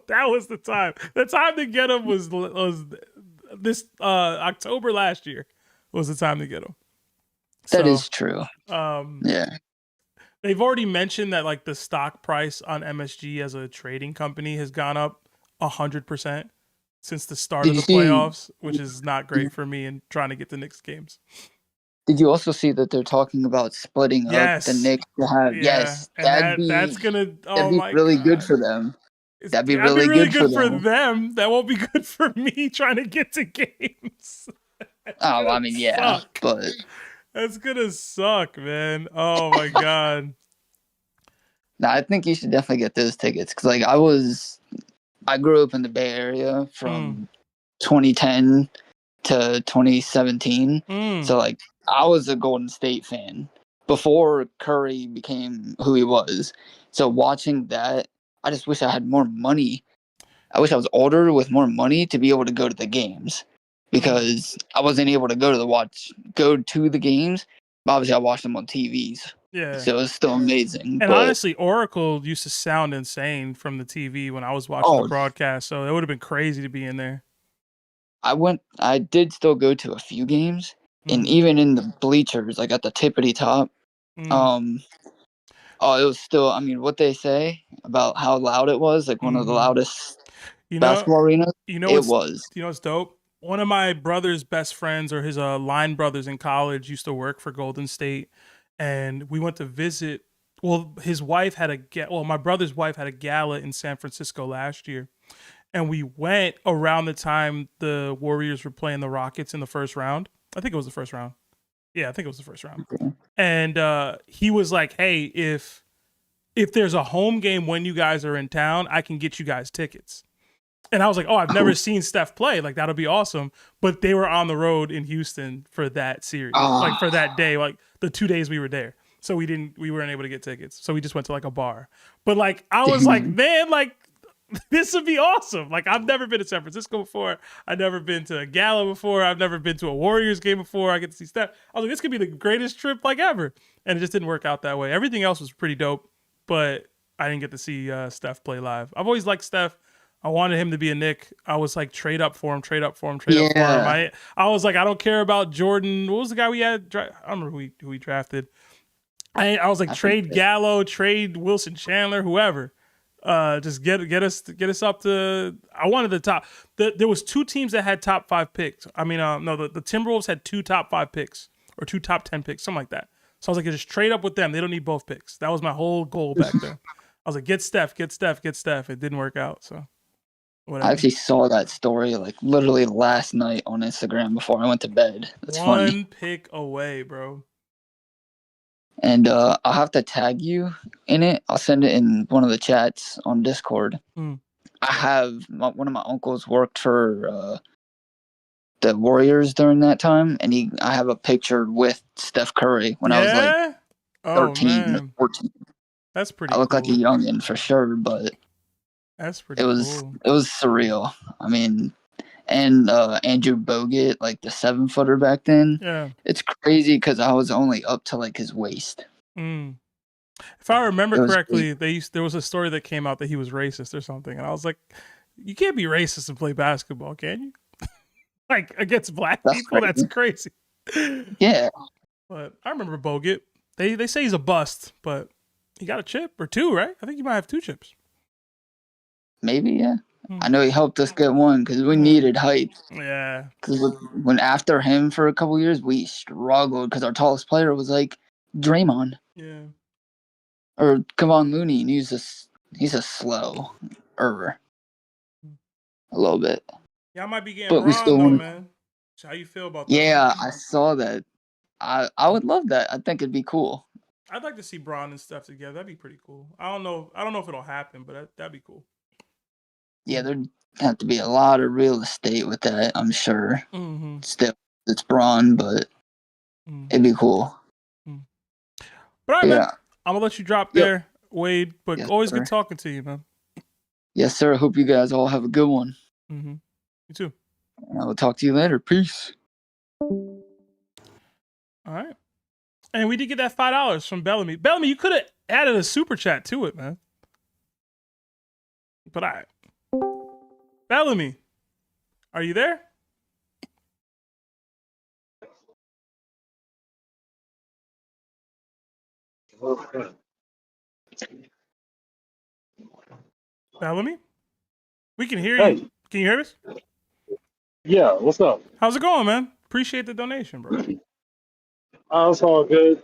That was the time. The time to get them was this October last year was the time to get them. That is true. Yeah. They've already mentioned that like the stock price on MSG as a trading company has gone up 100% since the start of the playoffs, which is not great for me in trying to get the Knicks games. Did you also see that they're talking about splitting up the Knicks to have? Yes, that's gonna be really good for them. That'd be really good for them. That won't be good for me trying to get to games. I mean, yeah, but that's gonna suck, man. Oh my god. No, I think you should definitely get those tickets because, like, I grew up in the Bay Area from 2010 to 2017, so like I was a Golden State fan before Curry became who he was. So watching that, I just wish I had more money. I wish I was older with more money to be able to go to the games because I wasn't able to go to the games. Obviously, I watched them on TVs. Yeah. So it's still amazing. And honestly, Oracle used to sound insane from the TV when I was watching the broadcast. So it would have been crazy to be in there. I did still go to a few games, and even in the bleachers, like at the tippity top, it was still, I mean, what they say about how loud it was, like one of the loudest basketball arenas. You know what's dope? One of my brother's best friends, or his line brothers in college, used to work for Golden State, and we went to visit. Well, my brother's wife had a gala in San Francisco last year, and we went around the time the Warriors were playing the Rockets in the first round. I think it was the first round. Yeah, I think it was the first round. And he was like, "Hey, if there's a home game when you guys are in town, I can get you guys tickets." And I was like, "Oh, I've never seen Steph play. Like, that'll be awesome." But they were on the road in Houston for that series, like for that day, like the 2 days we were there. So we weren't able to get tickets. So we just went to like a bar. But like, I was like, man, like this would be awesome. Like, I've never been to San Francisco before. I've never been to a gala before. I've never been to a Warriors game before. I get to see Steph. I was like, this could be the greatest trip like ever. And it just didn't work out that way. Everything else was pretty dope, but I didn't get to see Steph play live. I've always liked Steph. I wanted him to be a Knick. I was like, trade up for him. I was like, I don't care about Jordan. What was the guy we had? I don't remember who we drafted. I was like, trade Gallo, trade Wilson Chandler, whoever. Just get us up to. I wanted the top. There was 2 teams that had top 5 picks. I mean, the Timberwolves had 2 top 5 picks or 2 top 10 picks, something like that. So I was like, just trade up with them. They don't need both picks. That was my whole goal back then. I was like, get Steph. It didn't work out. So whatever. I actually saw that story like literally last night on Instagram before I went to bed. That's funny. 1 pick away, bro. And I'll have to tag you in it. I'll send it in one of the chats on Discord. I have one of my uncles worked for the Warriors during that time, and I have a picture with Steph Curry when I was like 13 or 14. That's pretty I look cool. like a youngin' for sure, but that's pretty cool. It was surreal. I mean, and Andrew Bogut, like the 7-footer back then. Yeah, it's crazy because I was only up to like his waist. If I remember correctly, there was a story that came out that he was racist or something, and I was like, you can't be racist and play basketball, can you? Like against black people, that's crazy. Yeah, but I remember Bogut. They say he's a bust, but he got a chip or 2, right? I think he might have 2 chips. Maybe, yeah. I know he helped us get one because we needed hype. Yeah. Because when after him for a couple years, we struggled because our tallest player was like Draymond. Yeah. Or Kevon Looney, and he's a slow a little bit. Yeah, I might be getting wrong though, man. So how you feel about that? Yeah, I saw that. I would love that. I think it'd be cool. I'd like to see Bron and stuff together. That'd be pretty cool. I don't know if it'll happen, but that'd be cool. Yeah, have to be a lot of real estate with that, I'm sure. Mm-hmm. Still, it's brawn, but it'd be cool. But all right, man. I'm gonna let you drop there, Wade. But Yes, always sir. good talking to you, man. Yes, sir. Hope you guys all have a good one. Mm-hmm. You too. And I will talk to you later. Peace. All right. And we did get that $5 from Bellamy. Bellamy, you could have added a super chat to it, man. But all right. Bellamy, are you there? Bellamy? We can hear you. Can you hear us? Yeah, what's up? How's it going, man? Appreciate the donation, bro. It's all good.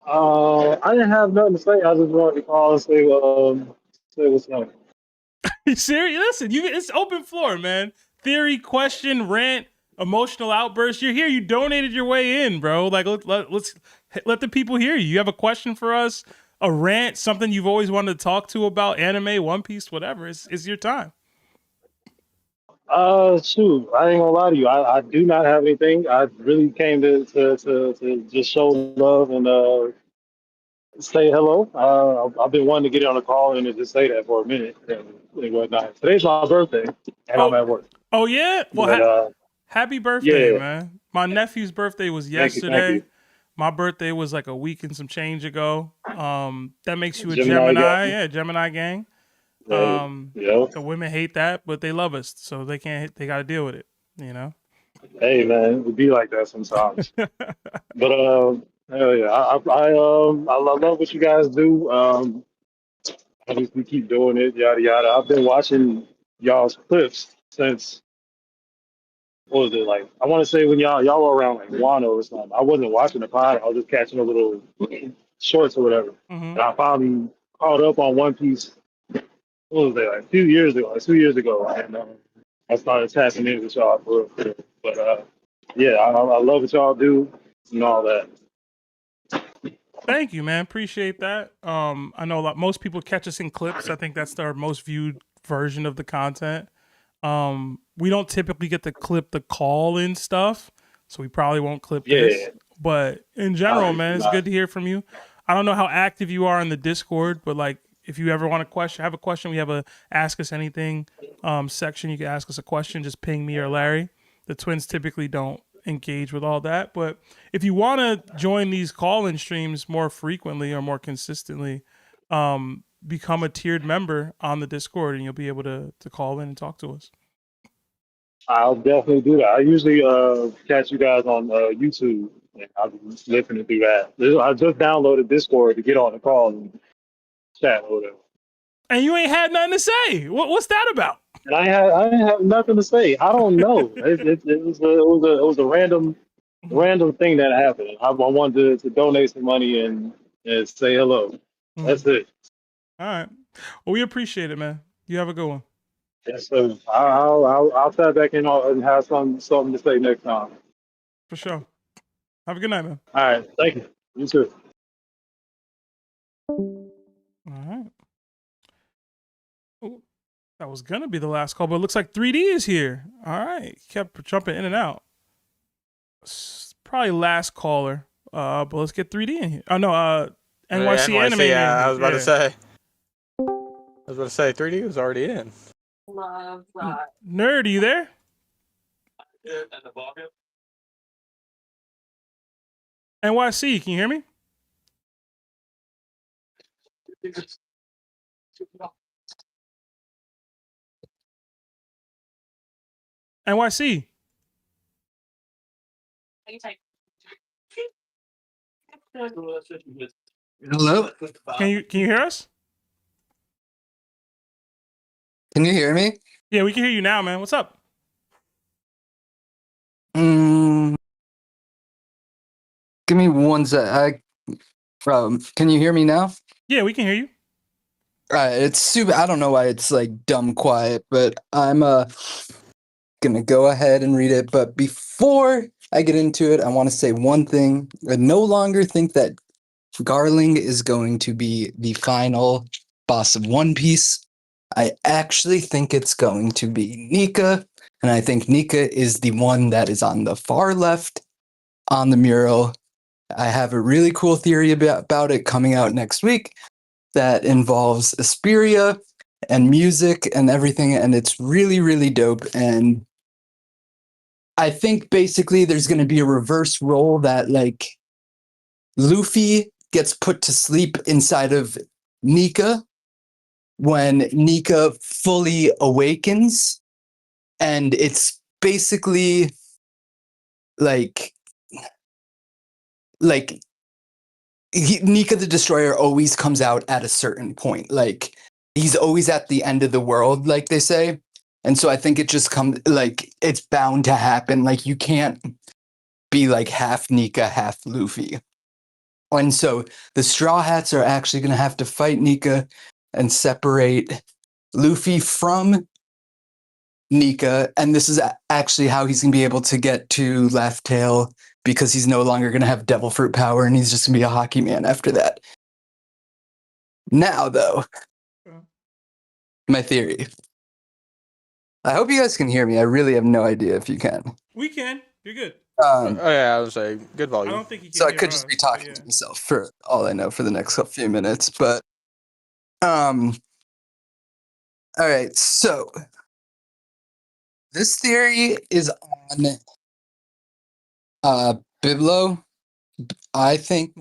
I didn't have nothing to say. I just wanted to call and say what's up. You serious? Listen, it's open floor, man. Theory, question, rant, emotional outburst. You're here. You donated your way in, bro. Like, let's let the people hear you. You have a question for us, a rant, something you've always wanted to talk to about anime, One Piece, whatever. It's your time. Shoot, I ain't gonna lie to you. I do not have anything. I really came to just show love and say hello. I've been wanting to get on a call and just say that for a minute and whatnot. Today's my birthday, and I'm at work. Oh yeah, well, But, happy birthday, yeah. man. My nephew's birthday was Thank you, yesterday. thank you. My birthday was like a week and some change ago. That makes you a Gemini Gemini. gang. Yeah, Gemini gang. Yeah. The women hate that, but they love us, so they can't. They got to deal with it. You know. Hey man, it would be like that sometimes. But hell yeah, I love what you guys do. I just we keep doing it, yada yada. I've been watching y'all's clips since what was it like? I want to say when y'all were around like Wano or something. I wasn't watching the pod. I was just catching a little shorts or whatever. And I finally caught up on One Piece. What was it like? 2 years ago? Like 2 years ago, and I started tapping in with y'all for real. But yeah, I love what y'all do and all that. Thank you, man. Appreciate that. I know most people catch us in clips. I think that's our most viewed version of the content. We don't typically get to clip the call in stuff, so we probably won't clip this. But in general, man, it's good to hear from you. I don't know how active you are in the Discord, but like if you ever want to have a question, we have a Ask Us Anything section. You can ask us a question, just ping me or Larry. The twins typically don't engage with all that, but if you want to join these call-in streams more frequently or more consistently, become a tiered member on the Discord and you'll be able to call in and talk to us. I'll definitely do that. I usually catch you guys on YouTube, and I'll be listening through that. I just downloaded Discord to get on the call and chat or whatever. And you ain't had nothing to say. What's that about? And I didn't have nothing to say. I don't know. It was a random thing that happened. I wanted to donate some money and say hello. That's it. All right. Well, we appreciate it, man. You have a good one. Yes, sir. I'll tap back in and have something to say next time. For sure. Have a good night, man. All right. Thank you. You too. All right. Ooh, that was gonna be the last call, but it looks like 3D is here. All right. Kept jumping in and out. Probably last caller. But let's get 3D in here. Oh no, NYC Anime. Yeah, I was about to say. I was about to say 3D was already in. Nerd, are you there? NYC, can you hear me? NYC. Hello? Can you hear us? Can you hear me? Yeah, we can hear you now, man. What's up? Give me one sec. Can you hear me now? Yeah, we can hear you. It's super. I don't know why it's like dumb quiet, but I'm gonna go ahead and read it. But before I get into it, I want to say one thing. I no longer think that Garling is going to be the final boss of One Piece. I actually think it's going to be Nika, and I think Nika is the one that is on the far left on the mural. I have a really cool theory about it coming out next week that involves Asperia and music and everything, and it's really, really dope. And I think basically there's going to be a reverse role that, like, Luffy gets put to sleep inside of Nika when Nika fully awakens, and it's basically like Nika the Destroyer always comes out at a certain point. Like, he's always at the end of the world, like they say. And so I think it just comes, like, it's bound to happen. Like, you can't be like half Nika, half Luffy. And so the Straw Hats are actually going to have to fight Nika and separate Luffy from Nika. And this is actually how he's going to be able to get to Laugh Tale, because he's no longer going to have devil fruit power and he's just going to be a hockey man after that. Now, though, my theory. I hope you guys can hear me. I really have no idea if you can. We can. You're good. I was saying good volume. I don't think you can. So I could just be talking to myself for all I know for the next few minutes. But, all right. So this theory is on Biblo. I think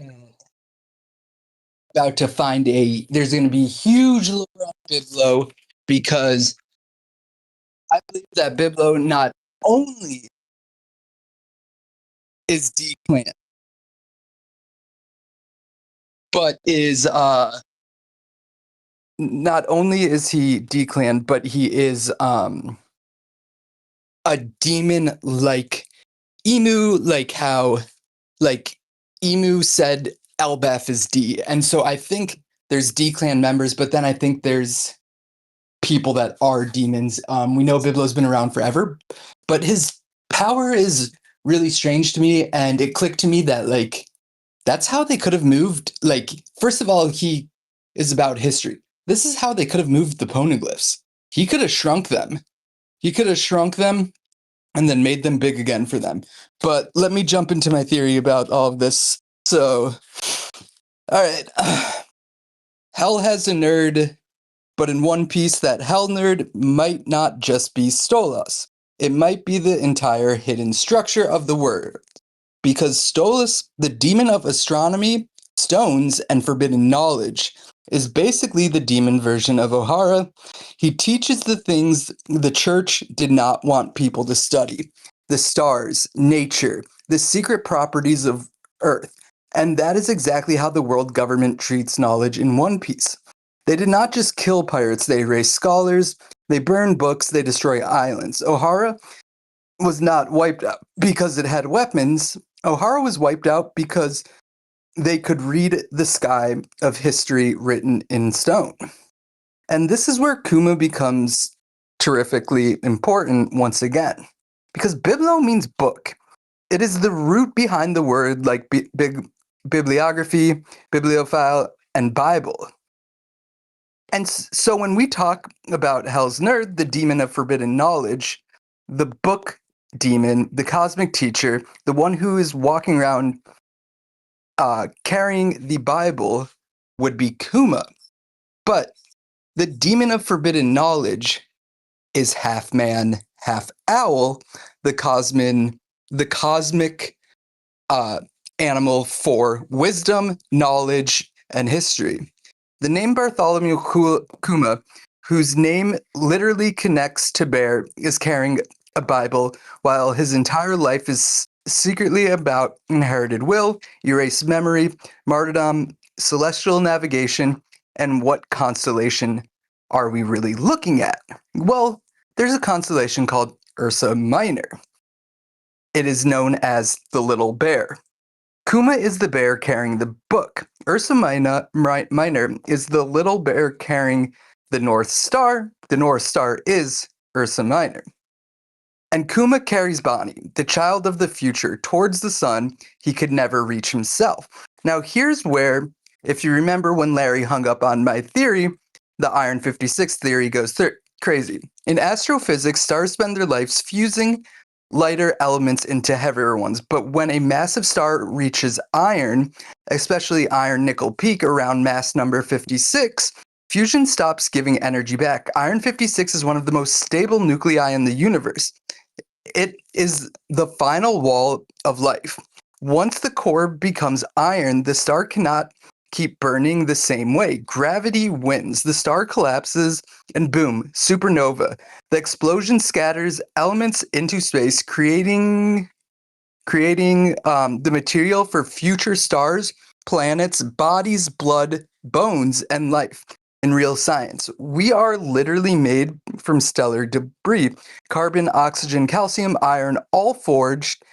about to find there's going to be huge lore on Biblo, because I believe that Biblo not only is D-Clan, but is not only is he D-Clan, but he is a demon like Emu, like how like Emu said Elbaf is D. And so I think there's D-Clan members, but then I think there's people that are demons. We know Biblo's been around forever, but his power is really strange to me, and it clicked to me that, like, that's how they could have moved. Like, first of all, he is about history. This is how they could have moved the poneglyphs. He could have shrunk them. And then made them big again for them. But let me jump into my theory about all of this. So, all right. Hell has a nerd, but in One Piece, that Hell nerd might not just be Stolas. It might be the entire hidden structure of the word. Because Stolas, the demon of astronomy, stones, and forbidden knowledge, is basically the demon version of Ohara. He teaches the things the church did not want people to study. The stars, nature, the secret properties of Earth. And that is exactly how the world government treats knowledge in One Piece. They did not just kill pirates, they erase scholars, they burn books, they destroy islands. Ohara was not wiped out because it had weapons. Ohara was wiped out because they could read the sky of history written in stone. And this is where Kuma becomes terrifically important once again. Because Biblo means book. It is the root behind the word, like bibliography, bibliophile, and Bible. And so when we talk about Hell's Nerd, the demon of forbidden knowledge, the book demon, the cosmic teacher, the one who is walking around carrying the Bible, would be Kuma. But the demon of forbidden knowledge is half man, half owl, the cosmic animal for wisdom, knowledge, and history. The name Bartholomew Kuma, whose name literally connects to bear, is carrying a Bible, while his entire life is secretly about inherited will, erased memory, martyrdom, celestial navigation, and what constellation are we really looking at? Well, there's a constellation called Ursa Minor. It is known as the Little Bear. Kuma is the bear carrying the book. Ursa Minor is the little bear carrying the North Star. The North Star is Ursa Minor. And Kuma carries Bonnie, the child of the future, towards the sun he could never reach himself. Now here's where, if you remember when Larry hung up on my theory, The Iron 56 theory goes crazy. In astrophysics, stars spend their lives fusing lighter elements into heavier ones, but when a massive star reaches iron, especially iron nickel peak around mass number 56, fusion stops giving energy back. Iron 56 is one of the most stable nuclei in the universe. It is the final wall of life. Once the core becomes iron, the star cannot keep burning the same way. Gravity wins. The star collapses and boom, supernova. The explosion scatters elements into space, creating the material for future stars, planets, bodies, blood, bones, and life. In real science, we are literally made from stellar debris. Carbon, oxygen, calcium, iron, all forged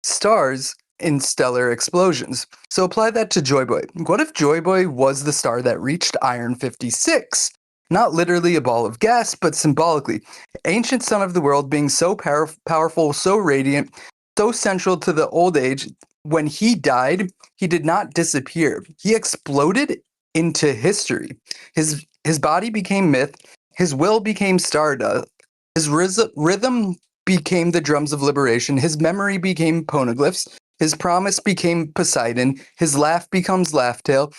stars in stellar explosions. So apply that to Joy Boy. What if Joy Boy was the star that reached Iron 56? Not literally a ball of gas, but symbolically. Ancient son of the world being so powerful, so radiant, so central to the old age, when he died, he did not disappear. He exploded into history. His body became myth, his will became stardust, his rhythm became the drums of liberation, his memory became poneglyphs, his promise became Poseidon, his laugh becomes Laugh-Tale,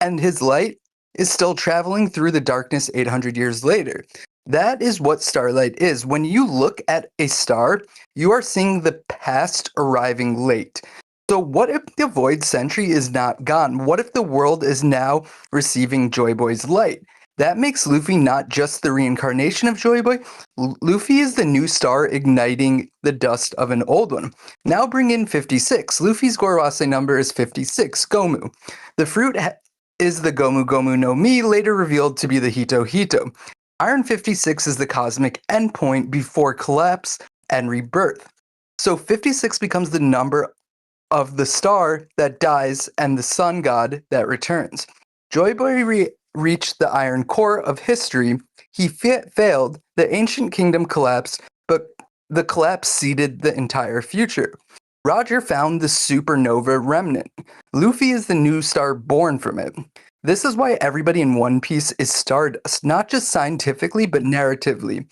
and his light is still traveling through the darkness 800 years later. That is what starlight is. When you look at a star, you are seeing the past arriving late. So what if the void century is not gone? What if the world is now receiving Joy Boy's light? That makes Luffy not just the reincarnation of Joy Boy. Luffy is the new star igniting the dust of an old one. Now bring in 56. Luffy's Gorwase number is 56, Gomu. The fruit is the Gomu Gomu no Mi, later revealed to be the Hito Hito. Iron 56 is the cosmic endpoint before collapse and rebirth. So 56 becomes the number of the star that dies and the sun god that returns. Joy Boy reached the iron core of history. He failed. The ancient kingdom collapsed, but the collapse seeded the entire future. Roger found the supernova remnant. Luffy is the new star born from it. This is why everybody in One Piece is stardust, not just scientifically, but narratively.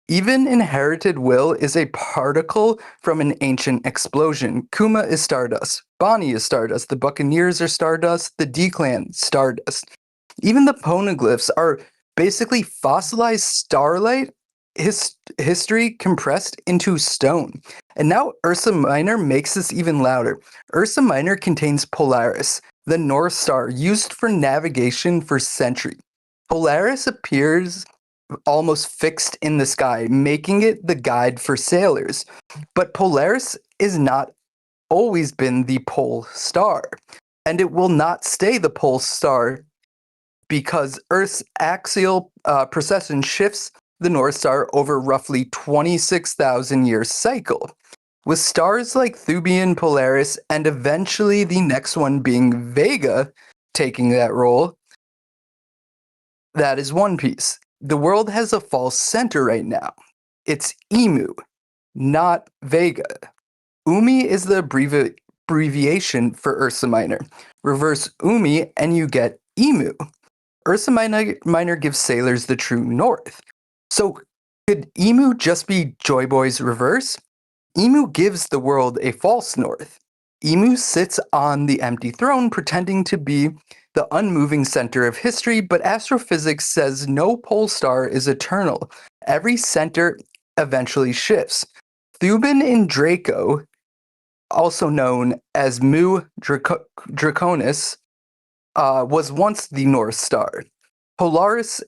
Even inherited will is a particle from an ancient explosion. Kuma is stardust. Bonnie is stardust. The Buccaneers are stardust. The D-Clan, stardust. Even the poneglyphs are basically fossilized starlight history compressed into stone. And now Ursa Minor makes this even louder. Ursa Minor contains Polaris, the North Star used for navigation for centuries. Polaris appears almost fixed in the sky, making it the guide for sailors. But Polaris is not always been the pole star, and it will not stay the pole star because Earth's axial precession shifts the North Star over roughly 26,000 year cycle, with stars like Thubian, Polaris, and eventually the next one being Vega taking that role. That is One Piece. The world has a false center right now. It's Emu, not Vega. Umi is the abbreviation for Ursa Minor. Reverse Umi and you get Emu. Ursa Minor gives sailors the true north. So could Emu just be Joy Boy's reverse? Emu gives the world a false north. Emu sits on the empty throne pretending to be the unmoving center of history, but astrophysics says no pole star is eternal. Every center eventually shifts. Thuban in Draco, also known as Mu Draconis, was once the North Star. Polaris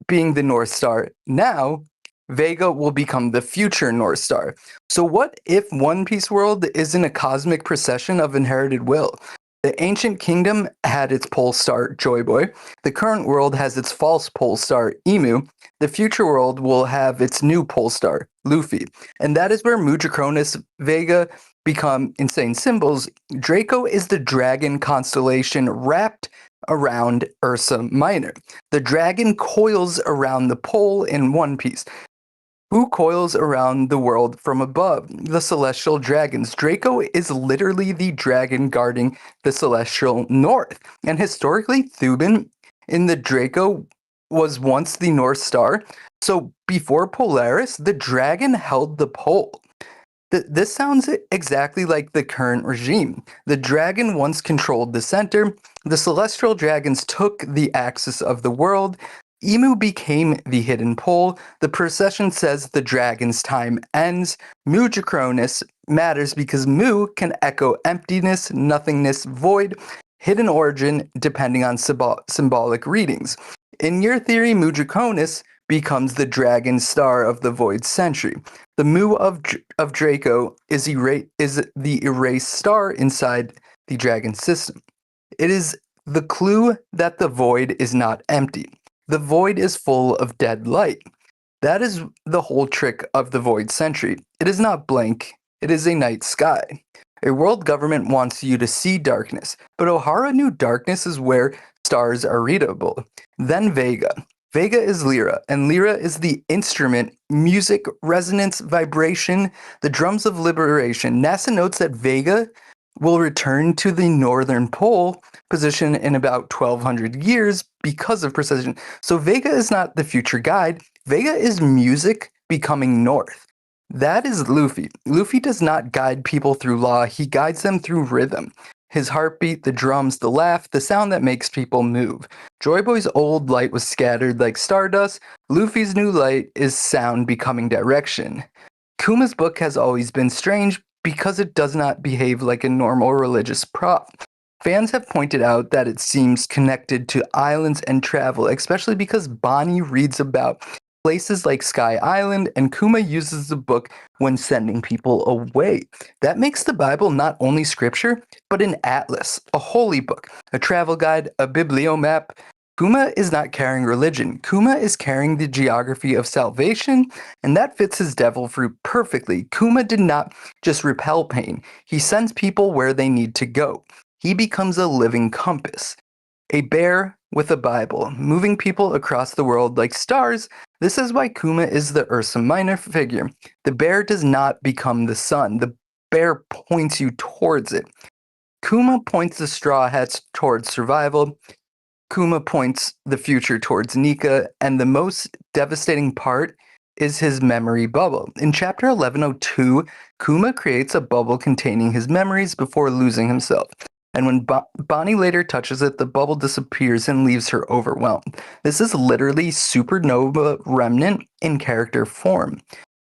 being the North Star. Now, Vega will become the future North Star. So what if One Piece world isn't a cosmic procession of inherited will? The ancient kingdom had its pole star, Joy Boy. The current world has its false pole star, Emu. The future world will have its new pole star, Luffy. And that is where Mudra Vega become insane symbols. Draco is the dragon constellation wrapped around Ursa Minor. The dragon coils around the pole in One Piece. Who coils around the world from above? The celestial dragons. Draco is literally the dragon guarding the celestial north. And historically, Thuban in the Draco was once the North Star. So before Polaris, the dragon held the pole. This sounds exactly like the current regime. The dragon once controlled the center. The celestial dragons took the axis of the world. Emu became the hidden pole. The procession says the dragon's time ends. Mujicronus matters because Mu can echo emptiness, nothingness, void, hidden origin, depending on symbolic readings. In your theory, Mujicronus becomes the dragon star of the void century. The Mu of Draco is the erased star inside the dragon system. It is the clue that the void is not empty. The void is full of dead light. That is the whole trick of the void century. It is not blank. It is a night sky. A world government wants you to see darkness, but Ohara knew darkness is where stars are readable. Then Vega. Vega is Lyra, and Lyra is the instrument, music, resonance, vibration, the drums of liberation. NASA notes that Vega will return to the northern pole position in about 1200 years because of precision. So Vega is not the future guide. Vega is music becoming north. That is Luffy. Luffy does not guide people through law. He guides them through rhythm. His heartbeat, the drums, the laugh, the sound that makes people move. Joy Boy's old light was scattered like stardust. Luffy's new light is sound becoming direction. Kuma's book has always been strange because it does not behave like a normal religious prop. Fans have pointed out that it seems connected to islands and travel, especially because Bonnie reads about places like Sky Island, and Kuma uses the book when sending people away. That makes the Bible not only scripture, but an atlas, a holy book, a travel guide, a bibliomap. Kuma is not carrying religion. Kuma is carrying the geography of salvation, and that fits his devil fruit perfectly. Kuma did not just repel pain. He sends people where they need to go. He becomes a living compass. A bear with a Bible, moving people across the world like stars. This is why Kuma is the Ursa Minor figure. The bear does not become the sun. The bear points you towards it. Kuma points the Straw Hats towards survival. Kuma points the future towards Nika. And the most devastating part is his memory bubble. In chapter 1102, Kuma creates a bubble containing his memories before losing himself. And when Bonnie later touches it, the bubble disappears and leaves her overwhelmed. This is literally supernova remnant in character form.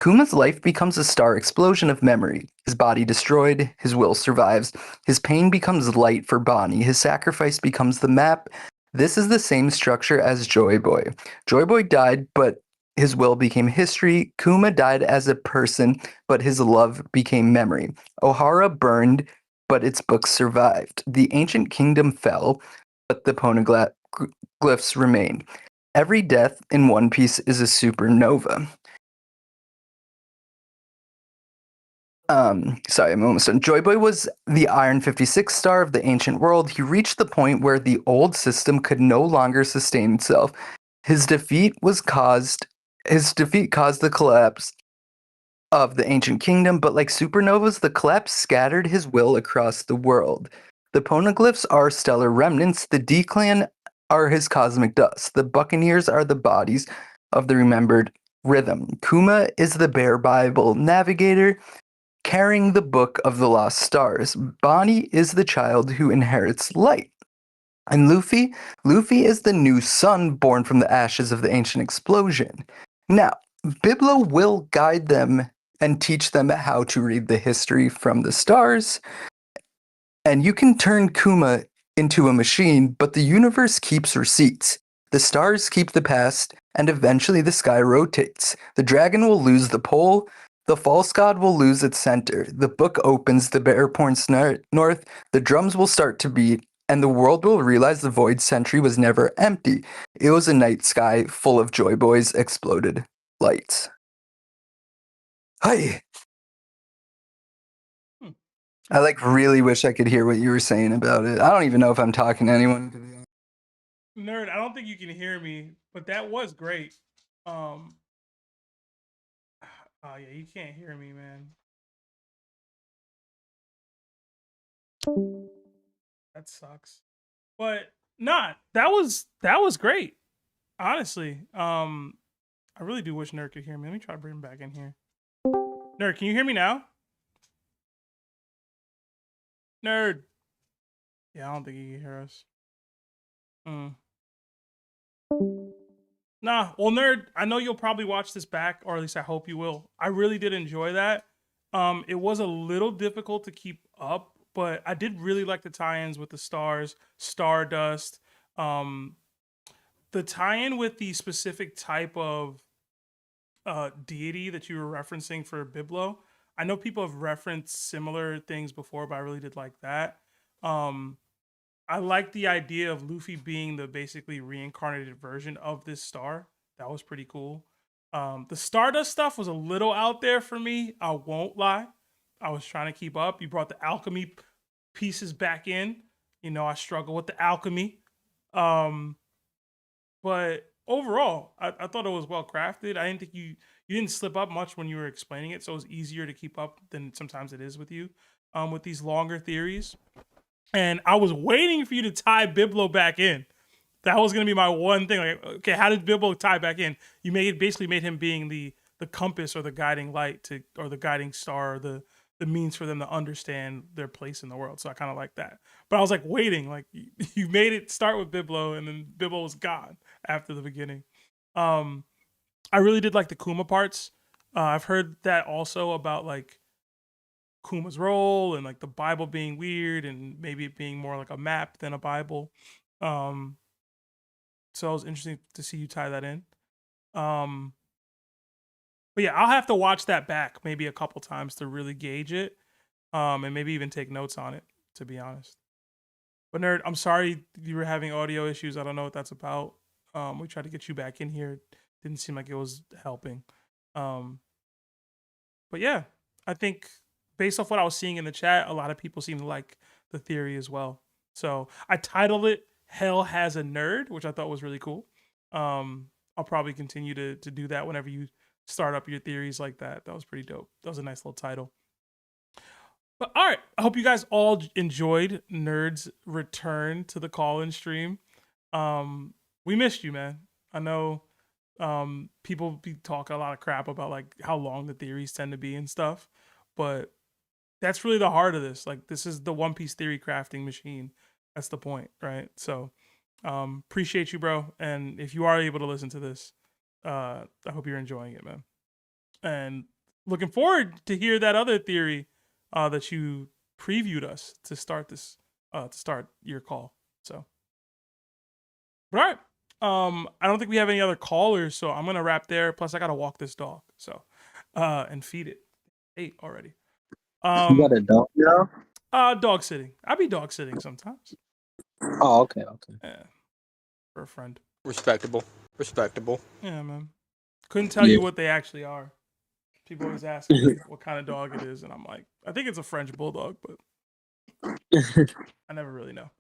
Kuma's life becomes a star explosion of memory. His body destroyed, his will survives. His pain becomes light for Bonnie. His sacrifice becomes the map. This is the same structure as Joy Boy. Joy Boy died, but his will became history. Kuma died as a person, but his love became memory. Ohara burned, but its books survived. The ancient kingdom fell, but the poneglyphs remained. Every death in One Piece is a supernova. Sorry, I'm almost done. Joy Boy was the Iron 56 star of the ancient world. He reached the point where the old system could no longer sustain itself. His defeat caused the collapse of the ancient kingdom, but like supernovas, the collapse scattered his will across the world. The poneglyphs are stellar remnants. The D-Clan are his cosmic dust. The Buccaneers are the bodies of the remembered rhythm. Kuma is the Bear Bible navigator, carrying the book of the lost stars. Bonnie is the child who inherits light. And Luffy is the new sun born from the ashes of the ancient explosion. Now, Biblo will guide them and teach them how to read the history from the stars. And you can turn Kuma into a machine, but the universe keeps receipts. The stars keep the past, and eventually the sky rotates. The dragon will lose the pole. The false god will lose its center. The book opens, the bear points north. The drums will start to beat, and the world will realize the void century was never empty. It was a night sky full of Joy Boy's exploded lights. Hi. I really wish I could hear what you were saying about it. I don't even know if I'm talking to anyone. Nerd, I don't think you can hear me, but that was great. Oh yeah, you can't hear me, man. That sucks. But that was great. Honestly, I really do wish Nerd could hear me. Let me try to bring him back in here. Nerd, can you hear me now? Nerd. Yeah, I don't think he can hear us. Nah, well, Nerd, I know you'll probably watch this back, or at least I hope you will. I really did enjoy that. It was a little difficult to keep up, but I did really like the tie-ins with the stars, Stardust, the tie-in with the specific type of deity that you were referencing for Biblo. I know people have referenced similar things before, but I really did like that. I like the idea of Luffy being the basically reincarnated version of this star. That was pretty cool. The Stardust stuff was a little out there for me. I won't lie. I was trying to keep up. You brought the alchemy pieces back in. You know, I struggle with the alchemy. But overall, I thought it was well crafted. I didn't think you didn't slip up much when you were explaining it, so it was easier to keep up than sometimes it is with you with these longer theories. And I was waiting for you to tie Biblo back in. That was going to be my one thing. Like, okay, how did Biblo tie back in? You basically made him being the compass or the guiding light or the guiding star, or the means for them to understand their place in the world. So I kind of like that. But I was like waiting. Like you made it start with Biblo, and then Biblo was gone after the beginning. I really did like the Kuma parts. I've heard that also about like Kuma's role and like the Bible being weird and maybe it being more like a map than a Bible. So it was interesting to see you tie that in. But yeah, I'll have to watch that back maybe a couple times to really gauge it. And maybe even take notes on it, to be honest. But Nerd, I'm sorry you were having audio issues. I don't know what that's about. We tried to get you back in here. Didn't seem like it was helping. But yeah, I think based off what I was seeing in the chat, a lot of people seem to like the theory as well. So I titled it Hell Has a Nerd, which I thought was really cool. I'll probably continue to do that whenever you start up your theories like that. That was pretty dope. That was a nice little title. But all right, I hope you guys all enjoyed Nerd's return to the call-in stream. We missed you, man. I know people be talking a lot of crap about like how long the theories tend to be and stuff, but that's really the heart of this. Like, this is the One Piece theory crafting machine. That's the point, right? So appreciate you, bro. And if you are able to listen to this, I hope you're enjoying it, man. And looking forward to hear that other theory that you previewed us to start this, to start your call. So, but all right. I don't think we have any other callers, so I'm gonna wrap there. Plus, I gotta walk this dog, so and feed it. 8 already. You got a dog now? Dog sitting. I be dog sitting sometimes. Oh, okay. Yeah, for a friend. Respectable. Yeah, man. Couldn't tell you what they actually are. People always ask me what kind of dog it is, and I'm like, I think it's a French bulldog, but I never really know.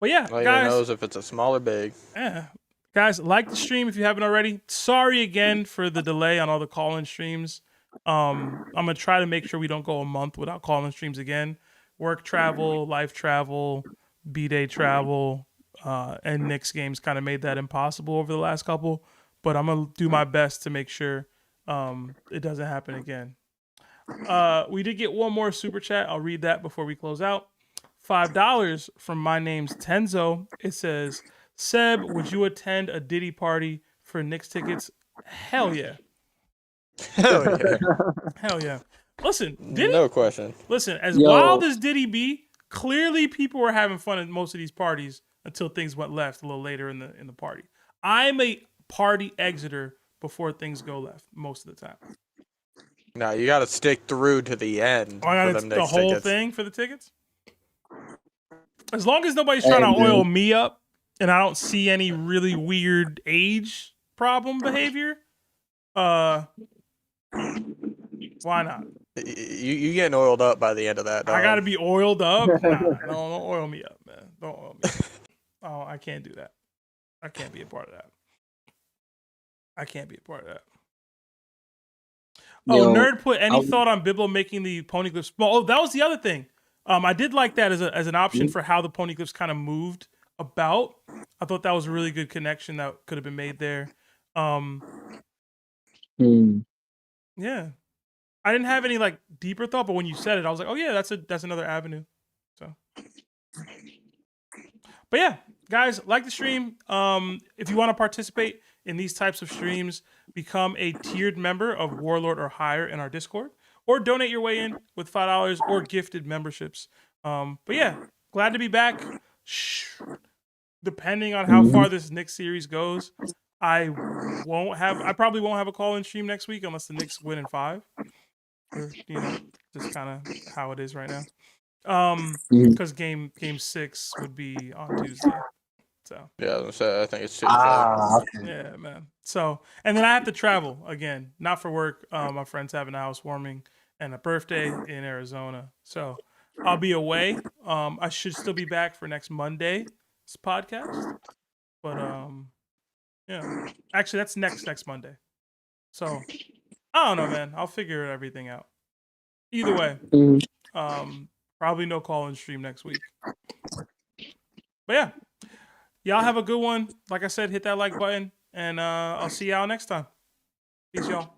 But yeah, all guys, knows if it's a small or big. Yeah, guys, like the stream if you haven't already. Sorry again for the delay on all the call-in streams. I'm gonna try to make sure we don't go a month without call-in streams again. Work travel, life travel, B-Day travel, and Knicks games kind of made that impossible over the last couple. But I'm gonna do my best to make sure it doesn't happen again. We did get one more super chat. I'll read that before we close out. $5 from my name's Tenzo. It says, Seb, would you attend a Diddy party for Knicks tickets? Hell yeah. Hell yeah. Listen, Diddy, no question. Listen, as wild as Diddy be, clearly people were having fun at most of these parties until things went left a little later in the party. I'm a party exiter before things go left most of the time. No, you got to stick through to the end. For them the whole tickets. Thing for the tickets? As long as nobody's trying to oil me up and I don't see any really weird age problem behavior, why not? You getting oiled up by the end of that, dog. I gotta be oiled up? Nah, don't oil me up, man. Don't oil me up. Oh, I can't do that. I can't be a part of that. Oh, Nerd put any thought on Biblo making the poneglyphs? Oh, that was the other thing. I did like that as an option for how the poneglyphs kind of moved about. I thought that was a really good connection that could have been made there. Yeah. I didn't have any like deeper thought, but when you said it, I was like, oh yeah, that's another avenue. So, but yeah, guys, like the stream. If you want to participate in these types of streams, become a tiered member of Warlord or higher in our Discord, or donate your way in with $5 or gifted memberships. But yeah, glad to be back. Depending on how far this Knicks series goes, I probably won't have a call-in stream next week unless the Knicks win in 5. Or, just kind of how it is right now. Because game 6 would be on Tuesday. So yeah, I think it's Tuesday. Okay. Yeah, man. So, and then I have to travel again, not for work. My friend's having a housewarming and a birthday in Arizona, so I'll be away. I should still be back for next Monday's podcast, but yeah, actually that's next Monday. So I don't know, man. I'll figure everything out. Either way, probably no call-in stream next week. But yeah, y'all have a good one. Like I said, hit that like button, and I'll see y'all next time. Peace, y'all.